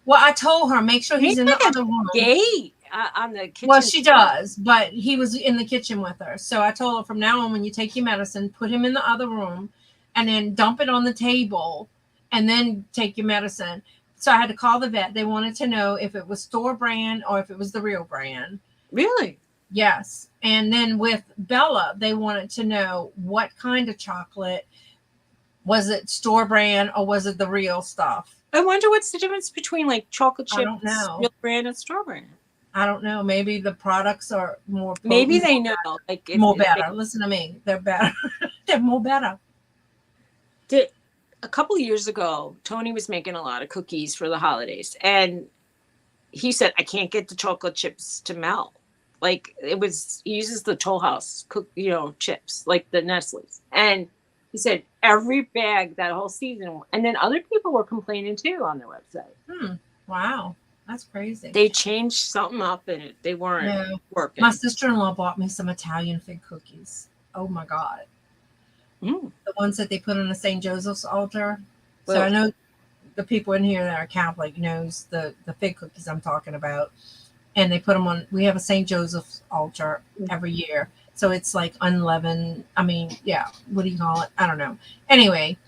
Well, I told her, make sure he's in the other room. Gate on the kitchen. Well, she does, but he was in the kitchen with her. So I told her, from now on, when you take your medicine, put him in the other room and then dump it on the table and then take your medicine. So I had to call the vet. They wanted to know if it was store brand or if it was the real brand. Really? Yes. And then with Bella, they wanted to know what kind of chocolate, Was it store brand or was it the real stuff? I wonder what's the difference between like chocolate I chips, don't know. real brand, and store brand. I don't know. Maybe the products are more potent, Maybe they know. Like more better. Listen to me. They're better. They're more better. A couple of years ago, Tony was making a lot of cookies for the holidays, and he said, "I can't get the chocolate chips to melt." Like he uses the Toll House chips, like the Nestle's, and he said every bag that whole season, and then other people were complaining too on their website. Wow, that's crazy. They changed something up in it. They weren't working. My sister-in-law bought me some Italian fig cookies. Oh my God. The ones that they put on the St. Joseph's altar. So I know the people in here that are Catholic knows the fig cookies I'm talking about. And they put them on, we have a St. Joseph's altar every year. So it's like unleavened. I mean, yeah, what do you call it? I don't know. Anyway.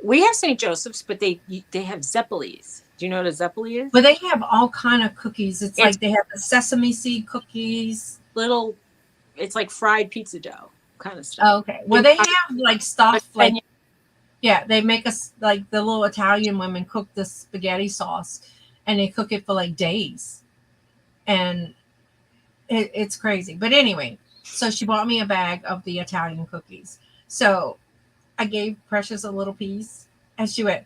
We have St. Joseph's, but they have Zeppelis. Do you know what a Zeppeli is? But they have all kind of cookies. It's like they have the sesame seed cookies. It's like fried pizza dough kind of stuff. Oh, okay. Well, they have like stuff like, yeah, they make us like the little Italian women cook the spaghetti sauce and they cook it for like days. And it's crazy. But anyway, so she bought me a bag of the Italian cookies. So I gave Precious a little piece and she went,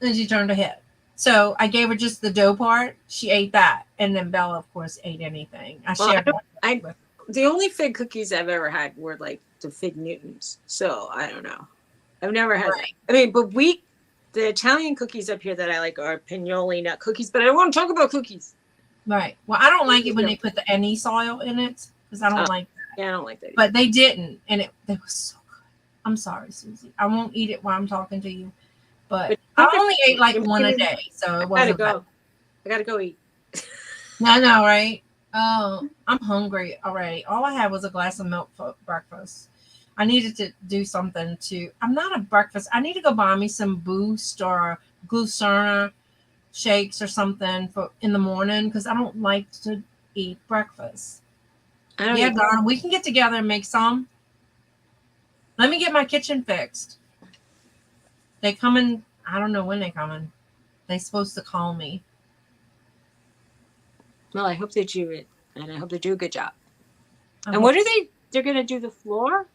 and she turned her head. So I gave her just the dough part. She ate that. And then Bella, of course, ate anything. I shared with the only fig cookies I've ever had were like the Fig Newtons. So I don't know. I've never had that. I mean, but the Italian cookies up here that I like are pinoli nut cookies, but I don't want to talk about cookies. Right. Well, I don't like it when they put the anise oil in it because I don't like that. Yeah, I don't like that either. But they didn't. And they were so good. I'm sorry, Susie. I won't eat it while I'm talking to you. But I only ate like one a day. So it wasn't bad. I gotta go eat. I know, right? Oh, I'm hungry already. All I had was a glass of milk for breakfast. I needed to do something I'm not a breakfast. I need to go buy me some Boost or Glucerna shakes or something for in the morning because I don't like to eat breakfast. Donna, we can get together and make some. Let me get my kitchen fixed. They come in, I don't know when they come in. They're supposed to call me. Well, I hope they do it, and I hope they do a good job. And what are they're going to do the floor?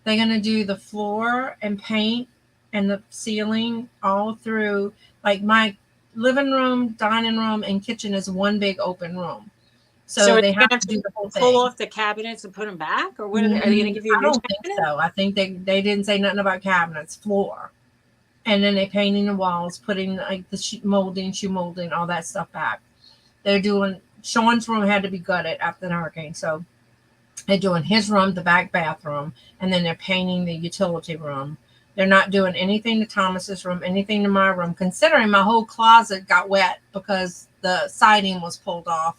They're going to do the floor and paint and the ceiling all through. Like my living room, dining room, and kitchen is one big open room. So they have to do the whole thing. Pull off the cabinets and put them back? Or what are they going to give you? I don't think so. I think they didn't say nothing about cabinets, floor. And then they're painting the walls, putting like the shoe molding, all that stuff back. They're doing, Sean's room had to be gutted after the hurricane. So they're doing his room, the back bathroom, and then they're painting the utility room. They're not doing anything to Thomas's room, anything to my room, considering my whole closet got wet because the siding was pulled off.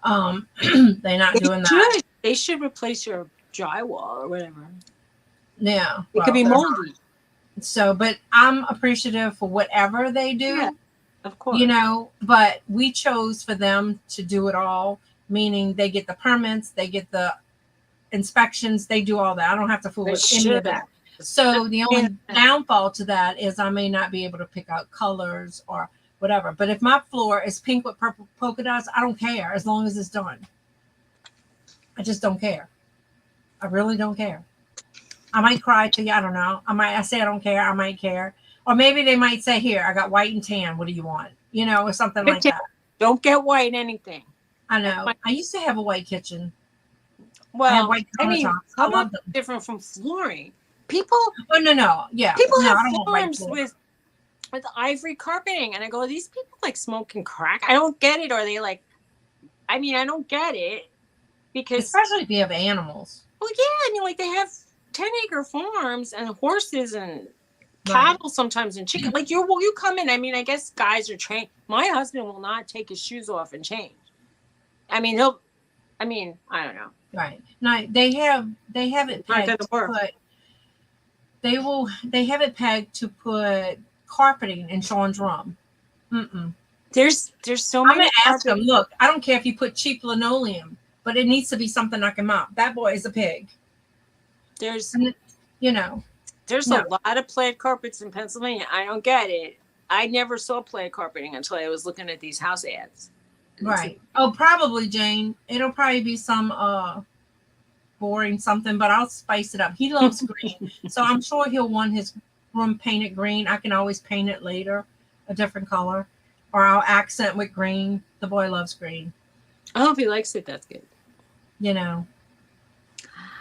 They're not doing that. They should replace your drywall or whatever. Yeah. It could be moldy. So, but I'm appreciative for whatever they do. Yeah, of course. You know, but we chose for them to do it all, meaning they get the permits, they get the inspections, they do all that. I don't have to fool with any of that. So the only downfall to that is I may not be able to pick out colors or whatever. But if my floor is pink with purple polka dots, I don't care as long as it's done. I just don't care. I really don't care. I might cry to you. I don't know. I say I don't care. I might care. Or maybe they might say, here, I got white and tan. What do you want? You know, or something like that. Don't get white anything. I know. I used to have a white kitchen. Well, white countertops. I love them. Different from flooring. People. Oh, no. Yeah. People have floors with ivory carpeting. And I go, are these people like smoking crack? I don't get it. Or they like, I don't get it. Because. Especially if you have animals. Well, yeah. Like they have 10-acre farms and horses and cattle sometimes and chicken. Like you come in. I guess guys are trained. My husband will not take his shoes off and change. I don't know. Right. Now they have it pegged to put. They have it pegged to put carpeting in Sean's room. There's so many. I'm gonna ask him. Look, I don't care if you put cheap linoleum, but it needs to be something I can mop. That boy is a pig. There's There's No. a lot of plaid carpets in Pennsylvania. I don't get it. I never saw plaid carpeting until I was looking at these house ads. Right. Oh, probably, Jane. It'll probably be some boring something, but I'll spice it up. He loves green, so I'm sure he'll want his room painted green. I can always paint it later, a different color, or I'll accent with green. The boy loves green. Oh, if he likes it, that's good. You know,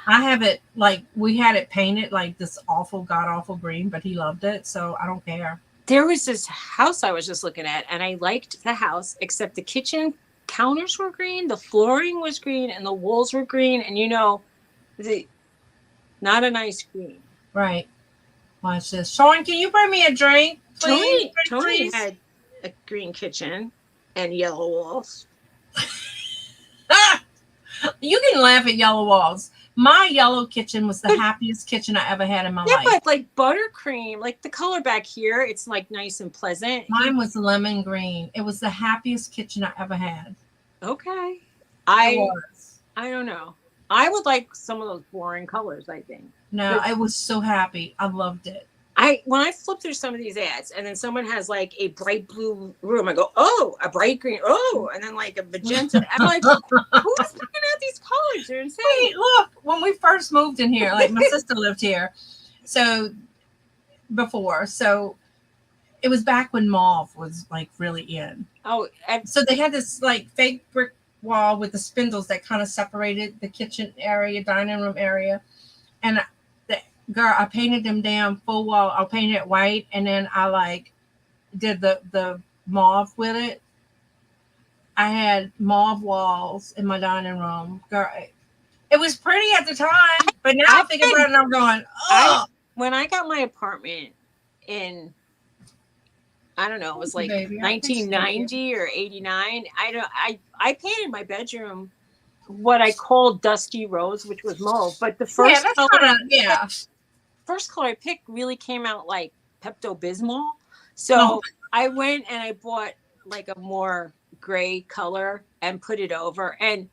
I have it like we had it painted like this awful, god awful green, but he loved it, so I don't care. There was this house I was just looking at, and I liked the house, except the kitchen counters were green, the flooring was green, and the walls were green, and not a nice green. Right. Watch this. Sean, can you bring me a drink, please? Tony had a green kitchen and yellow walls. You can laugh at yellow walls. My yellow kitchen was the happiest kitchen I ever had in my life. Yeah, but like buttercream, like the color back here, it's like nice and pleasant. Mine was lemon green. It was the happiest kitchen I ever had. Okay. It was. I don't know. I would like some of those boring colors, I think. No, I was so happy. I loved it. When I flip through some of these ads and then someone has like a bright blue room, I go, oh, a bright green, oh, and then like a magenta. I'm like, who's picking out these colors? They're insane. Hey, look, when we first moved in here, like my sister lived here. So it was back when mauve was like really in. Oh, so they had this like fake brick wall with the spindles that kind of separated the kitchen area, dining room area. And girl, I painted them down full wall. I painted it white, and then I like did the mauve with it. I had mauve walls in my dining room. Girl, it was pretty at the time, but now I think about it and I'm going, oh. When I got my apartment in, I don't know, it was like 1990 or 89. I painted my bedroom what I called dusty rose, which was mauve, but the first first color I picked really came out like Pepto-Bismol. So I went and I bought like a more gray color and put it over. And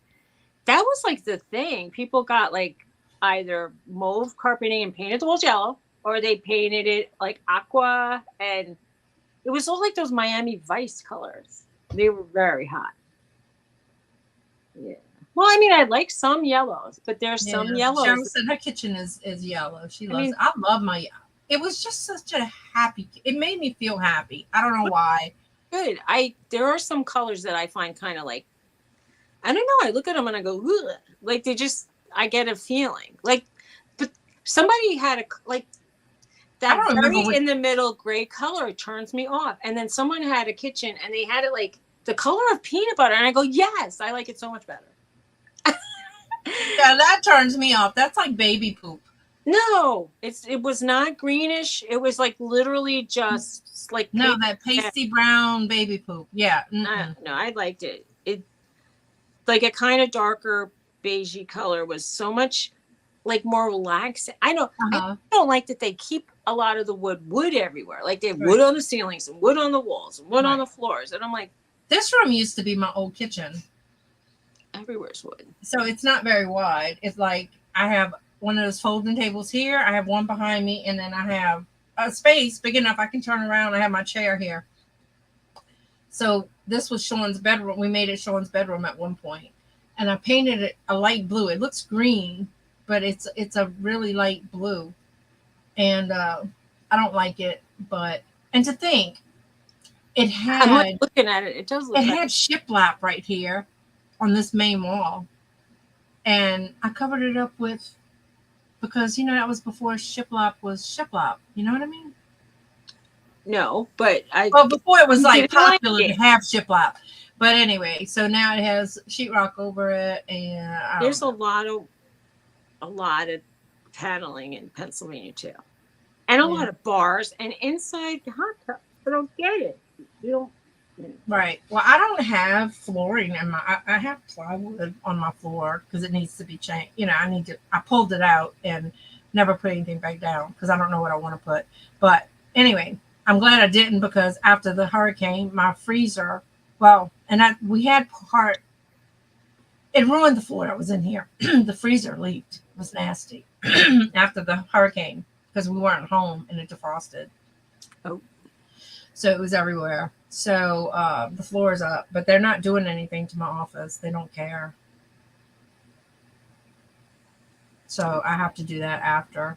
that was like the thing. People got like either mauve carpeting and painted the walls yellow, or they painted it like aqua. And it was all like those Miami Vice colors. They were very hot. Yeah. Well, I mean, I like some yellows, but there's some yellows. Cheryl said her kitchen is yellow. She loves it. I love my. It was just such a happy. It made me feel happy. I don't know why. Good. There are some colors that I find kind of like, I don't know. I look at them and I go, ugh. Like I get a feeling like, but somebody had that very in the middle gray color turns me off. And then someone had a kitchen and they had it like the color of peanut butter, and I go, yes, I like it so much better. Yeah, that turns me off. That's like baby poop. No, it was not greenish. It was like literally just like that pasty brown baby poop. Yeah. No, I liked it. It like a kind of darker beigey color was so much like more relaxed. I don't like that they keep a lot of the wood everywhere. Like they have wood on the ceilings and wood on the walls and wood on the floors. And I'm like, this room used to be my old kitchen. Everywhere's wood. So it's not very wide. It's like I have one of those folding tables here. I have one behind me, and then I have a space big enough I can turn around. I have my chair here. So this was Sean's bedroom. We made it Sean's bedroom at one point, and I painted it a light blue. It looks green, but it's a really light blue, and I don't like it. And to think, it had. I'm looking at it. It does look. It had shiplap right here on this main wall, and I covered it up with, because that was before shiplap was shiplap. You know what I mean? No, but before it was like popular to have shiplap. But anyway, so now it has sheetrock over it, and there's a lot of paneling in Pennsylvania too, and a lot of bars and inside the hot tub. I don't get it. You don't. Right. Well, I don't have flooring in I have plywood on my floor because it needs to be changed. I pulled it out and never put anything back down because I don't know what I want to put. But anyway, I'm glad I didn't, because after the hurricane, my freezer, we had it ruined the floor that was in here. The freezer leaked. It was nasty after the hurricane because we weren't home and it defrosted. Oh. So it was everywhere. So the floor is up, but they're not doing anything to my office. They don't care. So I have to do that after.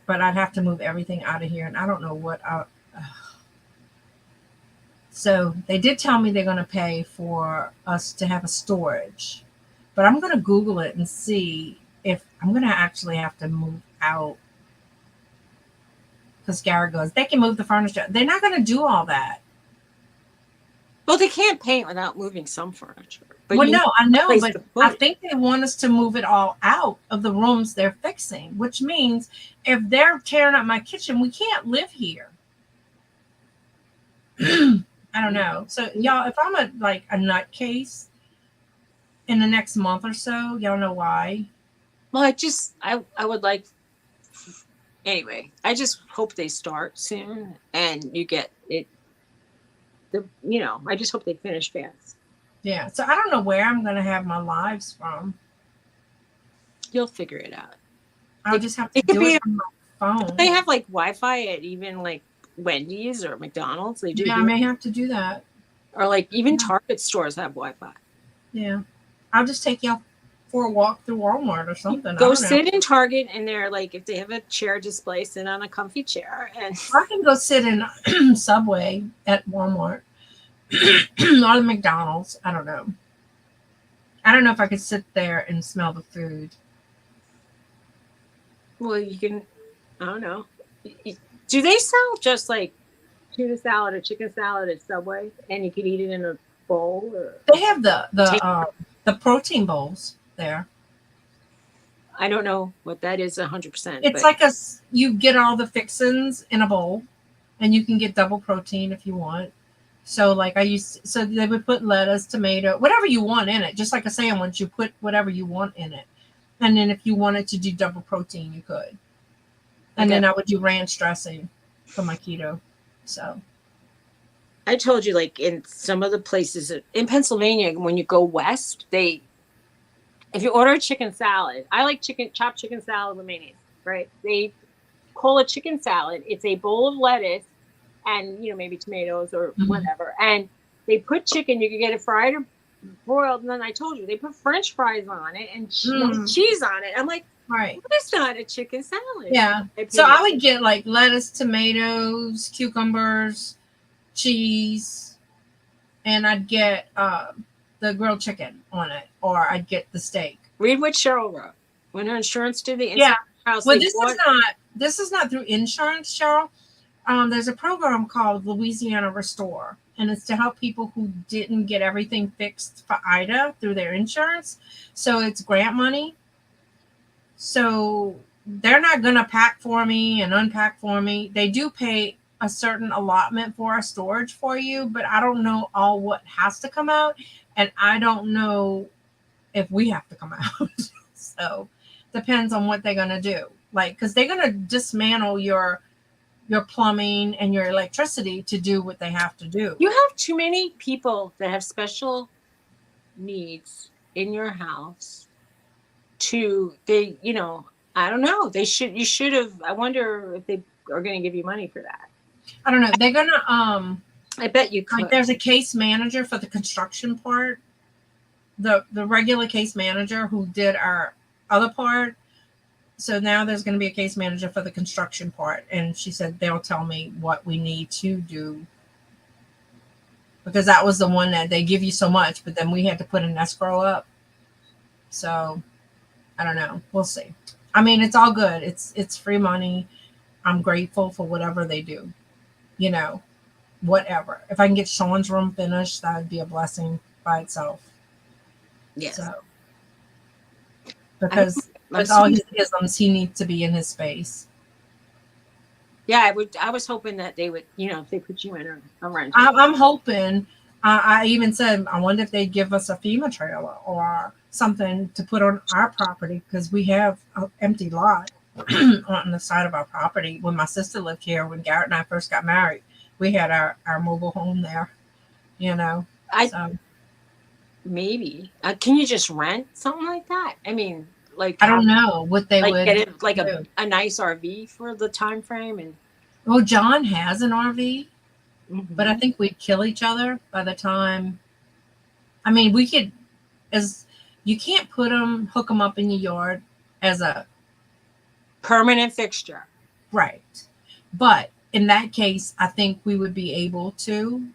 But I'd have to move everything out of here, and I don't know what I. So they did tell me they're going to pay for us to have a storage, but I'm going to Google it and see if I'm going to actually have to move out. Because Garrett goes, they can move the furniture. They're not going to do all that. Well, they can't paint without moving some furniture. But well, no, I know, but I it. think they want us to move it all out of the rooms they're fixing, which means if they're tearing up my kitchen, we can't live here. I don't know. So, y'all, if I'm a nutcase in the next month or so, y'all know why. Well, I would like. Anyway, I just hope they start soon and you get it. I just hope they finish fast. Yeah. So I don't know where I'm going to have my lives from. You'll figure it out. I'll just have to do it on my phone. They have Wi-Fi at even Wendy's or McDonald's. They do. Yeah, I may have to do that. Or even Target stores have Wi-Fi. Yeah. I'll just take y'all for a walk through Walmart or something. Go sit in Target and they're if they have a chair display, sit on a comfy chair. And I can go sit in Subway at Walmart or the McDonald's. I don't know. I don't know if I could sit there and smell the food. Well, you can, I don't know. Do they sell just tuna salad or chicken salad at Subway and you can eat it in a bowl? Or they have the protein bowls there. I don't know what that is 100%. It's you get all the fixins in a bowl and you can get double protein if you want. So so they would put lettuce, tomato, whatever you want in it. Just like a sandwich, you put whatever you want in it. And then if you wanted to do double protein, you could. And then I would do ranch dressing for my keto. So I told you, in some of the places in Pennsylvania, when you go west, if you order a chicken salad, I like chopped chicken salad with mayonnaise, right? They call it chicken salad. It's a bowl of lettuce and, maybe tomatoes or whatever. And they put chicken, you can get it fried or broiled. And then I told you, they put French fries on it and cheese on it. I'm like, right. That's not a chicken salad. Yeah. So I would get lettuce, tomatoes, cucumbers, cheese, and I'd get the grilled chicken on it, or I'd get the steak. Read what Cheryl wrote when her insurance did the house. Well, this is not through insurance, Cheryl. There's a program called Louisiana Restore, and it's to help people who didn't get everything fixed for Ida through their insurance. So it's grant money. So they're not going to pack for me and unpack for me. They do pay a certain allotment for our storage for you, but I don't know all what has to come out, and I don't know if we have to come out. So depends on what they're going to do. Because they're going to dismantle your plumbing and your electricity to do what they have to do. You have too many people that have special needs in your house I don't know. You should have, I wonder if they are going to give you money for that. I don't know. They're going to, I bet you could. There's a case manager for the construction part. The regular case manager who did our other part. So now there's going to be a case manager for the construction part. And she said they'll tell me what we need to do. Because that was the one that they give you so much, but then we had to put an escrow up. So I don't know. We'll see. I mean, it's all good. It's free money. I'm grateful for whatever they do. Whatever. If I can get Sean's room finished, that would be a blessing by itself. Yes. So, because with all his isms, he needs to be in his space. Yeah, I was hoping that they would, if they put you in a rental. I'm hoping. I even said, I wonder if they'd give us a FEMA trailer or something to put on our property, because we have an empty lot on the side of our property. When my sister lived here, when Garrett and I first got married, we had our mobile home there, Maybe. Can you just rent something like that? I mean, Like I don't know what they like would get it like do. a nice RV for the time frame and. Well, John has an RV, but I Mhm. think we'd kill each other by the time. I mean, we could, as you can't hook them up in your yard as a Permanent fixture. right. But in that case, I think we would be able to.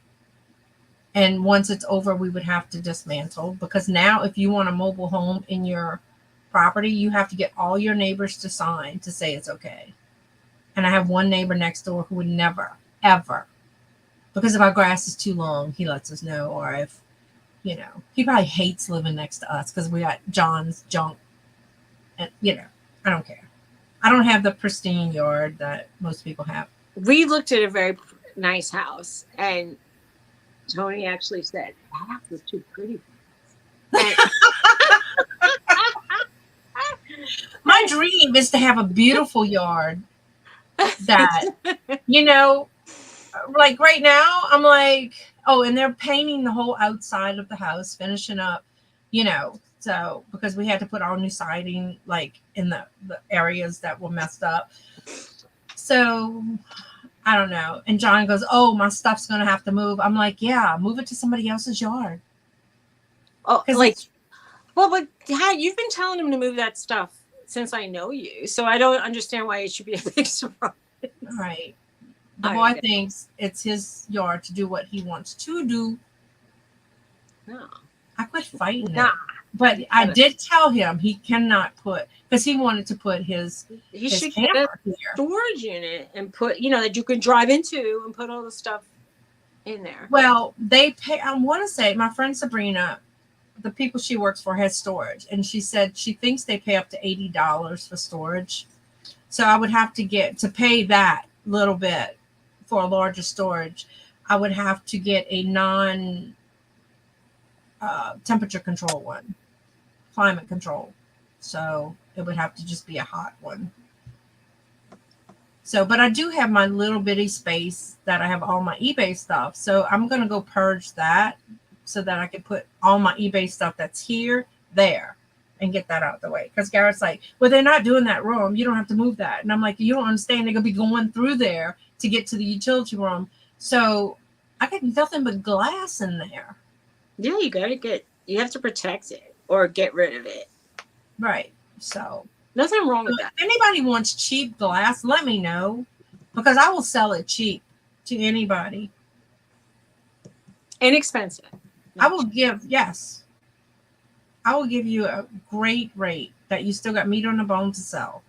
And once it's over, we would have to dismantle because now, if you want a mobile home in your property, you have to get all your neighbors to sign to say it's okay. And I have one neighbor next door who would never, ever, because if our grass is too long, he lets us know. Or if, he probably hates living next to us because we got John's junk. And, I don't care. I don't have the pristine yard that most people have. We looked at a very nice house, and Tony actually said, that house is too pretty. And My dream is to have a beautiful yard that, like right now, I'm like, oh, and they're painting the whole outside of the house, finishing up, so because we had to put all new siding like in the areas that were messed up. So I don't know. And John goes, oh, my stuff's gonna have to move. I'm like, yeah, move it to somebody else's yard. oh, like, well, but you've been telling him to move that stuff since I know you, so I don't understand why it should be a big surprise. Right. The boy thinks it's his yard to do what he wants to do. No. I quit fighting it. But I did tell him he cannot put, because he wanted to put his should get a storage unit and put, that you can drive into and put all the stuff in there. Well, they pay, I want to say, my friend Sabrina, the people she works for has storage. And she said she thinks they pay up to $80 for storage. So I would have to pay that little bit for a larger storage. I would have to get a temperature control one, climate control. So it would have to just be a hot one. So, but I do have my little bitty space that I have all my eBay stuff. So I'm going to go purge that so that I can put all my eBay stuff that's there and get that out of the way. Because Garrett's like, well, they're not doing that room. You don't have to move that. And I'm like, you don't understand. They're going to be going through there to get to the utility room. So I got nothing but glass in there. Yeah, you have to protect it or get rid of it. Right. So nothing wrong with that. If anybody wants cheap glass, let me know because I will sell it cheap to anybody. Inexpensive. I will give you a great rate that you still got meat on the bone to sell.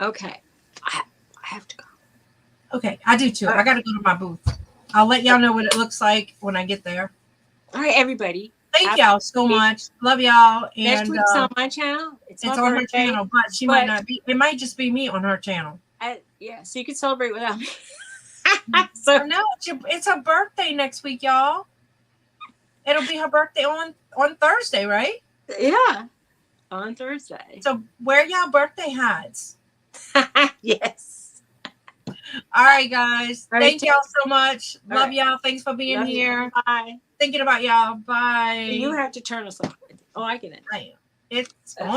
Okay. I have to go. Okay, I do too. I got to go to my booth. I'll let y'all know what it looks like when I get there. All right, everybody. Thank y'all so much. Love y'all. And next week's on my channel. It's on her channel, but she might not be. It might just be me on her channel. Yeah, so you can celebrate without me. So no, it's her birthday next week, y'all. It'll be her birthday on Thursday, right? Yeah, on Thursday. So wear y'all birthday hats. Yes. All right, guys. Thank y'all so much. Love y'all. Thanks for being here. Bye. Thinking about y'all. Bye. You have to turn us off. Oh, I get it. I am. It's on.